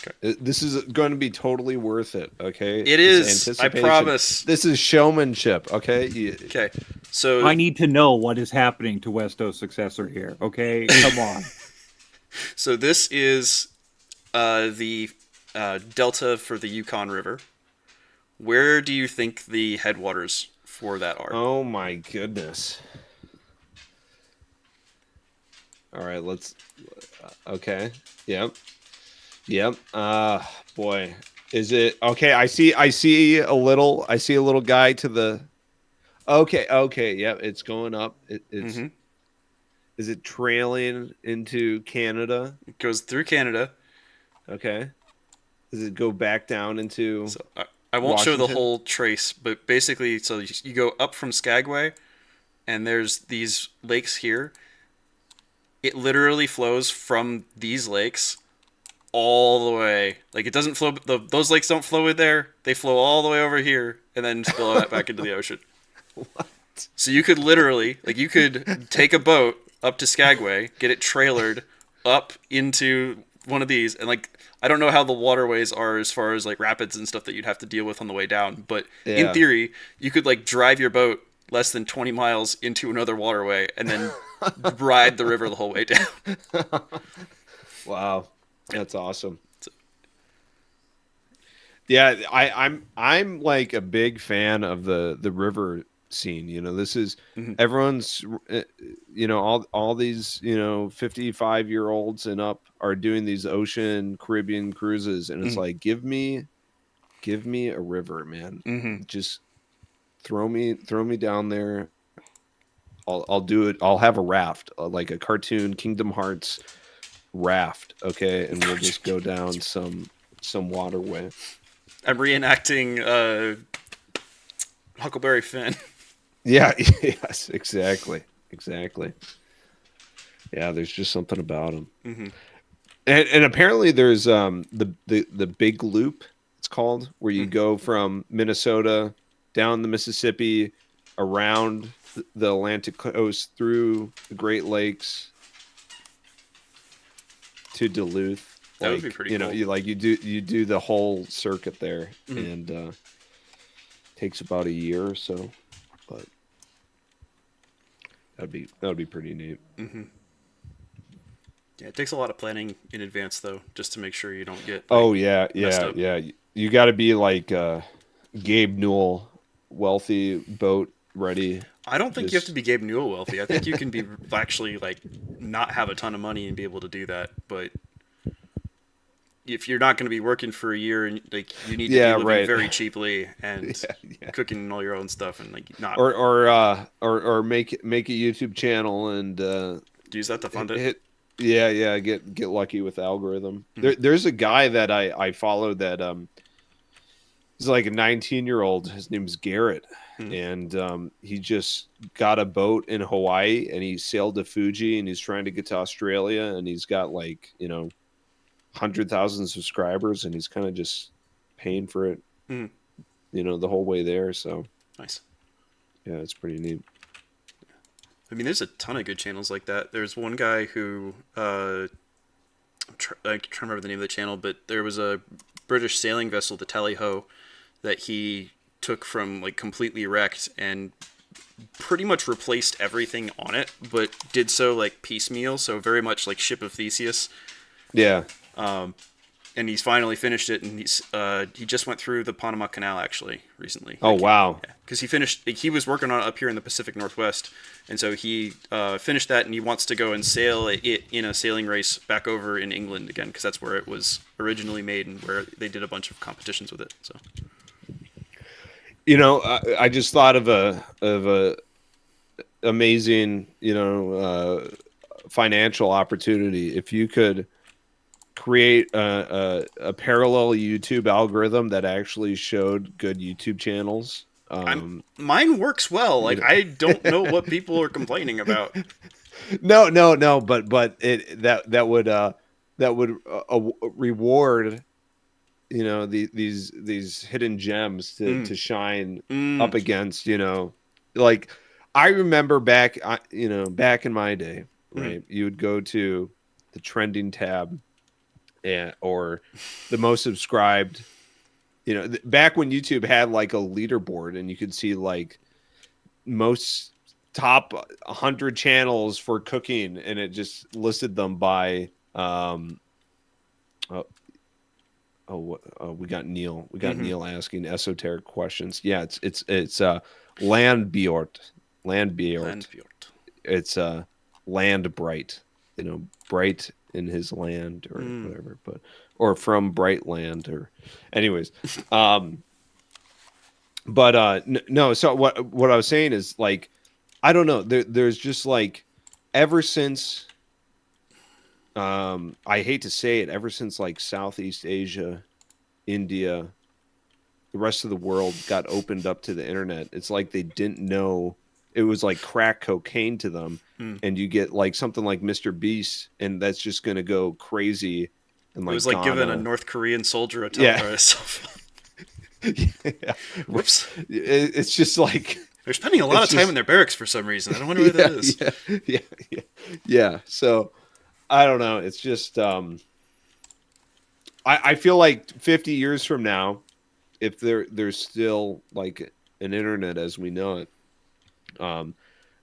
Okay. This is going to be totally worth it. Okay. It is. I promise. This is showmanship. Okay. Okay. So I need to know what is happening to Westo's successor here. Okay, come on. So this is the delta for the Yukon River. Where do you think the headwaters for that are? Oh my goodness. All right, let's. Okay. Yep. Boy, is it okay? I see a little guy to the. Okay. Yep, it's going up. It's. Mm-hmm. Is it trailing into Canada? It goes through Canada. Okay. Does it go back down into? So, I won't show the whole trace, but basically, so you go up from Skagway, and there's these lakes here. It literally flows from these lakes all the way. Like, it doesn't flow. Those lakes don't flow in there. They flow all the way over here, and then spill that back into the ocean. What? So you could literally, you could take a boat up to Skagway, get it trailered up into one of these, and I don't know how the waterways are as far as rapids and stuff that you'd have to deal with on the way down, but in theory, you could drive your boat less than 20 miles into another waterway and then ride the river the whole way down. Wow, that's awesome. Yeah, I'm like a big fan of the river scene. You know, this is everyone's. You know, all these 55-year-olds and up are doing these ocean Caribbean cruises, and it's like give me a river, man. Just throw me down there. I'll do it. I'll have a raft, like a cartoon Kingdom Hearts raft, okay, and we'll just go down some waterway. I'm reenacting Huckleberry Finn. Yeah, yes, exactly. Yeah, there's just something about them. And apparently there's the big loop, it's called, where you go from Minnesota down the Mississippi, around the Atlantic coast, through the Great Lakes to Duluth. That would be pretty cool. You do the whole circuit there, and takes about a year or so, but that would be pretty neat. Yeah, it takes a lot of planning in advance, though, just to make sure you don't get. Messed up. You got to be like Gabe Newell, wealthy, boat ready. I don't think you have to be Gabe Newell wealthy. I think you can be actually like not have a ton of money and be able to do that. But if you're not going to be working for a year and like you need to be living very cheaply and cooking all your own stuff and like not or make a YouTube channel and use that to fund it. Get lucky with the algorithm. There's a guy that I follow that he's like a 19-year-old. His name's Garrett. And he just got a boat in Hawaii and he sailed to Fuji and he's trying to get to Australia and he's got 100,000 subscribers and he's kind of just paying for it, the whole way there. So nice. Yeah, it's pretty neat. I mean, there's a ton of good channels like that. There's one guy who I can't remember the name of the channel, but there was a British sailing vessel, the Tally-Ho, that he took from completely wrecked and pretty much replaced everything on it, but did so piecemeal, so very much like Ship of Theseus. Yeah. And he's finally finished it, and he just went through the Panama Canal actually recently. Oh wow! Because he was working on it up here in the Pacific Northwest, and so he finished that, and he wants to go and sail it in a sailing race back over in England again, because that's where it was originally made and where they did a bunch of competitions with it. So. I just thought of a amazing, financial opportunity. If you could create a parallel YouTube algorithm that actually showed good YouTube channels. Mine works well. I don't know what people are complaining about. No, but that would reward these hidden gems to shine up against. I remember back in my day, right? You would go to the trending tab or the most subscribed, back when YouTube had a leaderboard and you could see most top 100 channels for cooking and it just listed them by we got Neil. We got Neil asking esoteric questions. Yeah, it's Landbjort. It's land bright. Bright in his land or whatever, or from bright land or anyways. No, so what I was saying is I don't know. There's just ever since I hate to say it, ever since Southeast Asia, India, the rest of the world got opened up to the internet, it's they didn't know it was crack cocaine to them. And you get something like Mr. Beast, and that's just going to go crazy. And it was giving a North Korean soldier a cell phone. Yeah. Whoops. It's just they're spending a lot of time in their barracks for some reason. I don't wonder what that is. Yeah. So I don't know. It's just I feel 50 years from now, if there's still an internet as we know it,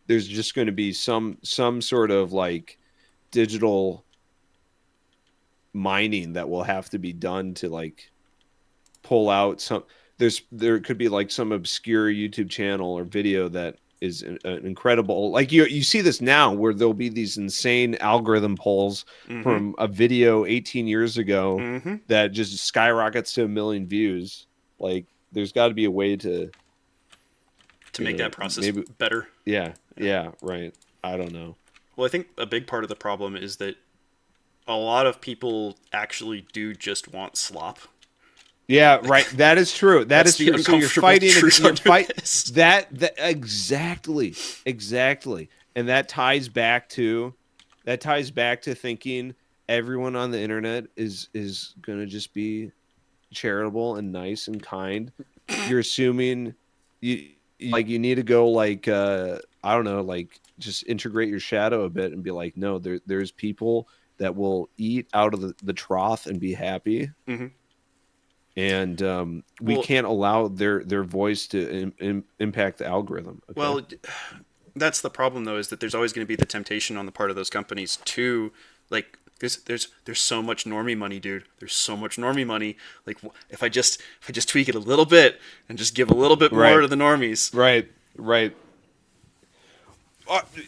there's just going to be some sort of like digital mining that will have to be done to like pull out some. There could be like some obscure YouTube channel or video that is an incredible, like you see this now where there'll be these insane algorithm polls from a video 18 years ago that just skyrockets to 1 million views. Like there's got to be a way to make that process better. Yeah, right. I don't know. Well, I think a big part of the problem is that a lot of people actually do just want slop. Yeah, right. That is true. That's true. So you're fighting that exactly. And that ties back to thinking everyone on the internet is going to just be charitable and nice and kind. You're assuming you need to go like I don't know, like just integrate your shadow a bit and be like, no, there's people that will eat out of the trough and be happy. And we can't allow their voice to impact the algorithm. Okay? Well, that's the problem, though, is that there's always going to be the temptation on the part of those companies to, like, there's so much normie money, dude. There's so much normie money. Like, if I just tweak it a little bit and just give a little bit more to the normies. Right.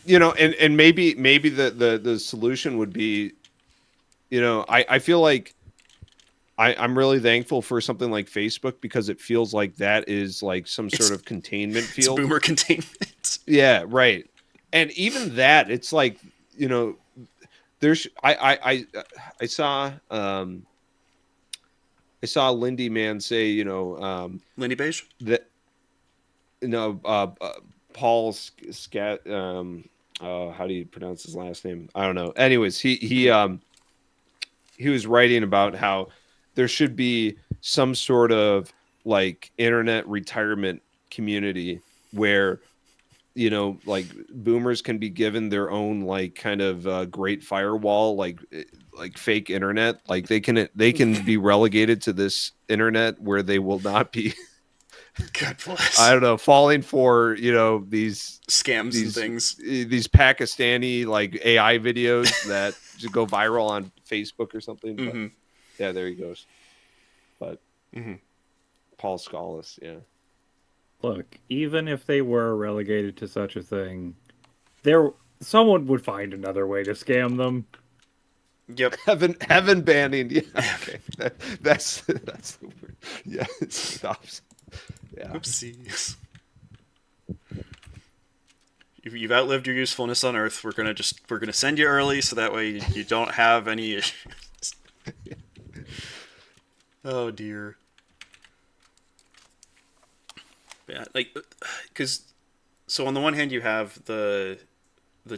And maybe the solution would be, I feel like I'm really thankful for something like Facebook because it feels like that is like some sort of containment field. It's boomer containment. Yeah, right. And even that, it's like, there's I saw Lindy Man say, Lindy Beige? That Paul Scat how do you pronounce his last name? I don't know. Anyways, he was writing about how there should be some sort of like internet retirement community where, like boomers can be given their own like kind of great firewall, like fake internet. Like they can be relegated to this internet where they will not be, God bless, I don't know, falling for, these scams and things, these Pakistani like AI videos that just go viral on Facebook or something. But, yeah, there he goes. But Paul Scholas, yeah. Look, even if they were relegated to such a thing, someone would find another way to scam them. Yep. Heaven banning. Yeah. Okay. That's the word. Yeah. It stops. Yeah. Oopsies. You've outlived your usefulness on Earth. We're gonna send you early so that way you don't have any issues. Oh dear. Yeah, so on the one hand you have the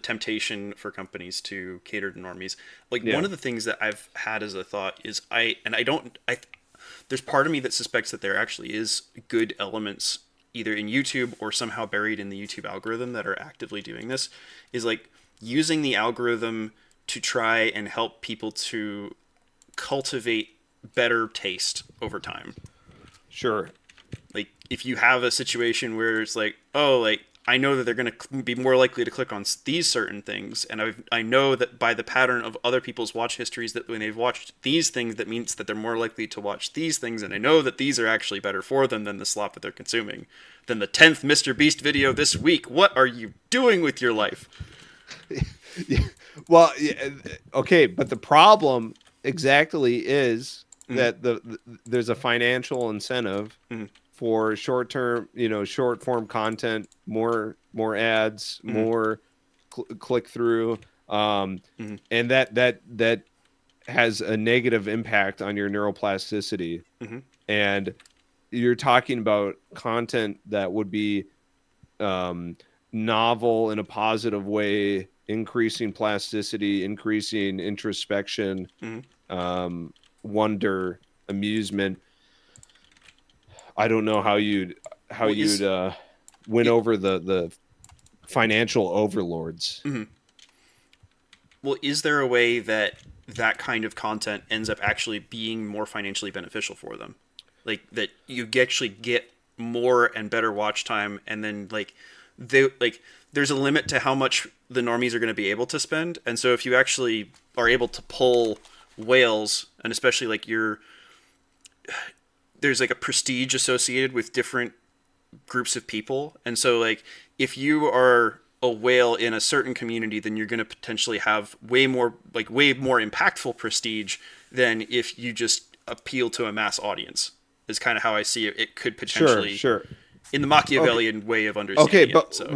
temptation for companies to cater to normies. Like one of the things that I've had as a thought is there's part of me that suspects that there actually is good elements either in YouTube or somehow buried in the YouTube algorithm that are actively doing this, is like using the algorithm to try and help people to cultivate better taste over time. Sure. Like if you have a situation where it's like, oh, like I know that they're going to be more likely to click on these certain things, and I know that by the pattern of other people's watch histories that when they've watched these things, that means that they're more likely to watch these things, and I know that these are actually better for them than the slop that they're consuming. Then the 10th Mr. Beast video this week. What are you doing with your life? Yeah. Well, yeah, okay, but the problem exactly is that there's a financial incentive for short-term, short form content, more ads, more click through, and that has a negative impact on your neuroplasticity. And you're talking about content that would be novel in a positive way, increasing plasticity, increasing introspection, wonder, amusement. I don't know how you'd win over the financial overlords. Well, is there a way that kind of content ends up actually being more financially beneficial for them? Like that you actually get more and better watch time, and then there's a limit to how much the normies are going to be able to spend. And so if you actually are able to pull whales, and especially like there's like a prestige associated with different groups of people. And so like if you are a whale in a certain community, then you're going to potentially have way more impactful prestige than if you just appeal to a mass audience, is kind of how I see it. It could potentially, Sure. In the Machiavellian way of understanding Okay, but it. So.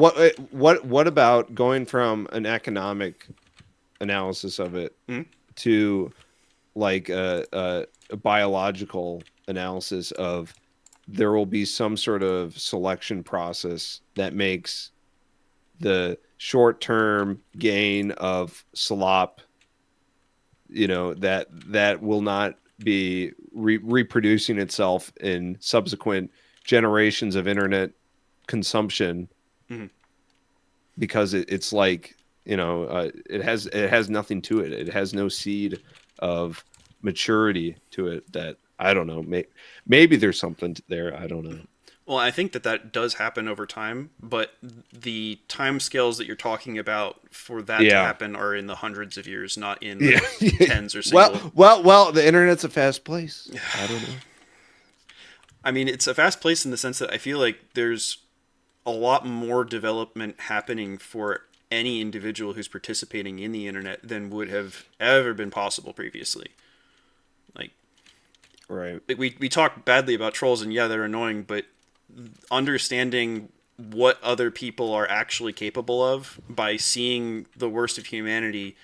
what about going from an economic analysis of it to like a biological analysis of there will be some sort of selection process that makes the short-term gain of slop, that will not be reproducing itself in subsequent generations of internet consumption, because it's like, it has nothing to it. It has no seed of maturity to it. That, I don't know, maybe there's something there. I don't know. Well, I think that does happen over time, but the time scales that you're talking about for that to happen are in the hundreds of years, not in the tens or single. Well, the internet's a fast place. I don't know. I mean, it's a fast place in the sense that I feel like there's a lot more development happening for any individual who's participating in the internet than would have ever been possible previously. Right. We talk badly about trolls, and yeah, they're annoying, but understanding what other people are actually capable of by seeing the worst of humanity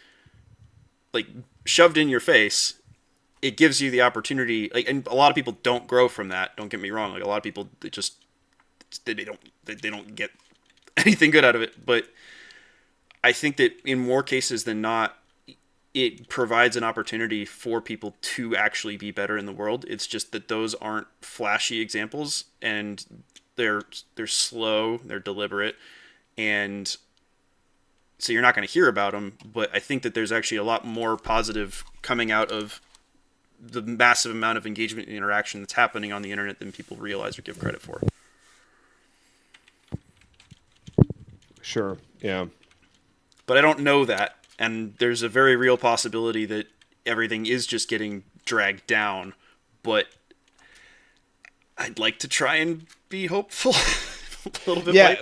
like shoved in your face, it gives you the opportunity, and a lot of people don't grow from that, don't get me wrong. Like, a lot of people, they don't get anything good out of it. But I think that in more cases than not, it provides an opportunity for people to actually be better in the world. It's just that those aren't flashy examples, and they're slow, they're deliberate, and so you're not going to hear about them. But I think that there's actually a lot more positive coming out of the massive amount of engagement and interaction that's happening on the internet than people realize or give credit for. Sure. Yeah. But I don't know that. And there's a very real possibility that everything is just getting dragged down. But I'd like to try and be hopeful a little bit. Yeah,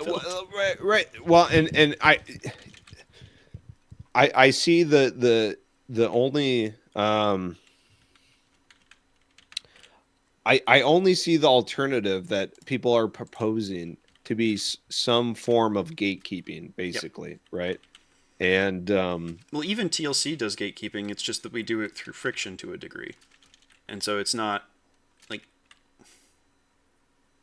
right. Well, and I see the only I only see the alternative that people are proposing to be some form of gatekeeping, basically, right? And well, even TLC does gatekeeping. It's just that we do it through friction to a degree, and so it's not like.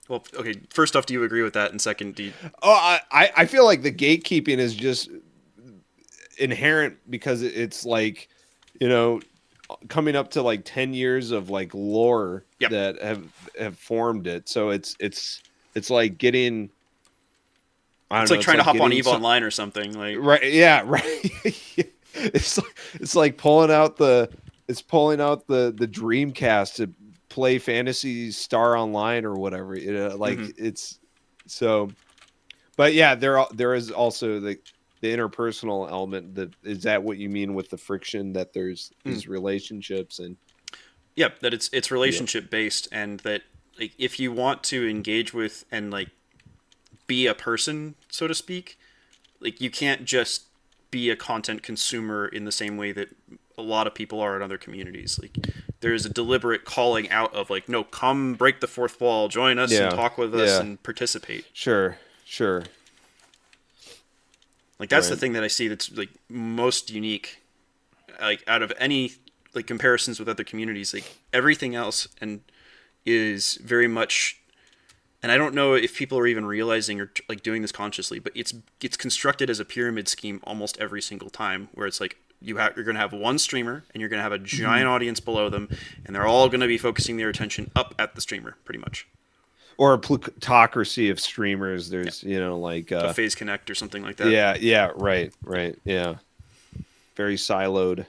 Well, okay. First off, do you agree with that? And second, do you? Oh, I feel like the gatekeeping is just inherent because it's like, coming up to like 10 years of like lore that have formed it. So it's like getting. It's like trying to hop on EVE Online or something, like right. Yeah, right. it's like pulling out the Dreamcast to play Phantasy Star Online or whatever. It's so. But yeah, there is also the interpersonal element. Is that what you mean with the friction, that there's these relationships and. Yeah, that it's relationship based, and that like if you want to engage with and like be a person, so to speak, like you can't just be a content consumer in the same way that a lot of people are in other communities. Like there is a deliberate calling out of like, no, come break the fourth wall, join us and talk with us and participate. Sure. Like that's the thing that I see that's like most unique, like out of any like comparisons with other communities. Like everything else and is very much. And I don't know if people are even realizing or like doing this consciously, but it's constructed as a pyramid scheme almost every single time, where it's like you're going to have one streamer and you're going to have a giant audience below them, and they're all going to be focusing their attention up at the streamer, pretty much. Or a plutocracy of streamers. There's like a Phase Connect or something like that. Yeah, right, yeah. Very siloed.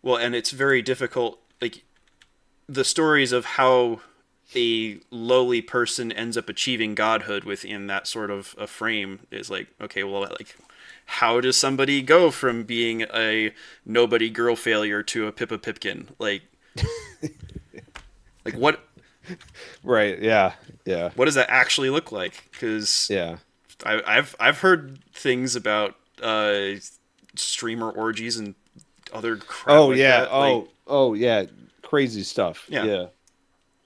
Well, and it's very difficult. Like the stories of how a lowly person ends up achieving godhood within that sort of a frame is like, okay, well, like, how does somebody go from being a nobody girl failure to a Pippa Pipkin? Like what? Right. Yeah. Yeah. What does that actually look like? Because Yeah. I've heard things about streamer orgies and other crap. Oh like yeah. that. Like, Oh yeah. Crazy stuff. Yeah. Yeah.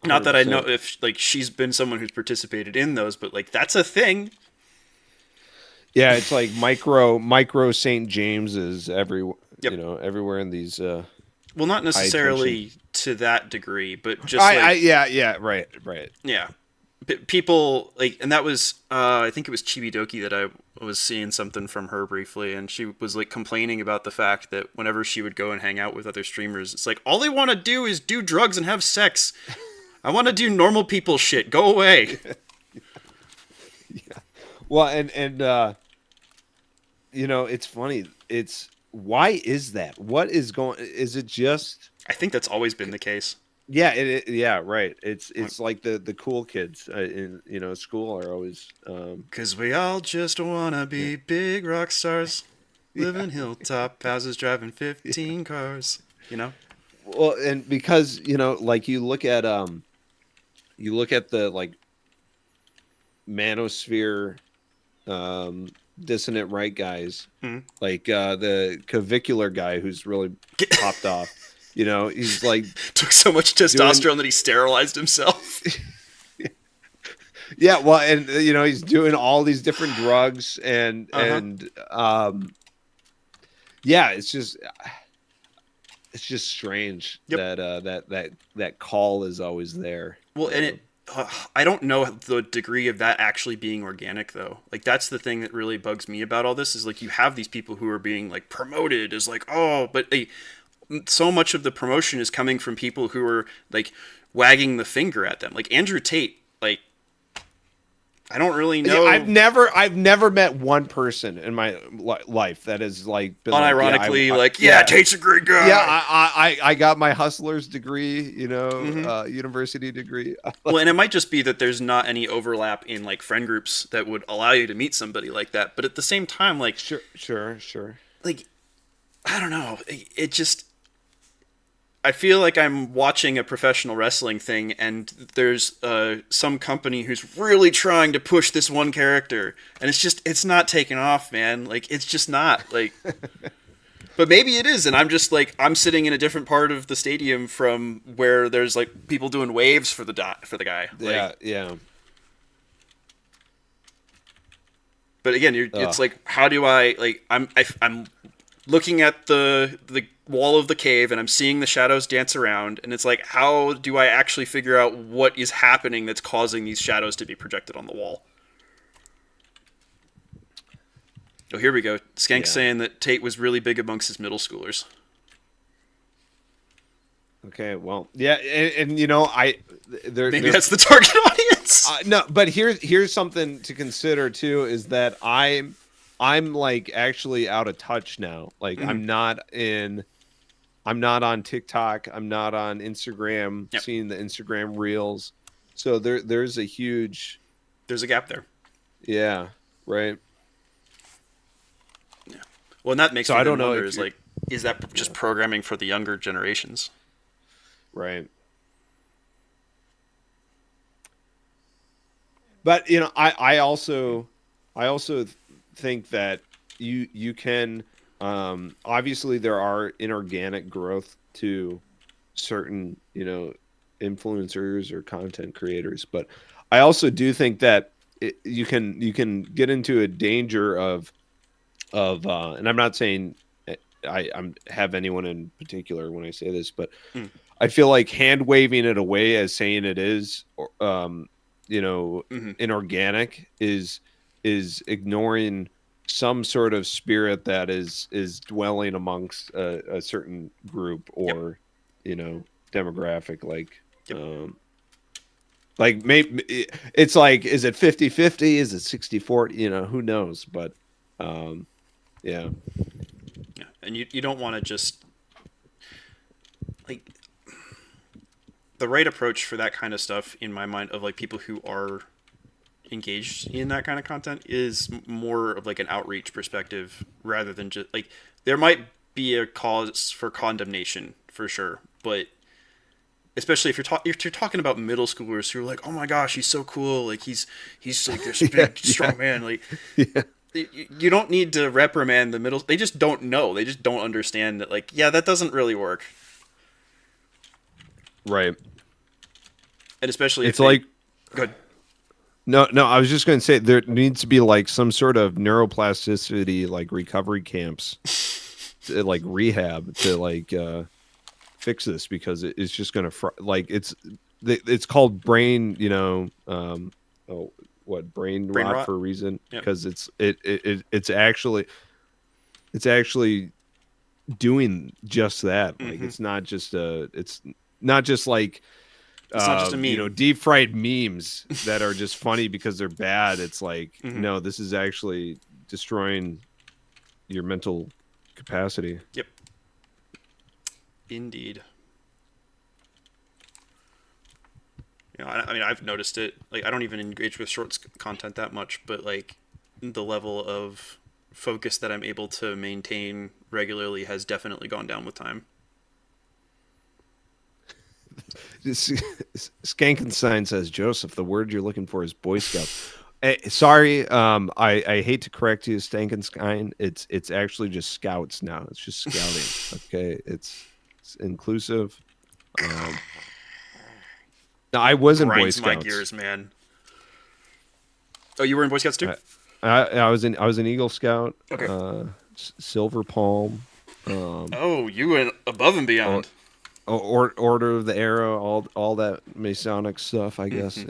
not that I know 100%. if like she's been someone who's participated in those, but like that's a thing. Yeah, it's like micro St. James's Yep. everywhere in these. Well, not necessarily to that degree, but just Yeah, right. yeah, people like, and that was I think it was Chibidoki that I was seeing something from her briefly, and she was like complaining about the fact that whenever she would go and hang out with other streamers, it's like all they want to do is do drugs and have sex. I want to do normal people shit. Go away. Well, and it's funny. It's why is that? What is going? Is it just? I think that's always been the case. Yeah, yeah, right. It's like the cool kids in school are always. Because we all just want to be big rock stars, living hilltop houses, driving 15 cars. Well, and because like you look at the like manosphere, dissonant right guys, like the clavicular guy who's really popped off. He's like took so much testosterone that he sterilized himself. Yeah, well, and he's doing all these different drugs and yeah, it's just strange that call is always there. Well, and I don't know the degree of that actually being organic though. Like that's the thing that really bugs me about all this is like you have these people who are being like promoted as like, oh, but so much of the promotion is coming from people who are like wagging the finger at them. Like Andrew Tate, like I don't really know. I've never met one person in my life that has like been unironically Tate's a great guy. Yeah, I got my hustler's degree, university degree. Well, and it might just be that there's not any overlap in like friend groups that would allow you to meet somebody like that. But at the same time, like sure. Like I don't know. It just I feel like I'm watching a professional wrestling thing, and there's some company who's really trying to push this one character, and it's not taking off, man. Like it's just not like. But maybe it is, and I'm just like I'm sitting in a different part of the stadium from where there's like people doing waves for the guy. Yeah. But again, it's like, how do I like? I'm looking at the wall of the cave and I'm seeing the shadows dance around, and it's like, how do I actually figure out what is happening that's causing these shadows to be projected on the wall? Oh, here we go. Skank's saying that Tate was really big amongst his middle schoolers. Okay, well, yeah, and maybe that's the target audience. No, but here's something to consider too: is that I'm like actually out of touch now. Like I'm not on TikTok. I'm not on Instagram. Seeing the Instagram reels, so there's a gap there. Yeah, right. Yeah. Well, and that makes so me I don't know wonder is that just programming for the younger generations? Right. But I also think that you can obviously there are inorganic growth to certain influencers or content creators, but I also do think that you can get into a danger of and I'm not saying I have anyone in particular when I say this, but I feel like hand waving it away as saying it is inorganic is ignoring some sort of spirit that is dwelling amongst a certain group or demographic, like maybe it's like, is it 50-50, is it 60-40, who knows, but yeah, and you don't want to just like the right approach for that kind of stuff in my mind of like people who are engaged in that kind of content is more of like an outreach perspective rather than just like there might be a cause for condemnation for sure, but especially if you're talking about middle schoolers who are like, oh my gosh, he's so cool, like he's like this big strong man, like you don't need to reprimand the middle. They just don't know. They just don't understand that like that doesn't really work. Right. And especially it's like good. No, I was just going to say there needs to be like some sort of neuroplasticity, like recovery camps, to, like rehab to like fix this because it's just going to like it's called brain, brain rot for a reason because it's actually doing just that. Like it's not just like it's not just a meme. Deep fried memes that are just funny because they're bad. It's like, no, this is actually destroying your mental capacity. Yep. Indeed. I mean, I've noticed it. Like, I don't even engage with shorts content that much, but like the level of focus that I'm able to maintain regularly has definitely gone down with time. Skankenstein says, Joseph, the word you're looking for is Boy Scout. Sorry, I hate to correct you, Stankenstein. It's actually just scouts now. It's just scouting. Okay, it's inclusive. No, I was in Boy Scouts. My gears, man. Oh, you were in Boy Scouts too? I was in Eagle Scout. Okay. Silver Palm. You went above and beyond. Order of the Arrow, all that Masonic stuff, I guess.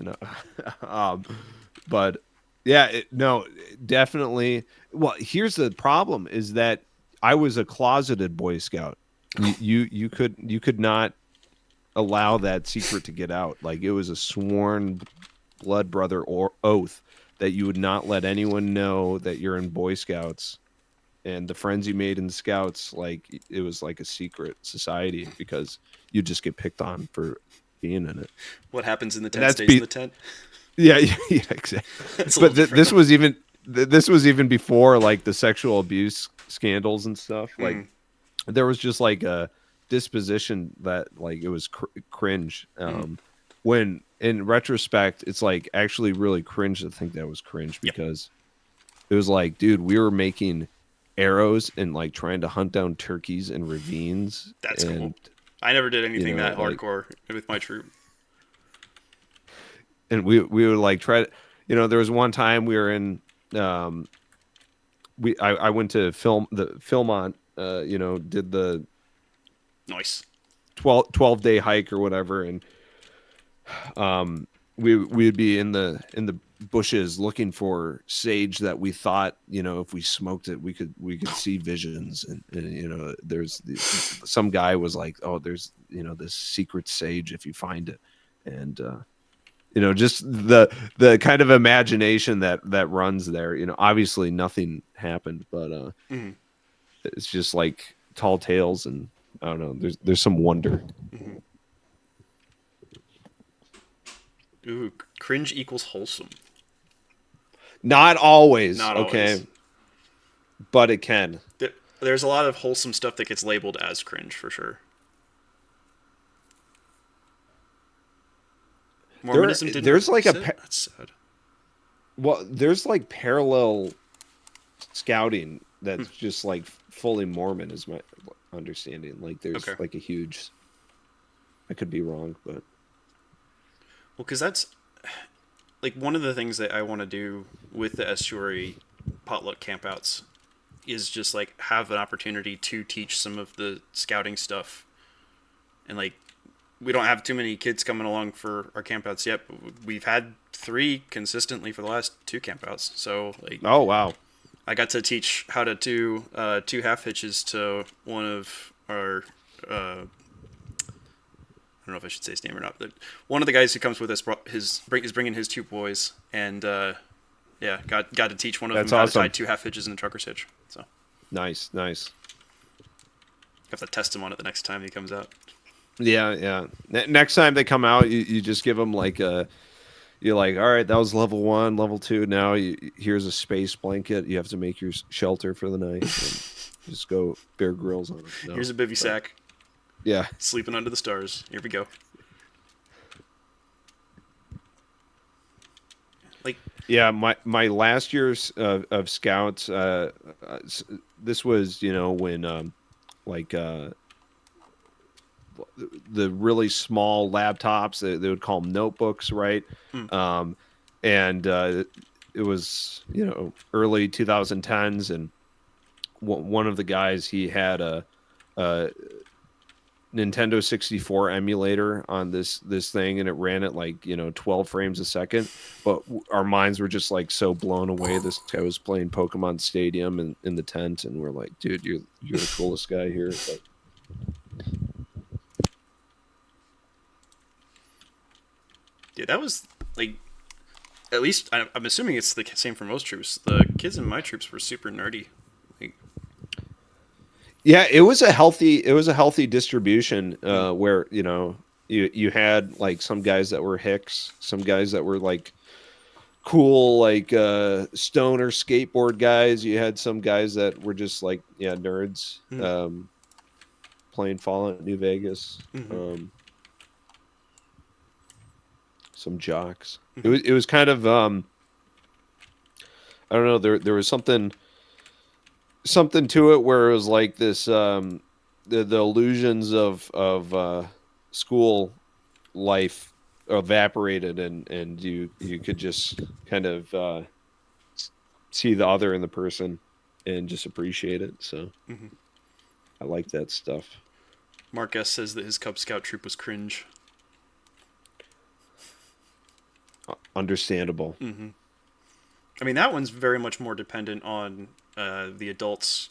But yeah, definitely. Well, here's the problem: is that I was a closeted Boy Scout. You could not allow that secret to get out. Like it was a sworn blood brother or oath that you would not let anyone know that you're in Boy Scouts. And the friends you made in the Scouts, like it was like a secret society because you just get picked on for being in it. What happens in the tent stays in the tent. Yeah, exactly. But this was even before like the sexual abuse scandals and stuff. Like there was just like a disposition that like it was cringe. When in retrospect, it's like actually really cringe to think that was cringe because it was like, dude, we were making arrows and like trying to hunt down turkeys in ravines. That's cool. I never did anything that hardcore with my troop. And we would like try to, there was one time we were in, I went to Philmont, did the nice 12-day hike or whatever. And, we'd be in the bushes looking for sage that we thought, if we smoked it, we could see visions. And there's some guy was like, oh, there's, this secret sage if you find it. And, just the kind of imagination that runs there, obviously nothing happened, but, it's just like tall tales and I don't know, there's some wonder. Ooh, cringe equals wholesome. Not always. Not okay. Always. But it can. There's a lot of wholesome stuff that gets labeled as cringe for sure. Mormonism didn't. There's like that's sad. Well, there's like parallel scouting that's just like fully Mormon is my understanding. Like there's like a huge. I could be wrong, but. Well, because that's like one of the things that I want to do with the estuary potluck campouts is just like have an opportunity to teach some of the scouting stuff. And like, we don't have too many kids coming along for our campouts yet, but we've had 3 consistently for the last 2 campouts. So like, oh wow, I got to teach how to do 2 half hitches to one of our. I don't know if I should say his name or not, but one of the guys who comes with us is bringing his 2 boys, and got to teach one of them how to tie 2 half hitches in a trucker's hitch. So nice. Have to test him on it the next time he comes out. Yeah. Next time they come out, you just give them like a. You're like, all right, that was level 1, level 2. Now here's a space blanket. You have to make your shelter for the night. And just go Bear Grylls on it. No, Here's a bivy sack. Yeah. Sleeping under the stars. Here we go. Like, yeah, my last year's of scouts. This was when the really small laptops they would call them notebooks, right? And it was early 2010s, and one of the guys, he had a Nintendo 64 emulator on this thing, and it ran at like 12 frames a second. But our minds were just like so blown away. This guy was playing Pokemon Stadium in the tent, and we're like, dude, you're the coolest guy here. But yeah, that was like, at least I'm assuming it's the same for most troops. The kids in my troops were super nerdy. Like, yeah, it was a healthy distribution where you had like some guys that were hicks, some guys that were like cool like stoner skateboard guys. You had some guys that were just like nerds playing Fallout New Vegas. Some jocks. It was kind of I don't know, there was something to it where it was like this the illusions of school life evaporated, and you could just kind of see the other in the person and just appreciate it. So I like that stuff. Mark S says that his Cub Scout troop was cringe. Understandable. I mean, that one's very much more dependent on the adults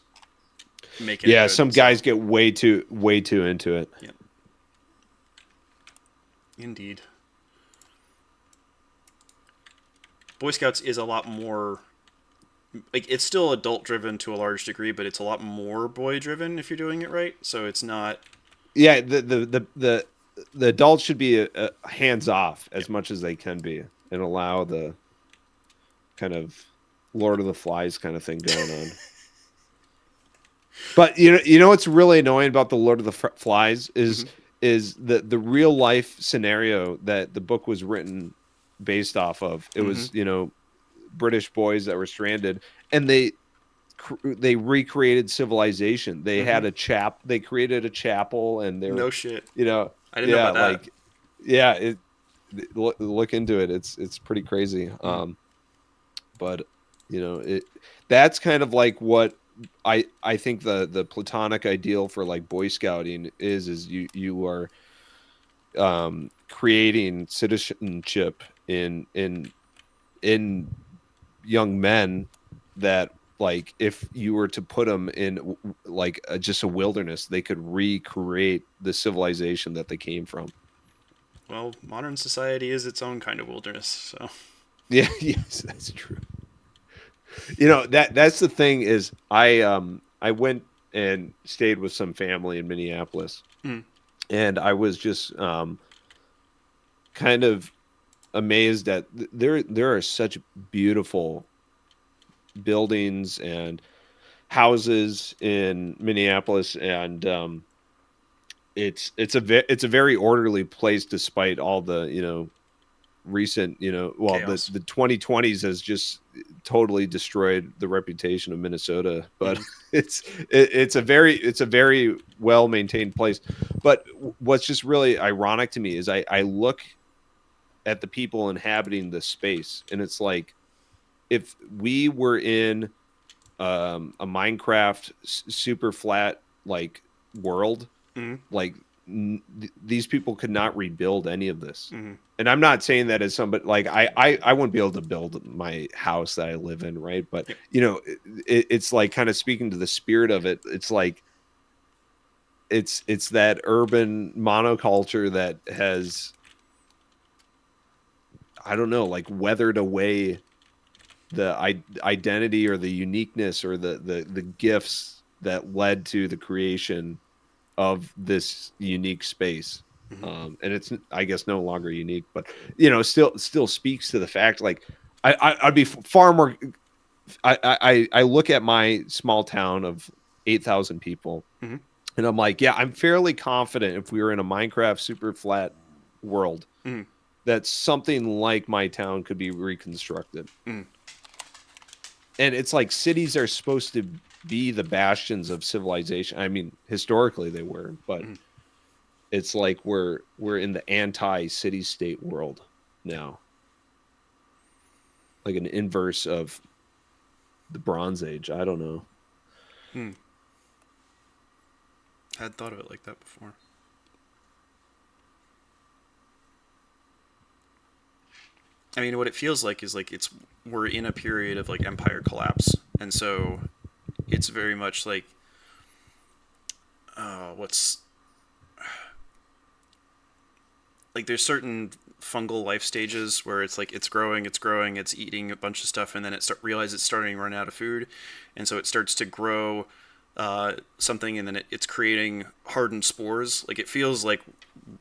making it Yeah, good, some guys get way too into it. Yeah. Indeed. Boy Scouts is a lot more, like, it's still adult driven to a large degree, but it's a lot more boy driven if you're doing it right. So it's not. Yeah, the adults should be hands off as much as they can be, and allow the kind of Lord of the Flies kind of thing going on. But you know what's really annoying about the Lord of the Flies is the real life scenario that the book was written based off of. It was British boys that were stranded, and they recreated civilization. They had they created a chapel, and they were, No shit. I didn't know about that. Look into it. It's pretty crazy. But that's kind of like what I think the platonic ideal for like Boy Scouting is you are creating citizenship in young men that, like, if you were to put them in like just a wilderness, they could recreate the civilization that they came from. Well, modern society is its own kind of wilderness, so. Yeah, yes, that's true. That's the thing is I went and stayed with some family in Minneapolis, and I was just kind of amazed at there are such beautiful buildings and houses in Minneapolis, and it's a very orderly place despite all the recent chaos. The 2020s has just totally destroyed the reputation of Minnesota, but it's a very well maintained place. But what's just really ironic to me is I look at the people inhabiting this space, and it's like, if we were in a Minecraft super flat like world, like these people could not rebuild any of this. And I'm not saying that as somebody, like, I wouldn't be able to build my house that I live in, right? But it's like kind of speaking to the spirit of it. It's like it's that urban monoculture that has, I don't know, like weathered away the identity or the uniqueness or the gifts that led to the creation of this unique space. And it's, I guess, no longer unique, but you know, still speaks to the fact, like I'd be far more. I look at my small town of 8,000 people, Mhm. and I'm like, yeah, I'm fairly confident if we were in a Minecraft super flat world, Mhm. that something like my town could be reconstructed. Mhm. And it's like cities are supposed to be the bastions of civilization. I mean, historically they were, but it's like we're in the anti-city state world now, like an inverse of the Bronze Age. I don't know. I hadn't thought of it like that before. I mean, what it feels like is like we're in a period of like empire collapse, and so it's very much like what's like there's certain fungal life stages where it's like it's growing, it's eating a bunch of stuff, and then realizes it's starting to run out of food, and so it starts to grow something, and then it's creating hardened spores. Like it feels like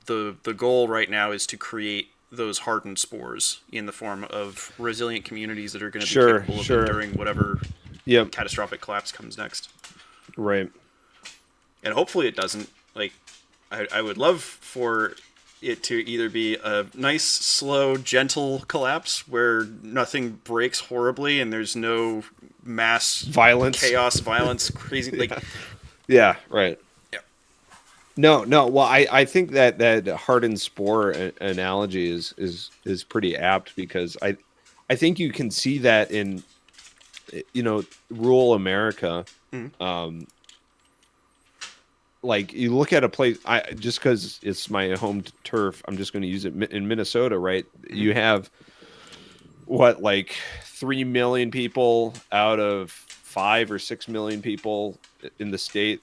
the goal right now is to create those hardened spores in the form of resilient communities that are going to be capable of enduring whatever catastrophic collapse comes next. Right. And hopefully it doesn't. Like, I would love for it to either be a nice, slow, gentle collapse where nothing breaks horribly and there's no mass violence, chaos, violence, crazy. Like, yeah, right. Yeah. No. Well, I think that hardened spore analogy is pretty apt, because I think you can see that in, you know, rural America. Like you look at a place, just because it's my home turf, I'm just going to use it in Minnesota, right? You have what, like 3 million people out of 5 or 6 million people in the state.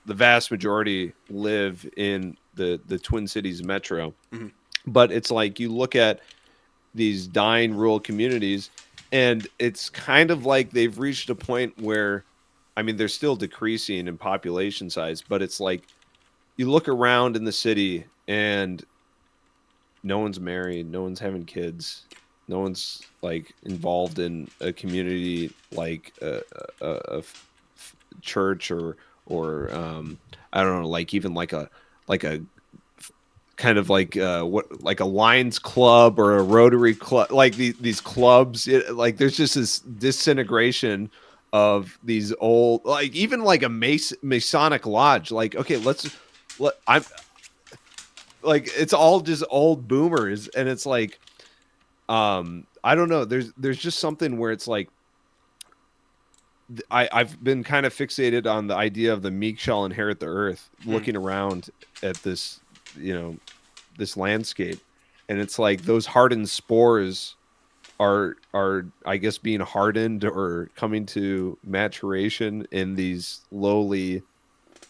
The vast majority live in the Twin Cities metro. But it's like you look at these dying rural communities, and it's kind of like they've reached a point where, I mean, they're still decreasing in population size, but it's like you look around in the city and no one's married, no one's having kids, no one's like involved in a community like a church or I don't know, like even like a kind of like what, like a Lions club or a Rotary club, like these clubs. Like there's just this disintegration of these old, like even like a Masonic lodge. Like, okay, I'm like, it's all just old boomers, and it's like, I don't know. There's just something where it's like, I've been kind of fixated on the idea of the meek shall inherit the earth, looking around at this, you know, this landscape, and it's like those hardened spores are I guess being hardened or coming to maturation in these lowly,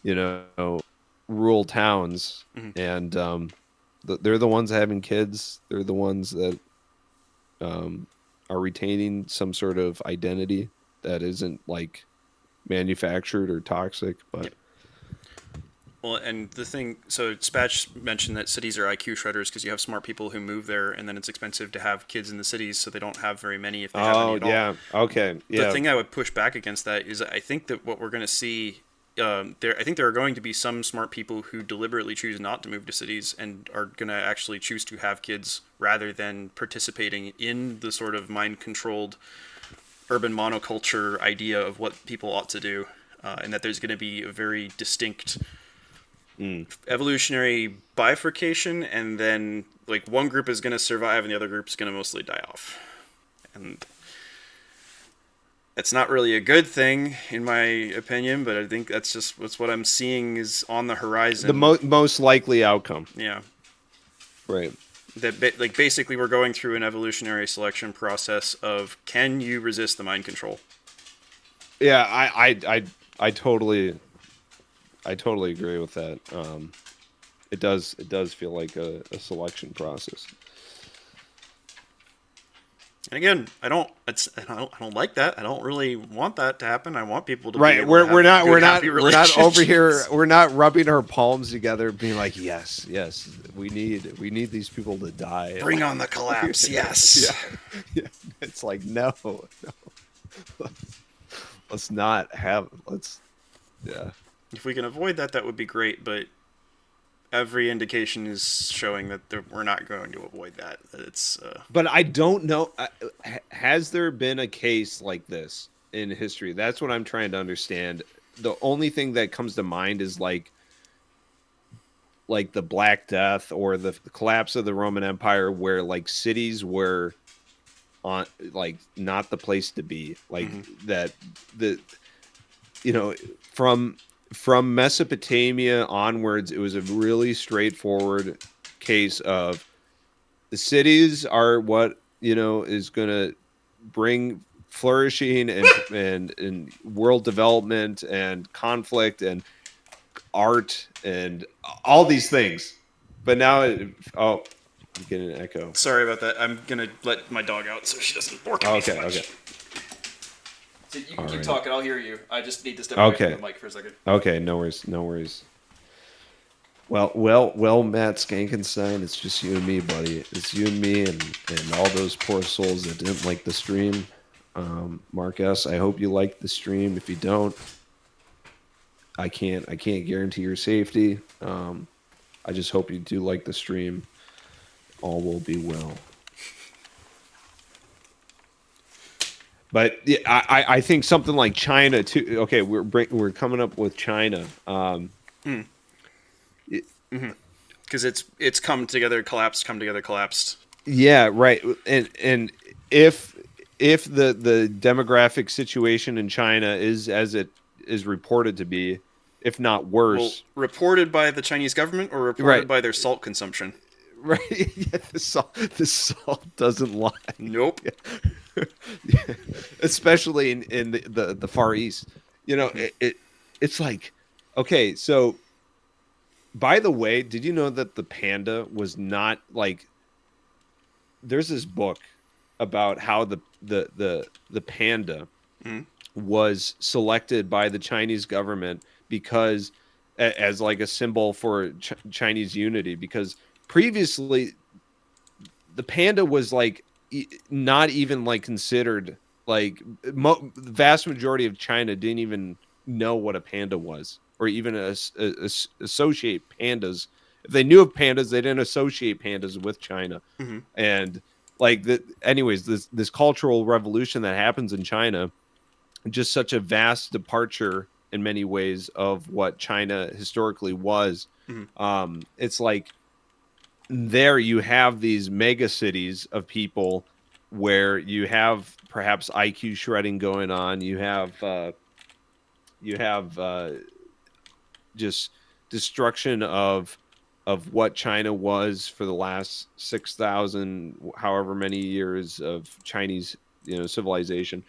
you know, rural towns. And they're the ones having kids. They're the ones that are retaining some sort of identity that isn't like manufactured or toxic. But well, and the thing, so Spatch mentioned that cities are IQ shredders because you have smart people who move there, and then it's expensive to have kids in the cities, so they don't have very many if they have any at all. Yeah, okay, yeah. The thing I would push back against that is I think that what we're going to see, I think there are going to be some smart people who deliberately choose not to move to cities and are going to actually choose to have kids rather than participating in the sort of mind-controlled urban monoculture idea of what people ought to do, and that there's going to be a very distinct evolutionary bifurcation, and then like one group is going to survive and the other group is going to mostly die off. And it's not really a good thing in my opinion, but I think that's what I'm seeing is on the horizon. The most likely outcome. Yeah. Right. That like basically we're going through an evolutionary selection process of, can you resist the mind control? Yeah, I totally agree with that. It does feel like a selection process. And again, I don't like that. I don't really want that to happen. I want people to be Right. able to have good, happy We're not over here. relationships. We're not rubbing our palms together, being like, yes, we need these people to die. Bring on the collapse. Yes. Yeah. It's like, no. Let's not have. Yeah. If we can avoid that, that would be great. But every indication is showing that we're not going to avoid that. It's. But I don't know. Has there been a case like this in history? That's what I'm trying to understand. The only thing that comes to mind is like the Black Death or the collapse of the Roman Empire, where like cities were on like not the place to be. Like that from Mesopotamia onwards, it was a really straightforward case of the cities are what is going to bring flourishing and world development and conflict and art and all these things. But now, I'm getting an echo. Sorry about that. I'm gonna let my dog out so she doesn't bark at me so much. Okay. So you can All keep right. talking. I'll hear you. I just need to step away from the mic for a second. Okay, no worries. Well, Matt Skankenstein, it's just you and me, buddy. It's you and me and all those poor souls that didn't like the stream. Mark S., I hope you liked the stream. If you don't, I can't guarantee your safety. I just hope you do like the stream. All will be well. But yeah, I think something like China too. Okay, we're coming up with China. Because it's come together, collapsed. Yeah, right. And if the demographic situation in China is as it is reported to be, if not worse, Well, reported by the Chinese government or reported Right. by their salt consumption? right? Yeah, the salt doesn't lie. Nope. Especially in the Far East. It's like, okay, so by the way, did you know that the panda was not like, there's this book about how the panda was selected by the Chinese government because as like a symbol for Chinese unity, because previously the panda was like not even like considered, like the vast majority of China didn't even know what a panda was or even associate pandas. If they knew of pandas, they didn't associate pandas with China. And like anyways, this cultural revolution that happens in China, just such a vast departure in many ways of what China historically was. It's like there you have these mega cities of people where you have perhaps IQ shredding going on. You have just destruction of what China was for the last 6,000 however many years of Chinese civilization.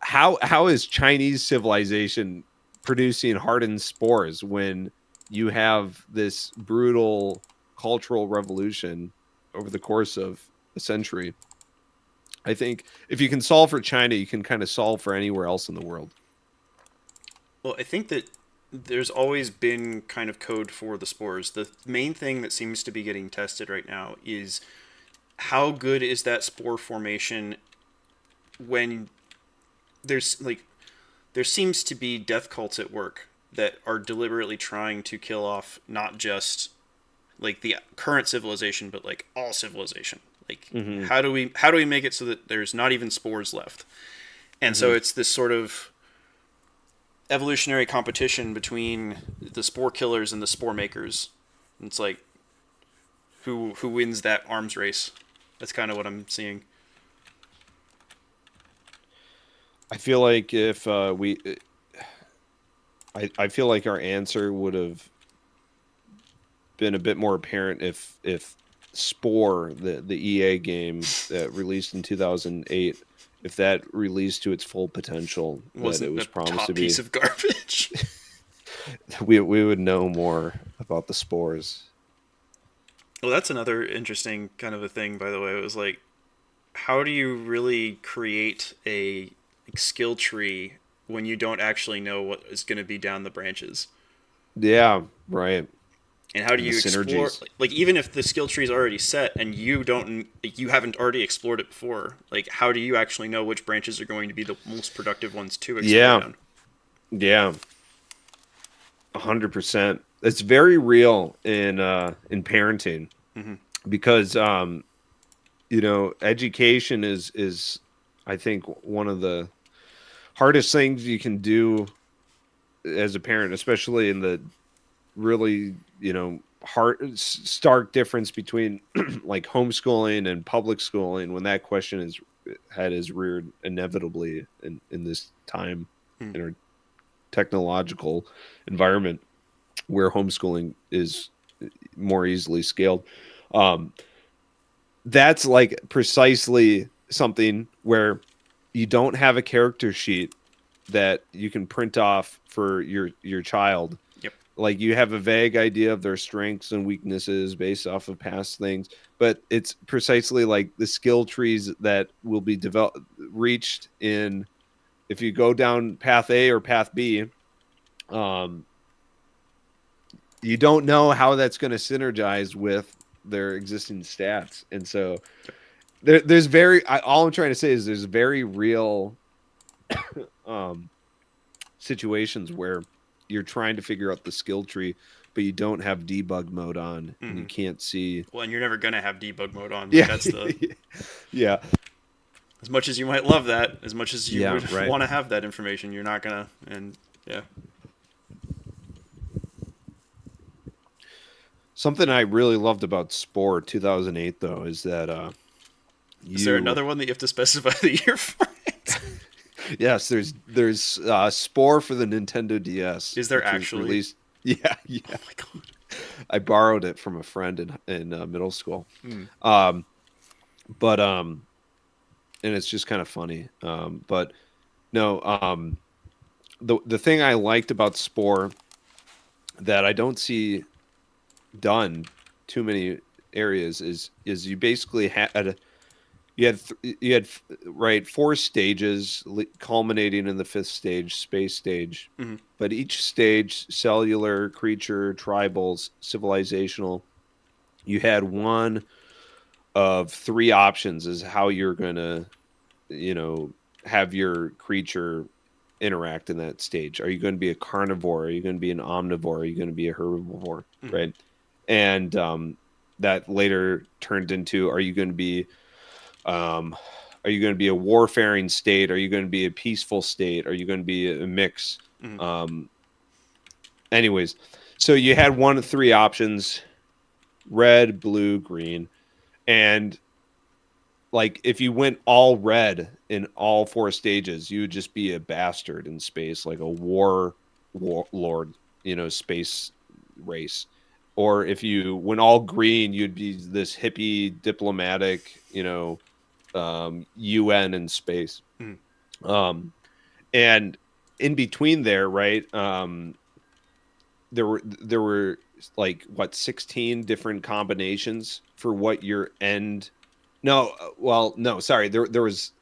How is Chinese civilization producing hardened spores when you have this brutal cultural revolution over the course of a century? I think if you can solve for China, you can kind of solve for anywhere else in the world. Well, I think that there's always been kind of code for the spores. The main thing that seems to be getting tested right now is how good is that spore formation when there seems to be death cults at work that are deliberately trying to kill off not just like the current civilization, but like all civilization. Like how do we make it so that there's not even spores left? And so it's this sort of evolutionary competition between the spore killers and the spore makers. It's like who wins that arms race. That's kind of what I'm seeing. I feel like if I feel like our answer would have been a bit more apparent if Spore, the EA game that released in 2008, if that released to its full potential, that it was promised to be piece of garbage. we would know more about the spores. Well, that's another interesting kind of a thing, by the way. It was like how do you really create a skill tree when you don't actually know what is going to be down the branches? Yeah, right. And how do The you explore, synergies. like, even if the skill tree is already set and you haven't already explored it before, like, how do you actually know which branches are going to be the most productive ones to explore Yeah, down? yeah, 100%. It's very real in parenting Mm-hmm. because education is I think one of the hardest things you can do as a parent, especially in the really, stark difference between like homeschooling and public schooling when that question is reared inevitably in this time Hmm. in our technological environment where homeschooling is more easily scaled. Um, that's like precisely something where you don't have a character sheet that you can print off for your child. Yep. Like you have a vague idea of their strengths and weaknesses based off of past things, but it's precisely like the skill trees that will be developed reached in if you go down path A or path B. You don't know how that's going to synergize with their existing stats, and so there's all I'm trying to say is there's very real um, situations where you're trying to figure out the skill tree, but you don't have debug mode on, and you can't see. Well, and you're never gonna have debug mode on. Like, Yeah, that's the yeah, as much as you might love that, as much as you yeah, would right. want to have that information, you're not gonna. And yeah. Something I really loved about Spore 2008 though is that Is there another one that you have to specify the year for it? Yes, there's Spore for the Nintendo DS. Is there which was actually? released? Yeah, yeah. Oh my god. I borrowed it from a friend in middle school. But and it's just kind of funny. But no, the thing I liked about Spore that I don't see done too many areas is you basically you had right 4 stages culminating in the 5th stage, space stage. Mm-hmm. But each stage, cellular, creature, tribals, civilizational, you had one of 3 options as how you're going to have your creature interact in that stage. Are you going to be a carnivore? Are you going to be an omnivore? Are you going to be a herbivore? Mm-hmm. Right. And that later turned into, are you going to be a warfaring state? Are you going to be a peaceful state? Are you going to be a mix? Mm-hmm. Anyways, so you had one of 3 options: red, blue, green. And like if you went all red in all 4 stages, you would just be a bastard in space, like a warlord, space race. Or if you went all green, you'd be this hippie diplomatic, UN in space. And in between there, right? There were like 16 different combinations for what your end. No, well, no, sorry. There was,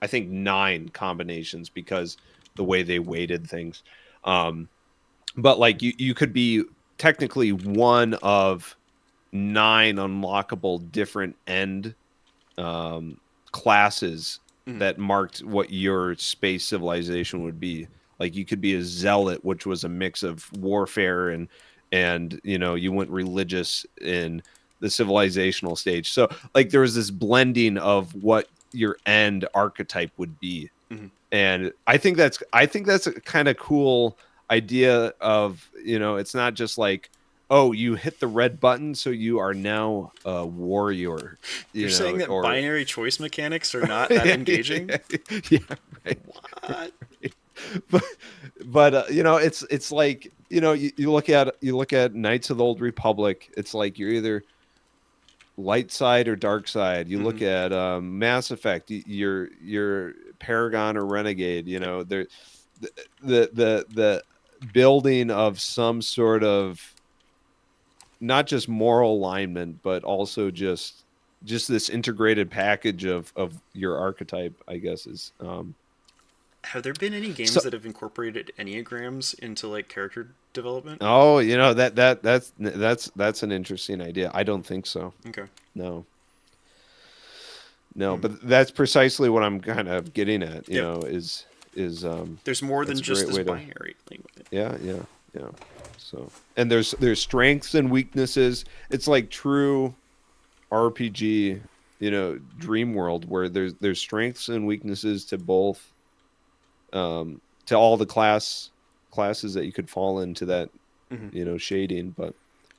I think, 9 combinations because the way they weighted things. But like you could be technically one of 9 unlockable different end classes that marked what your space civilization would be. Like you could be a zealot, which was a mix of warfare and you went religious in the civilizational stage. So like there was this blending of what your end archetype would be. And I think that's a kind of cool idea of, it's not just like, oh, you hit the red button, so you are now a warrior. You're saying that or binary choice mechanics are not that engaging? Yeah, right. What? But it's like, you look at Knights of the Old Republic. It's like you're either light side or dark side. You look at Mass Effect. You're Paragon or Renegade. The building of some sort of not just moral alignment, but also just just this integrated package of your archetype, I guess, is Have there been any games So- that have incorporated enneagrams into like character development? oh, you know, that's an interesting idea. I don't think so. Okay. No, but that's precisely what I'm kind of getting at. You Yep. know, is There's more than that's a just great this way to- binary thing with it. yeah. So, and there's strengths and weaknesses. It's like true RPG, you know, dream world where there's strengths and weaknesses to both, to all the classes that you could fall into that, Mhm. you know, shading. But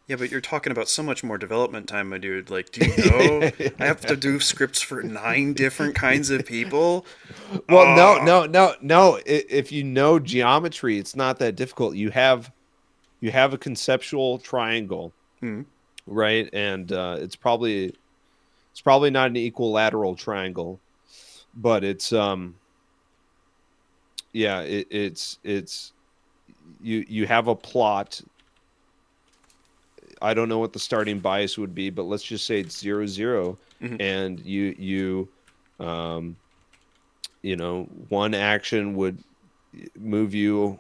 Yeah, but you're talking about so much more development time, my dude. Like, do you know I have to do scripts for 9 different kinds of people? well, no. If you know geometry, it's not that difficult. You have a conceptual triangle, Mhm. right? And it's probably not an equilateral triangle, but it's it's you have a plot. I don't know what the starting bias would be, but let's just say it's 0-0, Mhm. and you know, one action would move you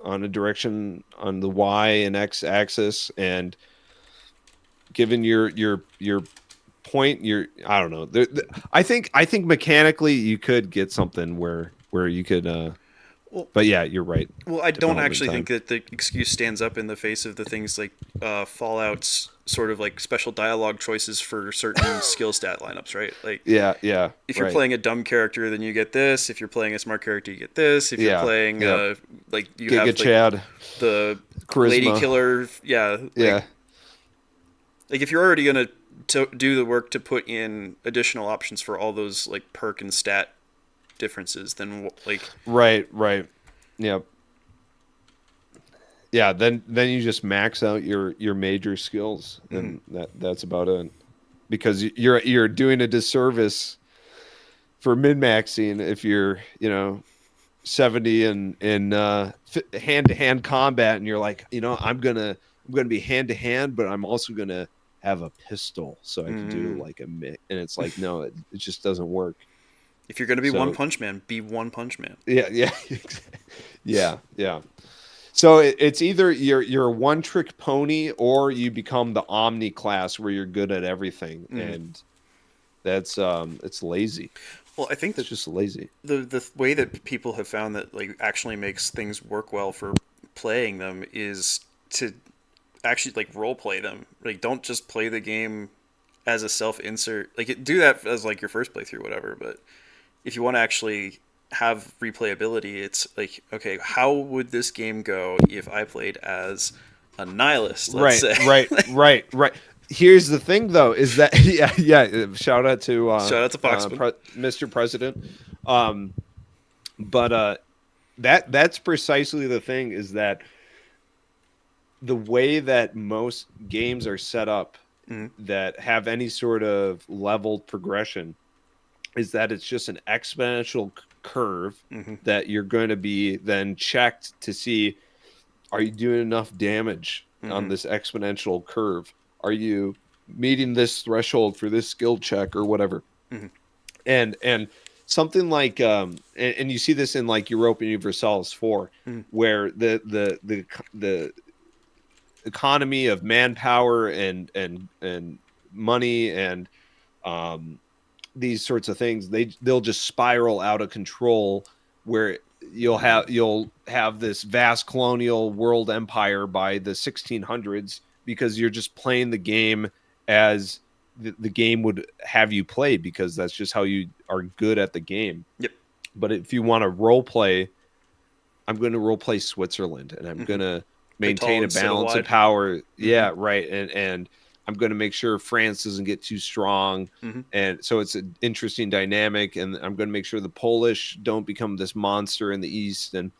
on a direction on the Y and X axis, and given your point, I don't know. I think mechanically you could get something where you could. Well- But yeah, you're right. Well, I don't Development actually time. think that the excuse stands up in the face of the things like Fallout's sort of like special dialogue choices for certain skill stat lineups, right? Like, Yeah. if you're right. playing a dumb character, then you get this. If you're playing a smart character, you get this. If you're Yeah, playing, yeah. like, you Giga have like, Chad, the charisma. lady killer, Yeah. Like if you're already gonna do the work to put in additional options for all those like perk and stat differences, then like Right. Yep. Yeah, then you just max out your major skills, and that's about it. Because you're doing a disservice for min-maxing if you're, you know, 70 in hand-to-hand combat, and you're like, you know, I'm gonna be hand-to-hand, but I'm also gonna have a pistol so I can do like a mix. And it's like, no, it just doesn't work. if you're gonna be So- One Punch Man, be One Punch Man. Yeah. Yeah. So it's either you're a one-trick pony, or you become the Omni class where you're good at everything, and that's it's lazy. Well, I think It's that just lazy. the way that people have found that like actually makes things work well for playing them is to actually like role play them. Like, don't just play the game as a self insert. Like, do that as like your first playthrough, whatever. But if you want to actually have replayability, it's like, okay, how would this game go if I played as a nihilist? Let's say. Right. Here's the thing, though, is that yeah. Shout out to Foxman. Mr. President. But that's precisely the thing, is that the way that most games are set up that have any sort of leveled progression is that it's just an exponential curve that you're going to be then checked to see, are you doing enough damage on this exponential curve? Are you meeting this threshold for this skill check or whatever? And something like and you see this in like Europa Universalis 4, where the economy of manpower and money and these sorts of things, they'll just spiral out of control, where you'll have this vast colonial world empire by the 1600s, because you're just playing the game as the game would have you play, because that's just how you are good at the game. Yep. But if you want to role play, I'm going to role play Switzerland, and I'm going to maintain a instead of balance of wide. power. Yeah, right. And I'm going to make sure France doesn't get too strong. And so it's an interesting dynamic, and I'm going to make sure the Polish don't become this monster in the East. And,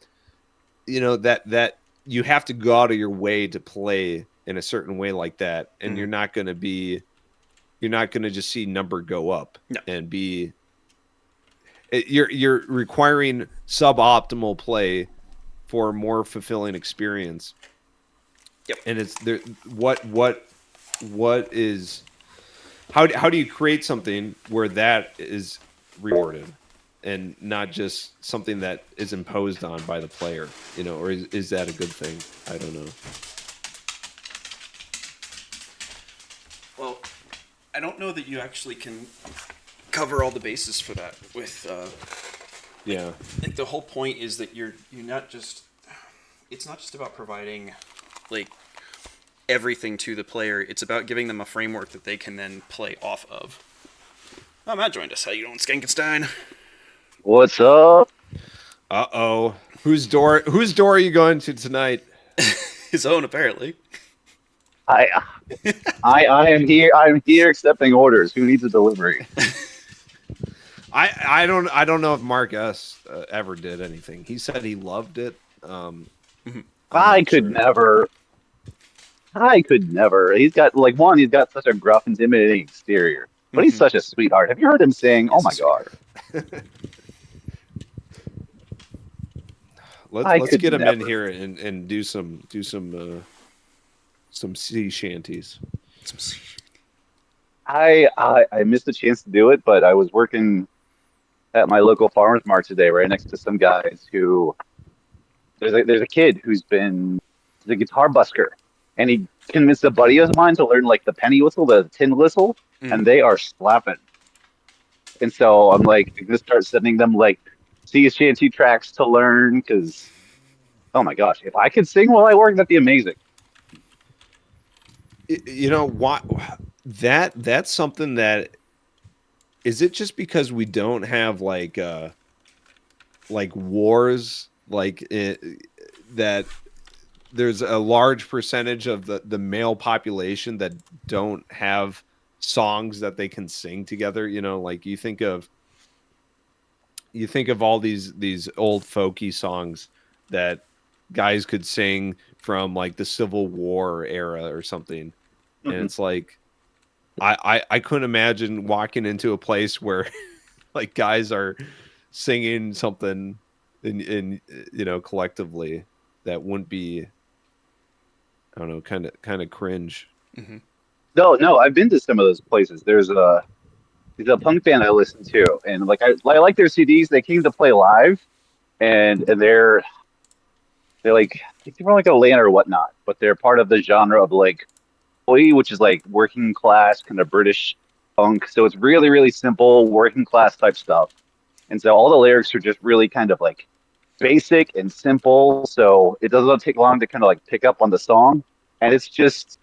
you know, that you have to go out of your way to play in a certain way like that. And you're not going to just see number go up and be, you're requiring suboptimal play for a more fulfilling experience. Yep. And it's there. What is how do you create something where that is rewarded and not just something that is imposed on by the player, or is that a good thing? I don't know. Well, I don't know that you actually can cover all the bases for that with Yeah. like the whole point is that you're not just, it's not just about providing like everything to the player. It's about giving them a framework that they can then play off of. Oh, Matt joined us. How you doing, Skankenstein? What's up? Uh-oh. Whose door are you going to tonight? His own, apparently. I am here. I'm here accepting orders. Who needs a delivery? I don't know if Mark S ever did anything. He said he loved it. I could never. He's got he's got such a gruff, intimidating exterior, but he's such a sweetheart. Have you heard him sing? Oh my god! Let's get him in here and do some sea shanties. I missed the chance to do it, but I was working at my local farmers market today, right next to some guys who there's a kid who's been the guitar busker, and he convinced a buddy of mine to learn like the penny whistle, the tin whistle, and they are slapping. And so I'm like, I'm gonna start sending them like sea shanty tracks to learn because, oh my gosh, if I could sing while I work, that'd be amazing. What that's something that is it just because we don't have like wars that there's a large percentage of the male population that don't have songs that they can sing together. Like you think of all these old folky songs that guys could sing from like the Civil War era or something. And it's like I couldn't imagine walking into a place where like guys are singing something in collectively that wouldn't be, I don't know, kind of cringe. No, I've been to some of those places. There's a punk band I listen to, and like I like their CDs. They came to play live, and they're like they're like Atlanta or whatnot, but they're part of the genre of like FOO, which is like working class kind of British punk. So it's really really simple working class type stuff, and so all the lyrics are just really kind of like basic and simple. So it doesn't take long to kind of like pick up on the song, and it's just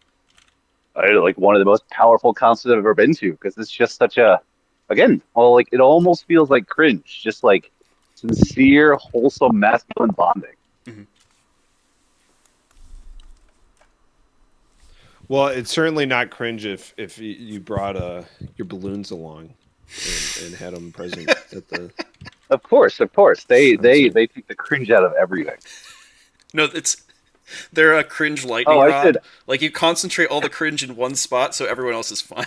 like one of the most powerful concerts I've ever been to because it's just such a, again, well, like it almost feels like cringe, just like sincere, wholesome, masculine bonding. Well, it's certainly not cringe if you brought your balloons along and had them present at the. Of course, they take the cringe out of everything. No, they're a cringe lightning rod. Should. Like you concentrate all the cringe in one spot, so everyone else is fine.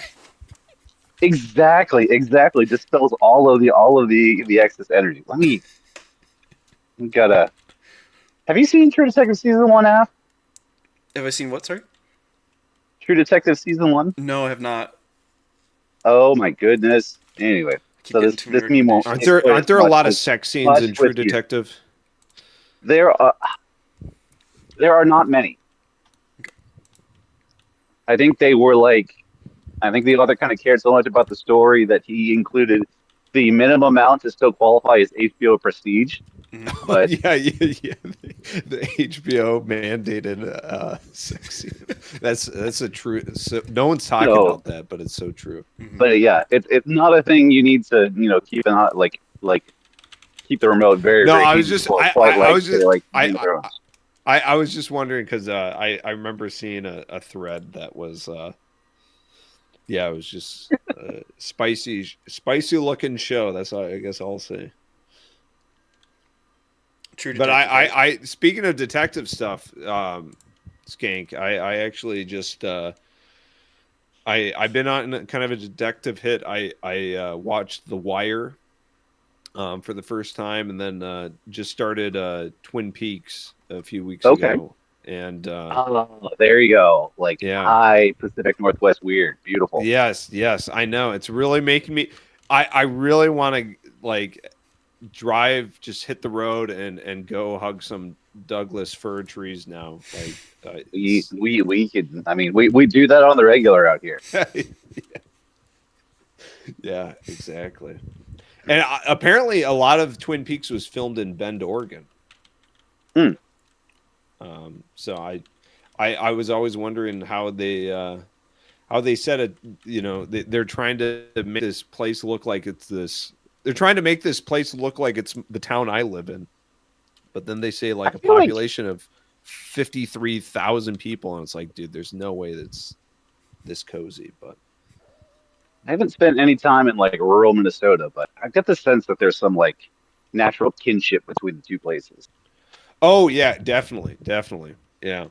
Exactly. Dispels all of the excess energy. Have you seen True Detective season 1, Af? Have I seen what? Sorry. True Detective season 1? No, I have not. Oh my goodness. Anyway, so this meme won't. Aren't there a lot of sex scenes in True Detective? There are not many. I think the author kind of cared so much about the story that he included the minimum amount to still qualify as HBO prestige. But yeah. The HBO mandated sex scene. That's a true. So, no one's talking about that, but it's so true. But yeah, it's not a thing you need to keep an eye, like keep the remote very. No, very I was just I was just wondering because I remember seeing a thread that was it was just spicy looking show. That's all I guess I'll say. True but I speaking of detective stuff, Skank, I actually just I've been on kind of a detective hit. I watched The Wire for the first time, and then just started Twin Peaks a few weeks ago. and Oh, there you go. Like yeah, high Pacific Northwest weird. Beautiful. yes, I know. It's really making me. I really want to like drive, just hit the road and go hug some Douglas fir trees now. Like We could. I mean, we do that on the regular out here. yeah, exactly. And apparently, a lot of Twin Peaks was filmed in Bend, Oregon. Hmm. So I was always wondering how they said it. You know, they're trying to make this place look like it's this. They're trying to make this place look like it's the town I live in, but then they say I like a feel like population of 53,000 people, and it's like, dude, there's no way that's this cozy. But I haven't spent any time in like rural Minnesota, but I get the sense that there's some like natural kinship between the two places. oh yeah, definitely, yeah,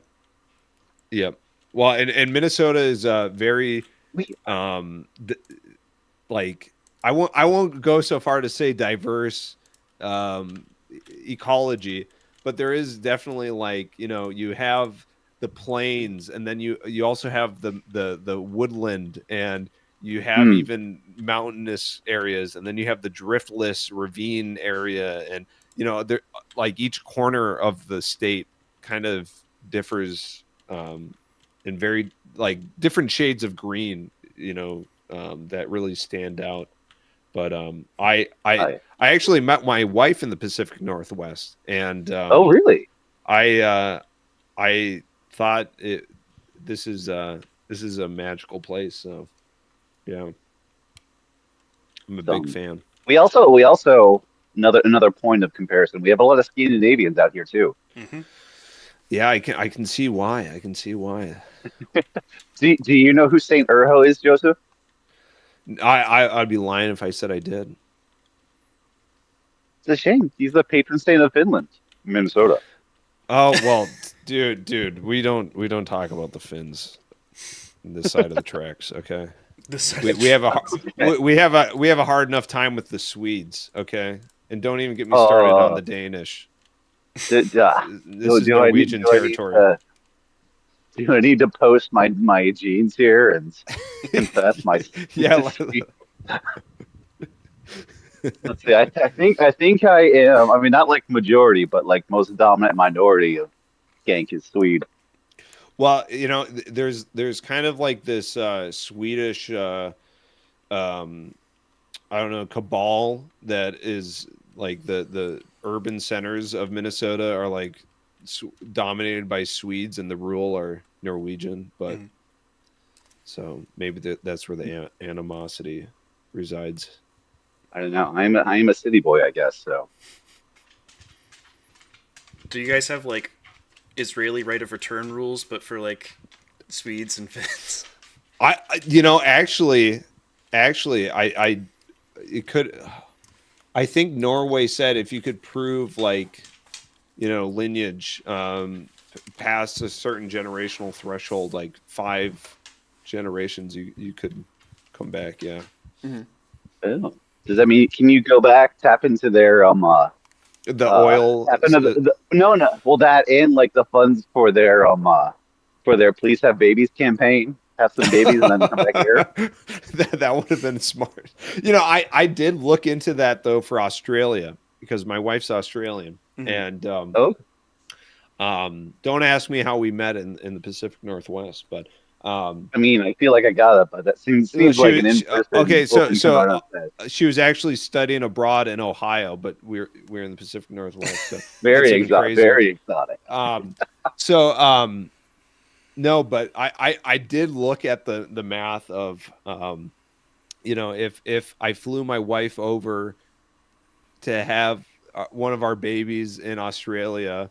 yep. Well, and Minnesota is very We, um th- like I won't go so far to say diverse um ecology, but there is definitely, like, you know, you have the plains, and then you also have the woodland, and you have hmm, even mountainous areas, and then you have the driftless ravine area, and you know, there, like, each corner of the state kind of differs in very, like, different shades of green, you know, that really stand out. But I, I actually met my wife in the Pacific Northwest, and oh, really? I I thought this is a magical place. So yeah, I'm a big Um, fan. we also another point of comparison. We have a lot of Scandinavians out here too. Hmm. Yeah, I can see why. I can see why. Do you know who Saint Urho is, Joseph? I'd be lying if I said I did. It's a shame. He's the patron saint of Finland, Minnesota. Oh well, dude, we don't talk about the Finns on this side of the tracks, okay? This We have a Okay. we have a hard enough time with the Swedes, okay? And don't even get me started on Uh, the Danish. This do, is do I need Norwegian do I need territory. to do I need to post my genes here and confess my Yeah, let's see. I think I am. I mean, not like majority, but like most dominant minority of Genk is Swede. well, you know, there's kind of like this Swedish um I don't know, cabal that is like the urban centers of Minnesota are like dominated by Swedes, and the rural are Norwegian. But Mhm. so maybe that's where the animosity resides. I don't know. I am a city boy, I guess. So Do you guys have like Israeli right of return rules, but for like Swedes and Finns? You know, actually, I it could. I think Norway said if you could prove, like, you know, lineage past a certain generational threshold, like 5 generations, you could come back. Yeah. oh. Does that mean can you go back tap into their The oil. tap into no, well, that and like the funds for their Please Have Babies campaign, have some babies and then come back here. That would have been smart. You know, I did look into that though for Australia, because my wife's Australian, and Oh, don't ask me how we met in the Pacific Northwest, but I mean, I feel like I got it, but that seems like an in-person. okay. So open contest. she was actually studying abroad in Ohio, but we're in the Pacific Northwest, so Very that's even exotic. crazier. Very exotic. So no, but I did look at the math of you know, if I flew my wife over to have one of our babies in Australia,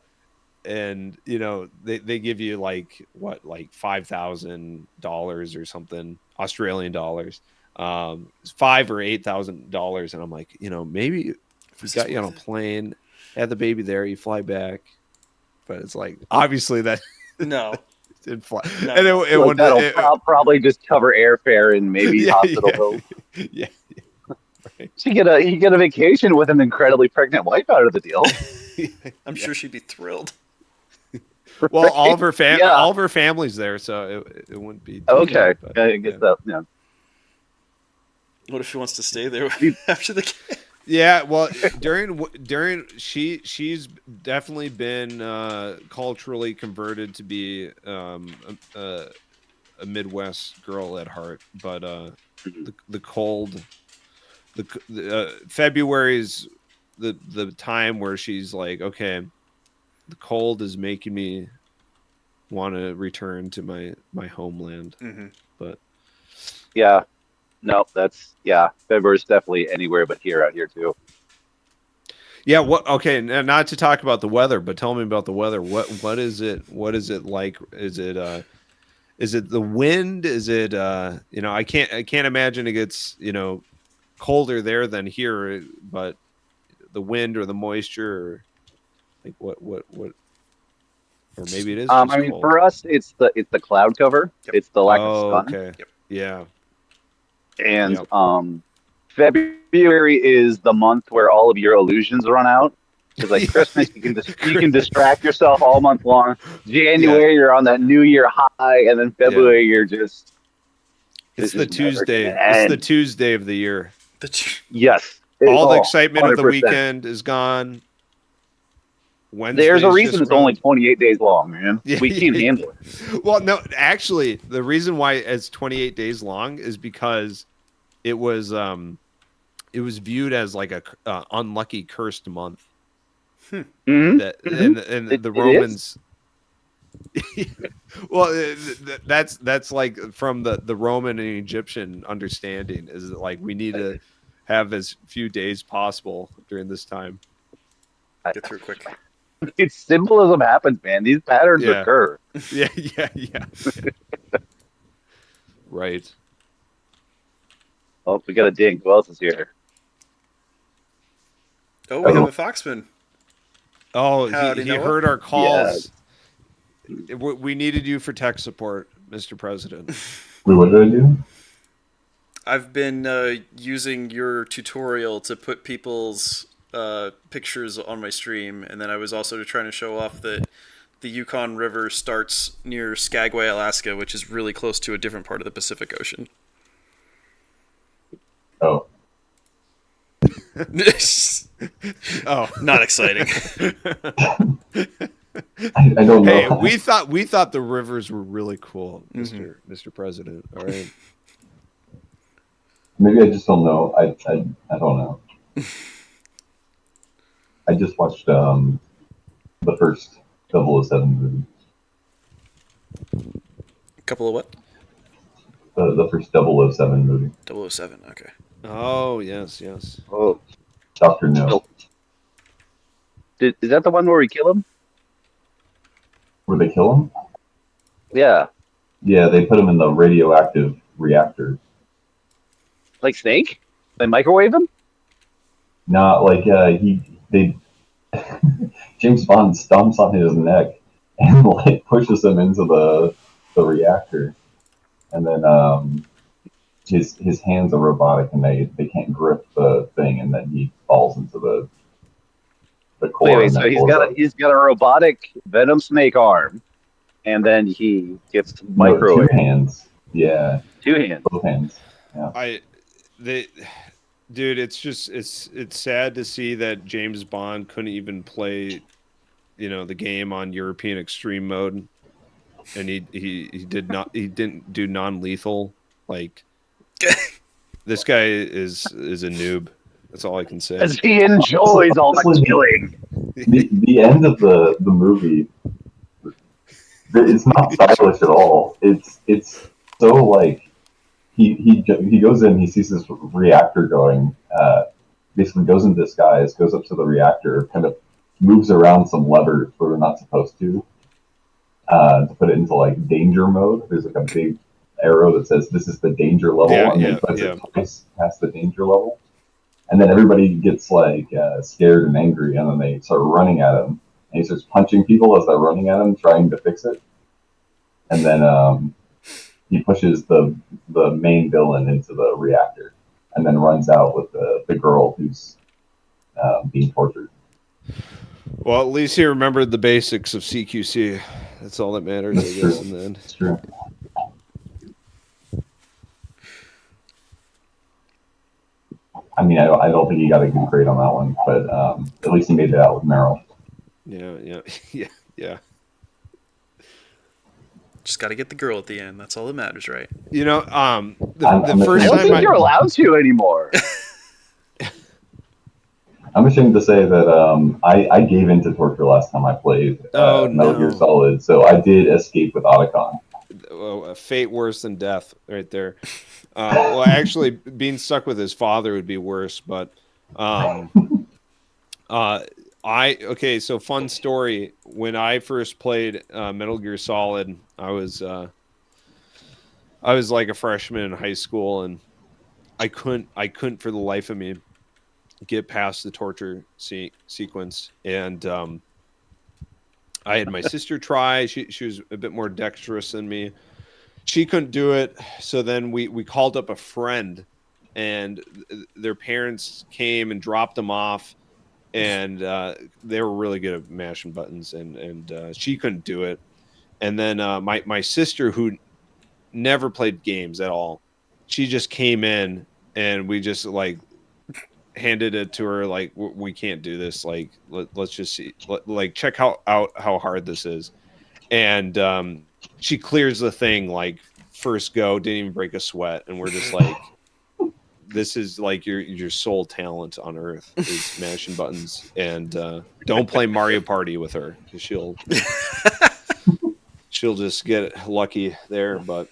and you know, they give you like what, like $5,000 or something, Australian dollars, $5,000 or $8,000, and I'm like, you know, maybe if we got you on a plane, had the baby there, you fly back, but it's like, obviously that No. didn't fly, No. and it Like wouldn't. that'll probably just cover airfare and maybe Yeah, hospital yeah. bills. Yeah, right. You get a vacation with an incredibly pregnant wife out of the deal. I'm sure she'd be thrilled. Well, all of her Yeah. all of her family's there, so it wouldn't be. Okay, But, I guess that. Yeah. What if she wants to stay there after the game? Yeah, well, during she's definitely been culturally converted to be a Midwest girl at heart, but the cold, February's the time where she's like, okay, the cold is making me want to return to my homeland, but Yeah. No, February's definitely anywhere but here, out here too. yeah. What? Okay, not to talk about the weather, but tell me about the weather. What is it? What is it like? Is it the wind? Is it I can't imagine it gets colder there than here, but the wind or the moisture, or like what, or maybe it is. Just I mean, cold. for us, it's the cloud cover. Yep. It's the lack of sun. Okay. Yep. Yeah. And Yep. February is the month where all of your illusions run out. Because like Christmas, you can distract yourself all month long. January, you're on that New Year high, and then February, you're just. It's the Tuesday. It's the Tuesday of the year. Yes. All the excitement of the 100%. weekend is gone. Wednesday's There's a reason just it's only 28 days long, man. Yeah, We can't handle it. Well, no, actually, the reason why it's 28 days long is because it was viewed as like a unlucky, cursed month. Mm-hmm. And the Romans. Well, that's like from the Roman and Egyptian understanding is that like we need to have as few days possible during this time. Get through quick. It's symbolism happens, man. These patterns occur. Yeah. Right. Oh, we got a ding. Who else is here? Oh, we have a Foxman. Oh, Howdy, he Noah. heard our calls. Yeah. We needed you for tech support, Mr. President. Wait, what did I do? I've been using your tutorial to put people's pictures on my stream, and then I was also trying to show off that the Yukon River starts near Skagway, Alaska, which is really close to a different part of the Pacific Ocean. Oh. Oh, not exciting. I don't know. Hey, we thought the rivers were really cool, Mr. President. All right. Maybe I just don't know. I don't know. I just watched the first 007 movie. Couple of what? The first 007 movie. 007, okay. Oh, yes. Oh. Dr. No. Is that the one where we kill him? Where they kill him? Yeah. Yeah, they put him in the radioactive reactor. Like Snake? They microwave him? Not like they James Bond stomps on his neck and like pushes him into the reactor, and then his hands are robotic and they can't grip the thing, and then he falls into the core. Wait, so he's got a robotic Venom Snake arm, and then he gets microwave. 2 hands. Yeah. 2 hands. Both hands. Yeah. Dude, it's sad to see that James Bond couldn't even play, the game on European Extreme mode, and he didn't do non-lethal. Like, this guy is a noob. That's all I can say. As he enjoys all the killing. The end of the movie, it's not stylish at all. It's so like. He goes in, he sees this reactor going, basically goes in disguise, goes up to the reactor, kind of moves around some levers where they're not supposed to put it into like danger mode. There's like a big arrow that says this is the danger level, and then puts it twice past the danger level. And then everybody gets like scared and angry, and then they start running at him. And he starts punching people as they're running at him, trying to fix it. And then he pushes the main villain into the reactor, and then runs out with the girl who's being tortured. Well, at least he remembered the basics of CQC. That's all that matters, That's I guess, true. in the end. That's true. I mean, I don't think he got a good grade on that one, but at least he made it out with Meryl. Yeah, yeah, yeah. Just got to get the girl at the end. That's all that matters, right? You know, the I'm first I don't time think you're allowed to anymore. I'm ashamed to say that I gave in to torture last time I played Metal Gear no. Solid, so I did escape with Otacon. Oh, a fate worse than death, right there. Well, actually, being stuck with his father would be worse. But, okay. So fun story. When I first played Metal Gear Solid, I was like a freshman in high school, and I couldn't for the life of me get past the torture sequence, and I had my sister try. She was a bit more dexterous than me. She couldn't do it, so then we called up a friend, and their parents came and dropped them off, and they were really good at mashing buttons, and she couldn't do it. And then my sister, who never played games at all, she just came in, and we just like handed it to her like, we can't do this, like let's just see, like check out how hard this is. And she clears the thing like first go, didn't even break a sweat, and we're just like, this is like your sole talent on earth is mashing buttons. And don't play Mario Party with her, because she'll just get lucky there. But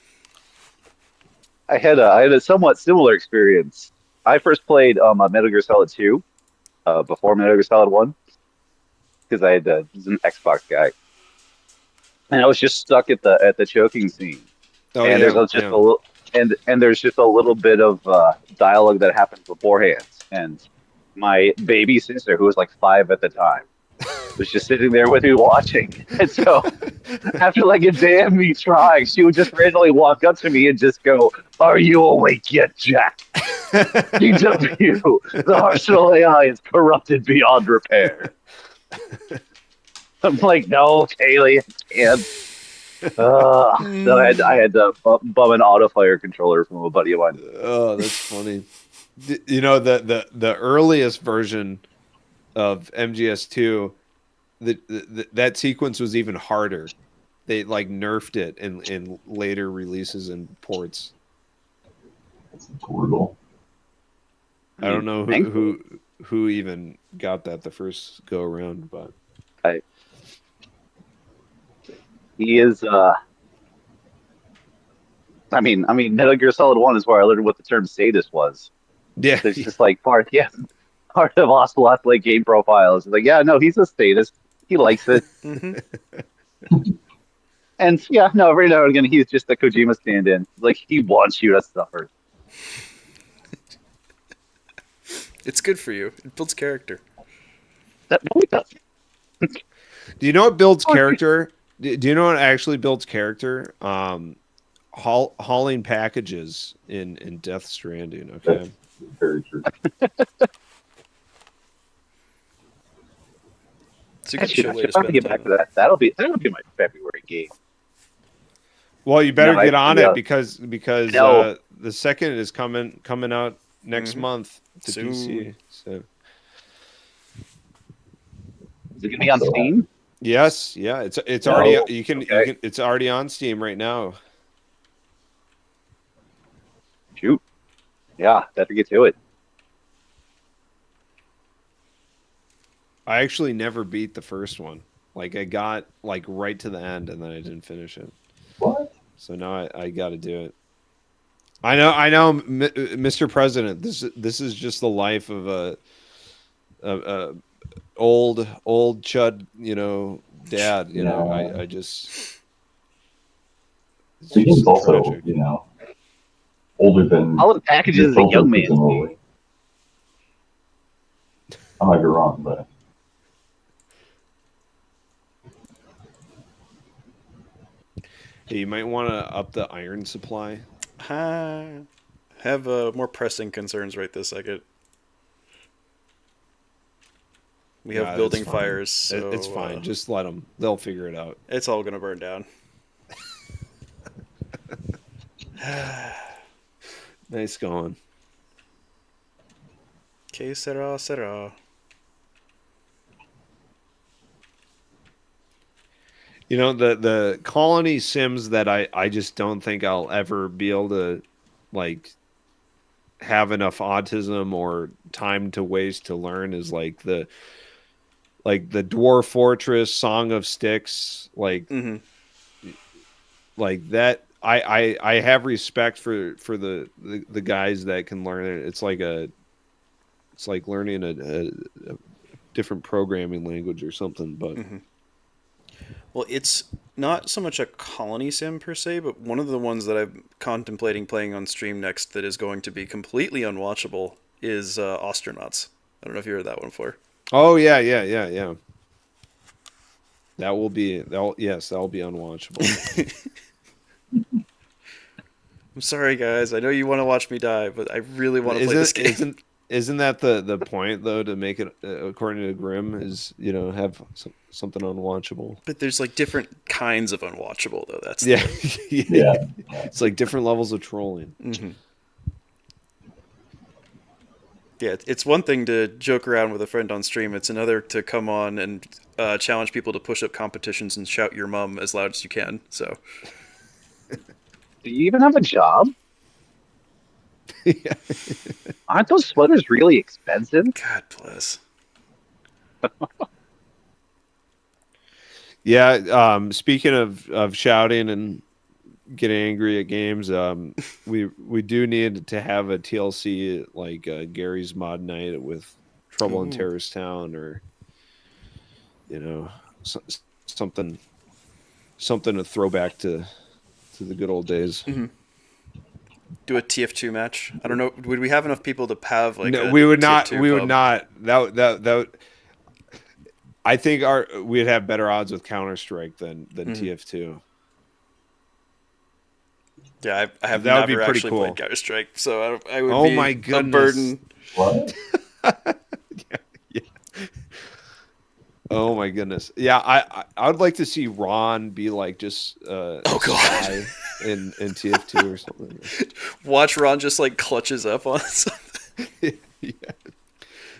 I had a somewhat similar experience. I first played Metal Gear Solid 2 before Metal Gear Solid 1 because I was an Xbox guy, and I was just stuck at the choking scene. oh And yeah, there's just a little and there's just a little bit of dialogue that happens beforehand. And my baby sister, who was like 5 at the time, was just sitting there with me watching. And so after like a day of me trying, she would just randomly walk up to me and just go, "Are you awake yet, Jack? GW, the Arsenal AI is corrupted beyond repair." I'm like, "No, Kaylee, I can't." So I had to bum an autofire controller from a buddy of mine. Oh, that's funny. You know, the earliest version of MGS2, that sequence was even harder. They like nerfed it in later releases and ports. It's brutal. I don't know who even got that the first go around, but He is. I mean, Metal Gear Solid 1 is where I learned what the term sadist was. yeah, It's just like part of Ocelot's like game profile is like, yeah, no, he's a sadist. He likes it. And yeah, no, every now and again he's just a Kojima stand-in. Like he wants you to suffer. It's good for you. It builds character. That no, he doesn't. Do you know what builds character? Do you know what actually builds character? Hauling packages in Death Stranding. Okay, That's very true. It's a good Actually, show I way should to probably spend get back time. to that. That'll be my February game. well, you better No, get on yeah. it because No. the second is coming out next month to Soon. PC. So Is it gonna be on Steam? yes, yeah, it's No. already you can Okay. it's already on Steam right now. Shoot. Yeah, better get to it. I actually never beat the first one. Like I got like right to the end and then I didn't finish it. What? So now I got to do it. I know, Mr. President. This is just the life of a old chud, dad. I just. It's The game's just also, tragic. older than All the packages is a children, young man's presumably. game. I might be wrong, but Hey, you might want to up the iron supply. Have more pressing concerns right this second. We have Nah, building it's fine. fires, so It's fine. Just let them. They'll figure it out. it's all gonna burn down. Nice going. Que sera, sera. You know, the colony sims that I just don't think I'll ever be able to like have enough autism or time to waste to learn is like the Dwarf Fortress, Song of Sticks, like that. I have respect for the guys that can learn it. It's like learning a different programming language or something. But well, it's not so much a colony sim per se, but one of the ones that I'm contemplating playing on stream next that is going to be completely unwatchable is Astronauts. I don't know if you heard that one before. Oh yeah. That will be unwatchable. I'm sorry, guys. I know you want to watch me die, but I really want to play this game. Isn't that the point though, to make it according to Grimm, is have something unwatchable? But there's like different kinds of unwatchable though. That's yeah. It's like different levels of trolling. Yeah, it's one thing to joke around with a friend on stream. It's another to come on and challenge people to push up competitions and shout your mum as loud as you can. So, do you even have a job? Aren't those sweaters really expensive? God bless. Yeah. Speaking of shouting and getting angry at games, we do need to have a TLC like Gary's Mod Night with Trouble in Terrorist Town, or something to throw back to the good old days. Do a TF2 match. I don't know. Would we have enough people to have like? No, a we would not. TF2 We would club? not. That. I think we'd have better odds with Counter Strike than TF2. Yeah, I have That would be never pretty actually cool. played Counter Strike, so I would Oh be my a goodness. burden. What? Yeah. Oh my goodness. Yeah, I would like to see Ron be like just Oh god, in TF2 or something. Watch Ron just like clutches up on something. Yeah.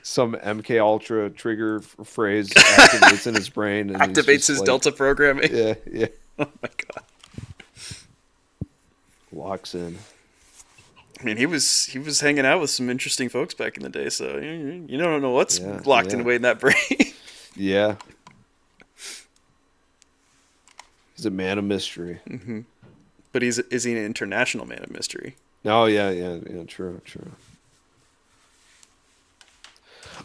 Some MK Ultra trigger phrase activates in his brain and Activates his Delta programming. Yeah. Oh my god. Locks in. I mean, he was hanging out with some interesting folks back in the day, so you don't know what's locked away in that brain. Yeah. He's a man of mystery. But is he an international man of mystery? Oh yeah, true.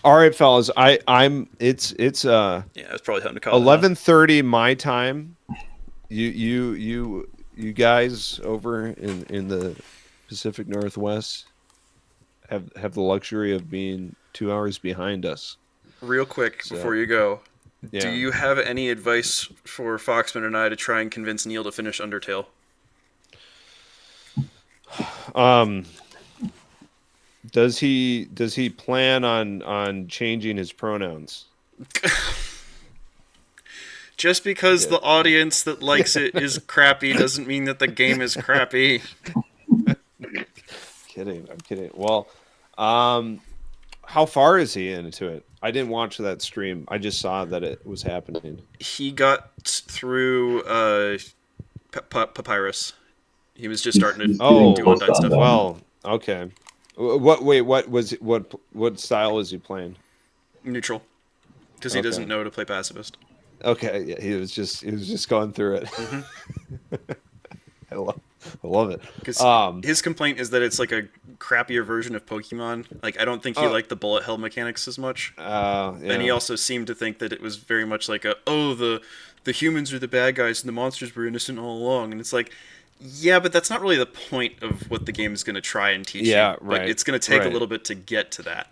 All right, fellas. It's it's probably time to call 11:30 my time. You guys over in the Pacific Northwest have the luxury of being 2 hours behind us. Real quick before you go, Yeah. do you have any advice for Foxman and I to try and convince Neil to finish Undertale? Does he plan on changing his pronouns? Just because the audience that likes it is crappy doesn't mean that the game is crappy. I'm kidding. Well, how far is he into it? I didn't watch that stream. I just saw that it was happening. He got through Papyrus. He was just starting to do Undyne stuff. Well, okay. What style was he playing? Neutral, because he doesn't know to play pacifist. Okay, yeah, he was just going through it. I love it. Because his complaint is that it's like a crappier version of Pokemon. Like, I don't think he liked the bullet hell mechanics as much. And he also seemed to think that it was very much like the humans are the bad guys and the monsters were innocent all along. And it's like, yeah, but that's not really the point of what the game is going to try and teach you. Right. But it's going to take a little bit to get to that.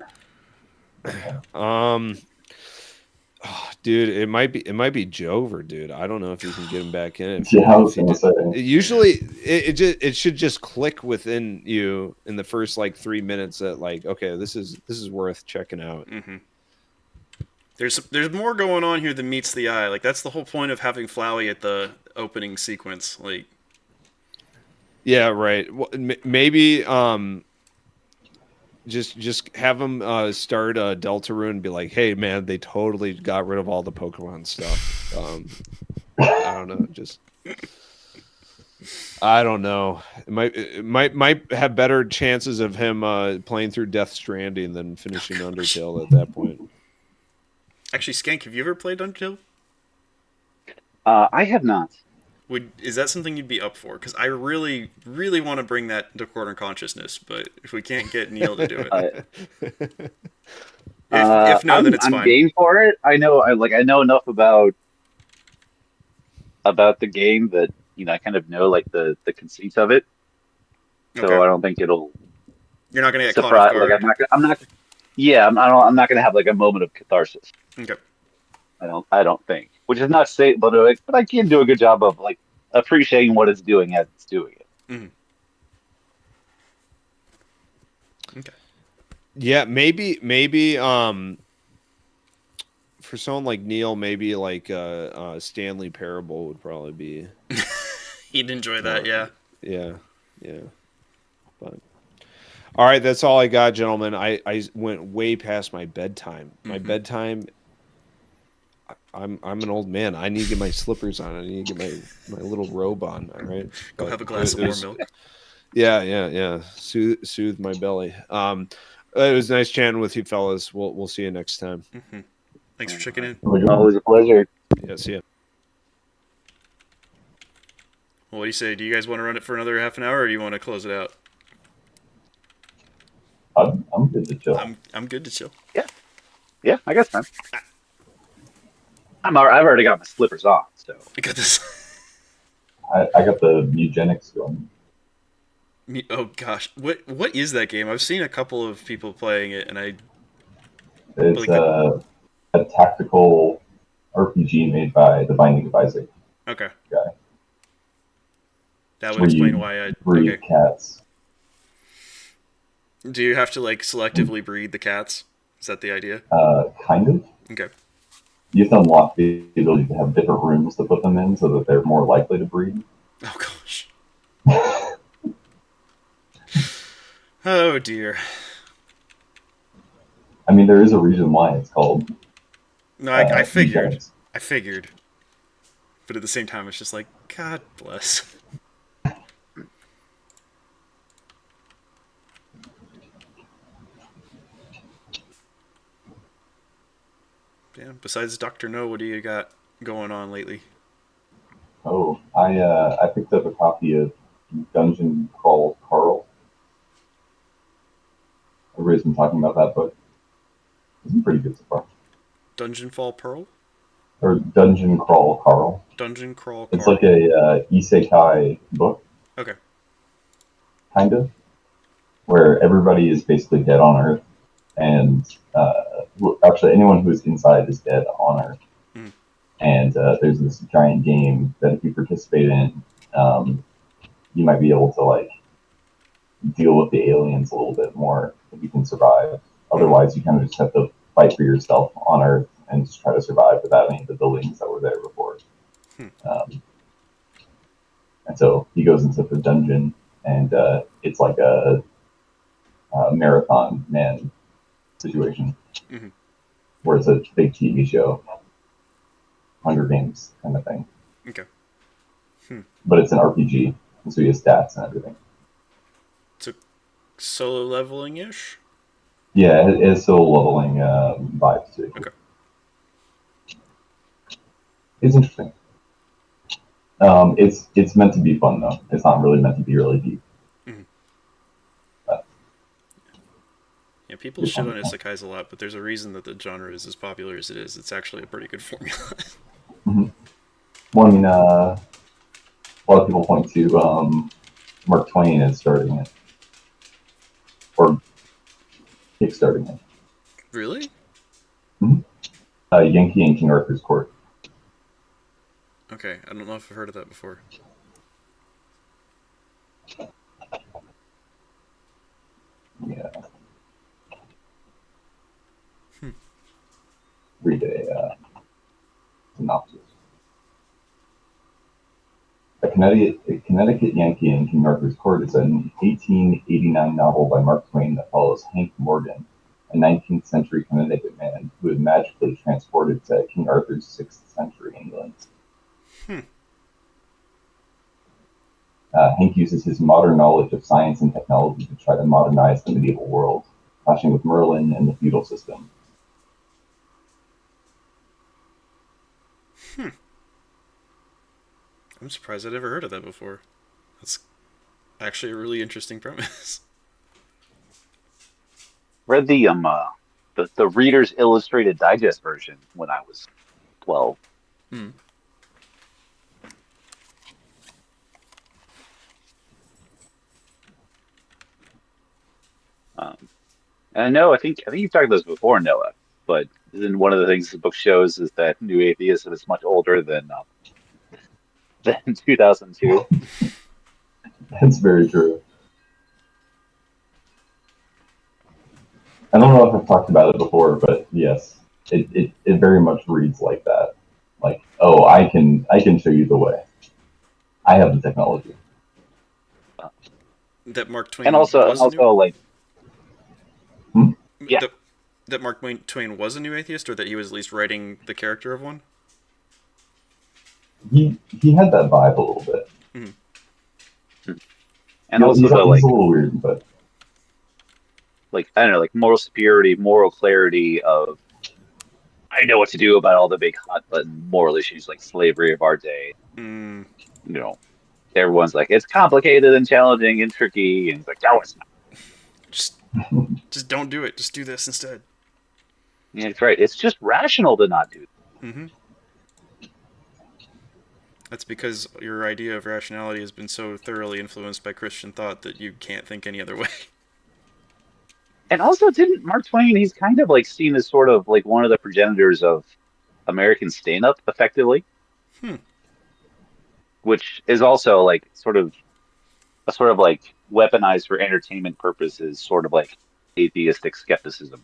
Dude, it might be Jover, dude. I don't know if you can get him back in. Yeah, I was gonna say. Usually, it should just click within you in the first like 3 minutes that like, okay, this is worth checking out. There's more going on here than meets the eye. Like that's the whole point of having Flowey at the opening sequence. Like, yeah, right. Well, maybe just have them start Deltarune and be like, hey man, they totally got rid of all the Pokemon stuff. I don't know, just I don't know. It might have better chances of him playing through Death Stranding than finishing Undertale at that point. actually, Skank, have you ever played Undertale? I have not. Is that something you'd be up for? Because I really, really want to bring that into Quarter Consciousness, but if we can't get Neil to do it, if no, then it's I'm fine. game for it. I know enough about the game that I kind of know like the conceits of it. So Okay. I don't think it'll You're not gonna get caught off surprise. Like guard. I'm not. Yeah, I'm not gonna have like a moment of catharsis. Okay. I don't think. Which is not say, but I can do a good job of like appreciating what it's doing as it's doing it. Mm-hmm. Okay. Yeah, maybe for someone like Neil, maybe like Stanley Parable would probably be. He'd enjoy that, yeah. Yeah. But all right, that's all I got, gentlemen. I went way past my bedtime. My bedtime. I'm an old man. I need to get my slippers on. I need to get my little robe on. All right. Go have a glass of warm milk. Yeah. Soothe my belly. It was nice chatting with you, fellas. We'll see you next time. Mm-hmm. Thanks for checking in. Always a pleasure. Yeah, see ya. Well, what do you say? Do you guys want to run it for another half an hour, or do you want to close it out? I'm good to chill. I'm good to chill. Yeah, I guess, man. I've already got my slippers on, so I got this. I got the eugenics going. Oh gosh, what is that game? I've seen a couple of people playing it, and It's a tactical RPG made by The Binding of Isaac. Okay. Guy. That would explain why I breed cats. Do you have to like selectively breed the cats? Is that the idea? Kind of. Okay. You have to unlock the ability to have different rooms to put them in so that they're more likely to breed. Oh gosh. Oh dear. I mean, there is a reason why it's called. No, I figured. Eugenics. I figured. But at the same time, it's just like, God bless. Yeah, besides Dr. No, what do you got going on lately? Oh, I picked up a copy of Dungeon Crawl Carl. Everybody's been talking about that book. It's been pretty good so far. Dungeon Fall Pearl? Or Dungeon Crawl Carl. Dungeon Crawl Carl. It's like a isekai book. Okay. Kind of. Where everybody is basically dead on Earth. And actually, anyone who is inside is dead on Earth. Mm. And there's this giant game that if you participate in, you might be able to like deal with the aliens a little bit more if you can survive. Otherwise, you kind of just have to fight for yourself on Earth and just try to survive without any of the buildings that were there before. And so he goes into the dungeon, and it's like a marathon man situation, where it's a big TV show, Hunger Games kind of thing. Okay. But it's an RPG, and so you have stats and everything. It's a solo leveling-ish? Yeah, it is solo leveling vibes to it. Okay. It's interesting. It's meant to be fun though. It's not really meant to be really deep. Yeah, people shit on isekais a lot, but there's a reason that the genre is as popular as it is. It's actually a pretty good formula. Well, I mean, a lot of people point to Mark Twain as starting it, or kickstarting it. Really? Yankee and King Arthur's Court. Okay, I don't know if I've heard of that before. Yeah. read a synopsis. A Connecticut Yankee in King Arthur's Court is an 1889 novel by Mark Twain that follows Hank Morgan, a 19th century Connecticut man who is magically transported to King Arthur's 6th century England. Hank uses his modern knowledge of science and technology to try to modernize the medieval world, clashing with Merlin and the feudal system. I'm surprised I'd ever heard of that before. That's actually a really interesting premise. Read the Reader's Illustrated Digest version when I was 12. Hmm. And I think you've talked about this before, Noah. But then one of the things the book shows is that New Atheism is much older than 2002. That's very true. I don't know if I've talked about it before, but yes, it very much reads like that. Like, oh, I can show you the way. I have the technology. That Mark Twain And also like, yeah. That Mark Twain was a new atheist, or that he was at least writing the character of one? He had that vibe a little bit. Mm-hmm. And also he's the, a like, little weird, but like, I don't know, like moral superiority, moral clarity of, I know what to do about all the big hot button moral issues like slavery of our day. Mm. You know, everyone's like, it's complicated and challenging and tricky, and it's like, no, it's not. Just don't do it. Just do this instead. Yeah, that's right. It's just rational to not do it. Mm-hmm. That's because your idea of rationality has been so thoroughly influenced by Christian thought that you can't think any other way. And also, didn't Mark Twain, he's kind of like seen as sort of like one of the progenitors of American stand-up, effectively. Which is also like sort of like weaponized for entertainment purposes, sort of like atheistic skepticism.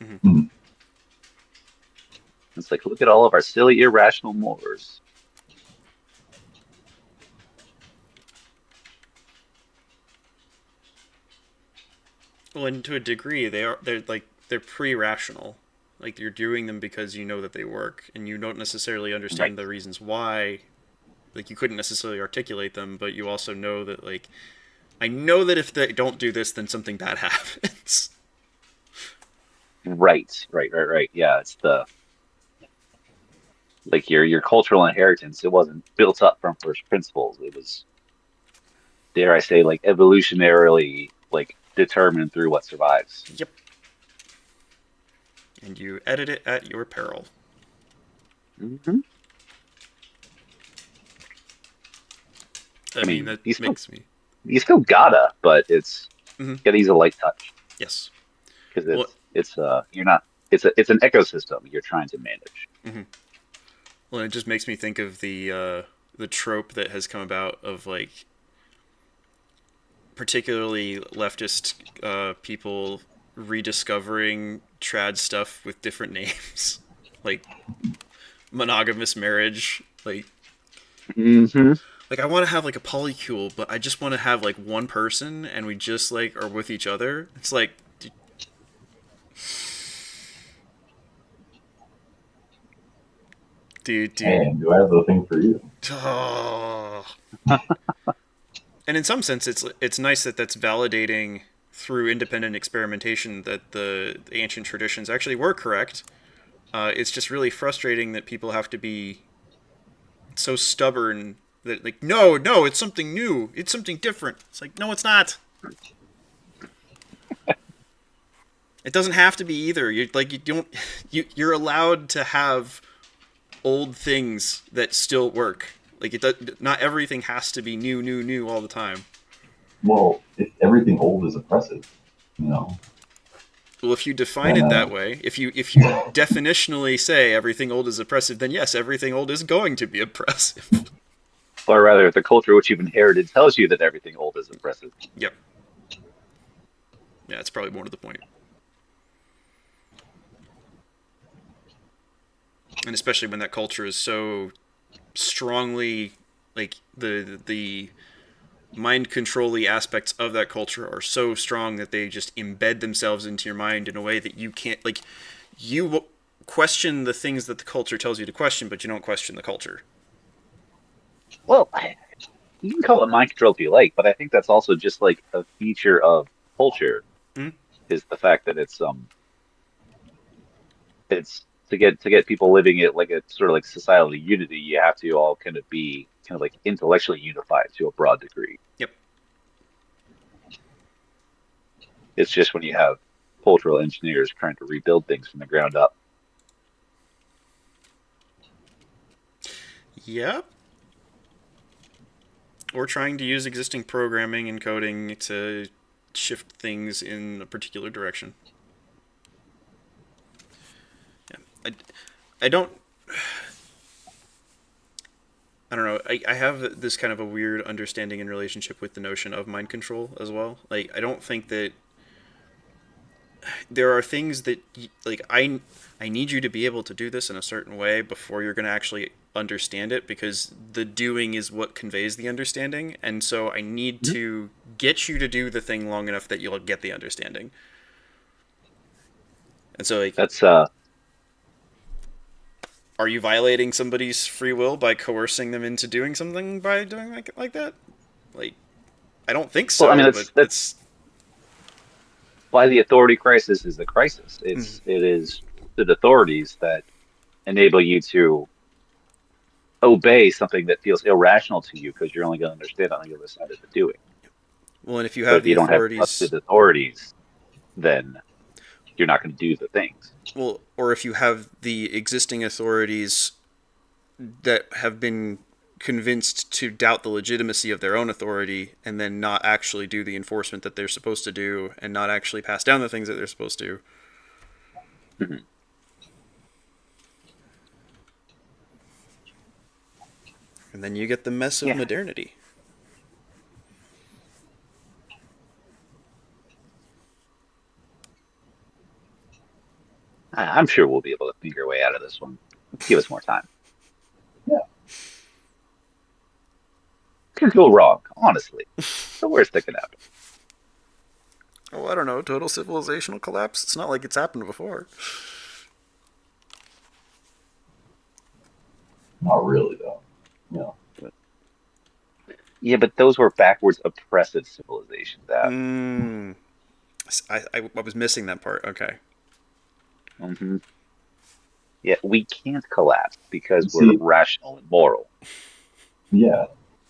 Mm-hmm. It's like, look at all of our silly, irrational mores. Well, and to a degree, they're pre-rational. Like, you're doing them because you know that they work, and you don't necessarily understand the reasons why. Like, you couldn't necessarily articulate them, but you also know that, like, I know that if they don't do this, then something bad happens. Right. Yeah, it's the, like, your cultural inheritance. It wasn't built up from first principles. It was, dare I say, like, evolutionarily, like, determined through what survives. Yep. And you edit it at your peril. Mm-hmm. I mean, that makes me... You still gotta, but it's gotta use a light touch. Yes. Because it's you're not, it's an ecosystem you're trying to manage. Mm-hmm. Well, it just makes me think of the trope that has come about of, like, particularly leftist people rediscovering trad stuff with different names, like monogamous marriage, like. Mm-hmm. Like, I want to have, like, a polycule, but I just want to have, like, one person, and we just, like, are with each other. It's like... Dude. Man, do I have the thing for you? Oh. And in some sense, it's nice that that's validating through independent experimentation that the ancient traditions actually were correct. It's just really frustrating that people have to be so stubborn that, like, no, it's something new. It's something different. It's like, no, it's not. It doesn't have to be either. You're allowed to have old things that still work. Like, not everything has to be new all the time. Well, if everything old is oppressive, you know. Well, if you define it that way, if you definitionally say everything old is oppressive, then yes, everything old is going to be oppressive. Or rather, the culture which you've inherited tells you that everything old is oppressive. Yep. Yeah, that's probably more to the point. And especially when that culture is so strongly, like, the mind control-y aspects of that culture are so strong that they just embed themselves into your mind in a way that you can't, like, you question the things that the culture tells you to question, but you don't question the culture. Well, you can call it mind control if you like, but I think that's also just like a feature of culture Mm-hmm. is the fact that it's to get people living it like a sort of like societal unity, you have to all kind of be kind of like intellectually unified to a broad degree. Yep. It's just when you have cultural engineers trying to rebuild things from the ground up. Yep. Or trying to use existing programming and coding to shift things in a particular direction. Yeah. I don't know. I have this kind of a weird understanding and relationship with the notion of mind control as well. Like, I don't think that there are things that, like, I need you to be able to do this in a certain way before you're going to actually understand it, because the doing is what conveys the understanding, and so I need to get you to do the thing long enough that you'll get the understanding. And so, like, That's are you violating somebody's free will by coercing them into doing something by doing like that? Like, I don't think so. well, I mean but that's why the authority crisis is a crisis. It is the authorities that enable you to obey something that feels irrational to you because you're only going to understand on the other side of the doing. Well, and if you But have if the you don't have authorities, trusted authorities, then you're not going to do the things. well, or if you have the existing authorities that have been convinced to doubt the legitimacy of their own authority and then not actually do the enforcement that they're supposed to do and not actually pass down the things that they're supposed to. Mm-hmm. And then you get the mess of modernity. I'm sure we'll be able to figure our way out of this one. Give us more time. Yeah. Could go wrong, honestly. The worst that could happen. Oh, I don't know. Total civilizational collapse? It's not like it's happened before. Not really, though. No. Yeah, but those were backwards oppressive civilizations. I was missing that part. Okay. Mm-hmm. Yeah, we can't collapse because we're rational and moral. Yeah,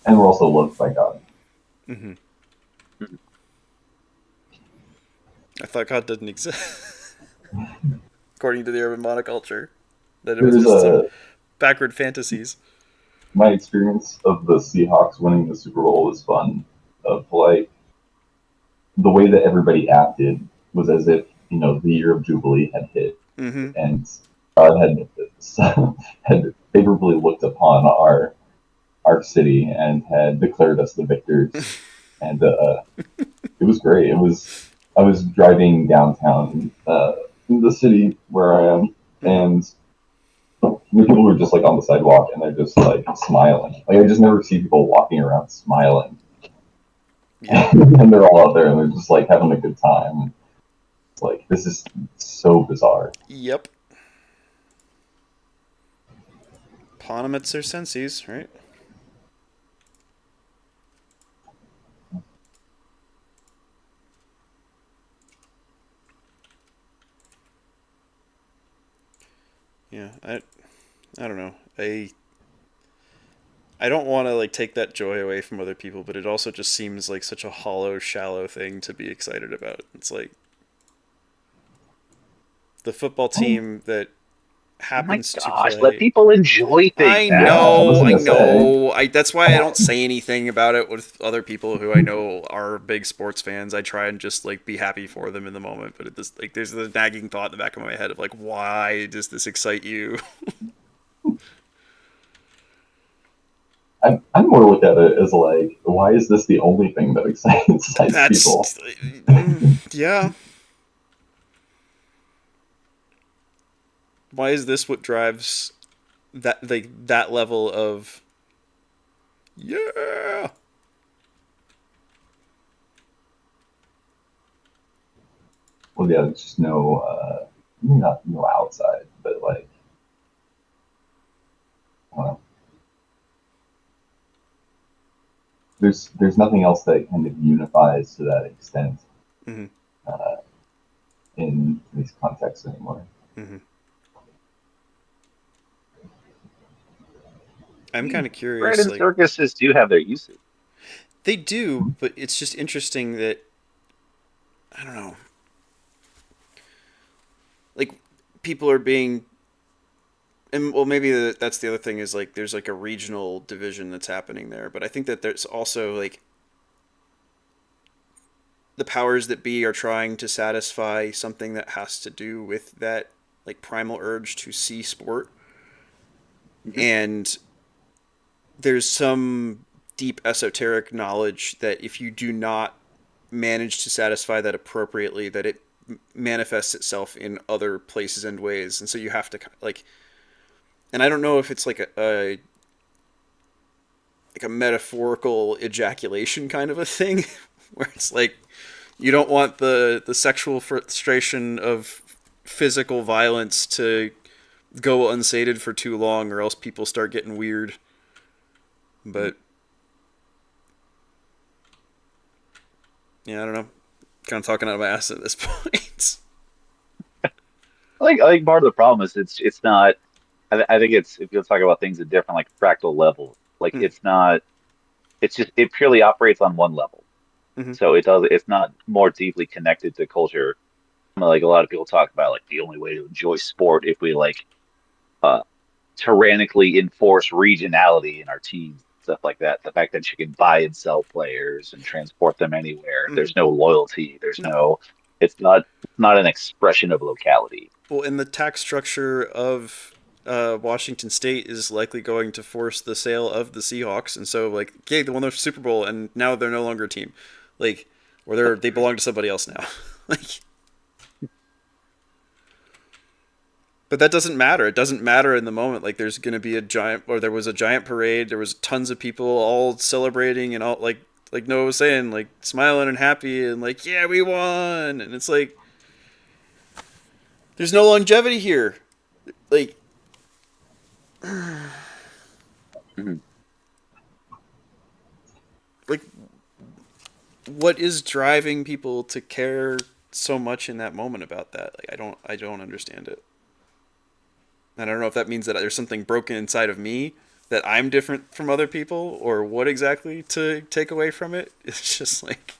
and we're also loved by God. Mm-hmm. I thought God didn't exist. According to the urban monoculture. That it was just some backward fantasies. My experience of the Seahawks winning the Super Bowl was fun. Of like, the way that everybody acted was as if, the year of Jubilee had hit. Mm-hmm. And God had favorably looked upon our city and had declared us the victors. And it was great. I was driving downtown in the city where I am, and the people were just like on the sidewalk and they're just like smiling. Like, I just never see people walking around smiling. Yeah. And they're all out there and they're just like having a good time. It's like, this is so bizarre. Yep. Panem et circenses, right? Yeah, I don't know. I don't want to like take that joy away from other people, but it also just seems like such a hollow, shallow thing to be excited about. It's like the football team that happens to play. Let people enjoy things. I know. That's why I don't say anything about it with other people who I know are big sports fans. I try and just like be happy for them in the moment, but there's the nagging thought in the back of my head of like, why does this excite you? I more look at it as like, why is this the only thing that excites people? Yeah. Why is this what drives that level of yeah. Well, yeah, there's just no, not no outside, but like, I don't know. There's nothing else that kind of unifies to that extent Mm-hmm. uh, in these contexts anymore. Mm-hmm. I'm kind of curious. Brandon, Like, circuses do have their uses. they do, but it's just interesting that I don't know. Like, people are being, and well, maybe that's the other thing is like there's like a regional division that's happening there, but I think that there's also like the powers that be are trying to satisfy something that has to do with that like primal urge to see sport, and there's some deep esoteric knowledge that if you do not manage to satisfy that appropriately, that it manifests itself in other places and ways, and so you have to like, and I don't know if it's like a like a metaphorical ejaculation kind of a thing where it's like you don't want the sexual frustration of physical violence to go unsated for too long, or else people start getting weird. But yeah, I don't know. Kind of talking out of my ass at this point. I think part of the problem is it's not. I think it's if you'll talk about things at different like fractal levels, like it's not. It's just it purely operates on one level, Mm-hmm. so it does. It's not more deeply connected to culture. Like a lot of people talk about, like the only way to enjoy sport if we like uh, tyrannically enforce regionality in our teams, stuff like that. The fact that you can buy and sell players and transport them anywhere. Mm-hmm. There's no loyalty. There's No. no. It's not an expression of locality. Well, and the tax structure of Washington State is likely going to force the sale of the Seahawks, and so like, okay, they won the Super Bowl, and now they're no longer a team, like, or they belong to somebody else now, like. But that doesn't matter. It doesn't matter in the moment. Like, there's going to be there was a giant parade. There was tons of people all celebrating and all like Noah was saying, like smiling and happy and like, yeah, we won. And it's like, there's no longevity here. Like, like, what is driving people to care so much in that moment about that? Like, I don't understand it. And I don't know if that means that there's something broken inside of me, that I'm different from other people, or what exactly to take away from it. It's just like,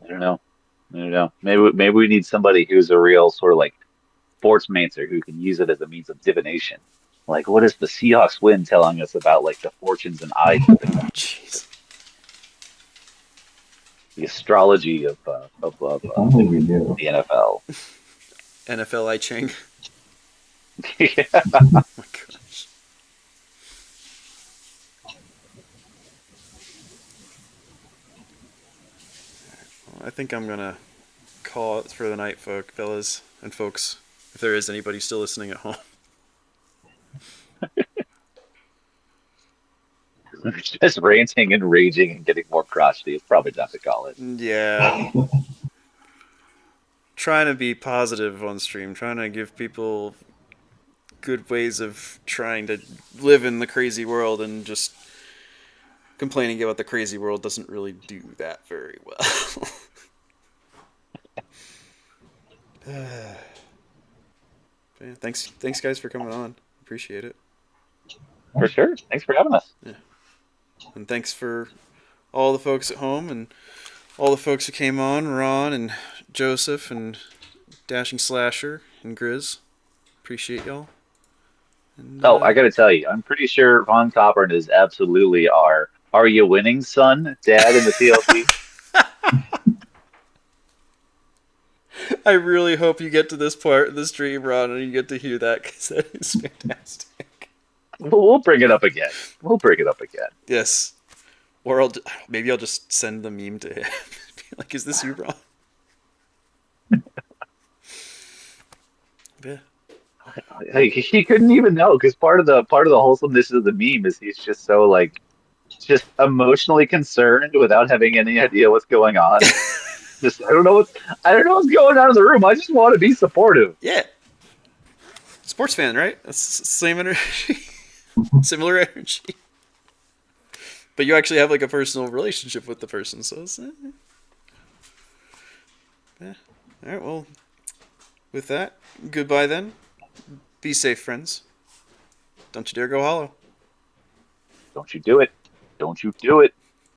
I don't know. I don't know. Maybe we need somebody who's a real sort of like sportsmancer who can use it as a means of divination. Like, what is the Seahawks win telling us about like the fortunes and odds of jeez. the astrology of Only we knew. the NFL? NFL I Ching. Yeah. Oh my gosh. Well, I think I'm gonna call it for the night, fellas and folks. If there is anybody still listening at home. Just ranting and raging and getting more crotchety is probably time to call it. Yeah. Trying to be positive on stream, trying to give people good ways of trying to live in the crazy world, and just complaining about the crazy world doesn't really do that very well. Yeah, thanks guys for coming on. Appreciate it. For sure. Thanks for having us. Yeah. And thanks for all the folks at home and all the folks who came on, Ron and Joseph and Dashing Slasher and Grizz. Appreciate y'all. And, I got to tell you, I'm pretty sure Von Coppern is absolutely our "Are you winning, son?" dad in the TLC. I really hope you get to this part of the stream, Ron, and you get to hear that, because that is fantastic. We'll bring it up again. We'll bring it up again. Yes. Or maybe I'll just send the meme to him. Like, is this you, bro? Yeah. Like, he couldn't even know because part of the wholesomeness of the meme is he's just so like just emotionally concerned without having any idea what's going on. Just I don't know what's going on in the room. I just want to be supportive. Yeah. Sports fan, right? That's same energy. Similar energy. But you actually have like a personal relationship with the person, so it's, yeah. All right, well, with that, goodbye then. Be safe, friends. Don't you dare go hollow. Don't you do it. Don't you do it.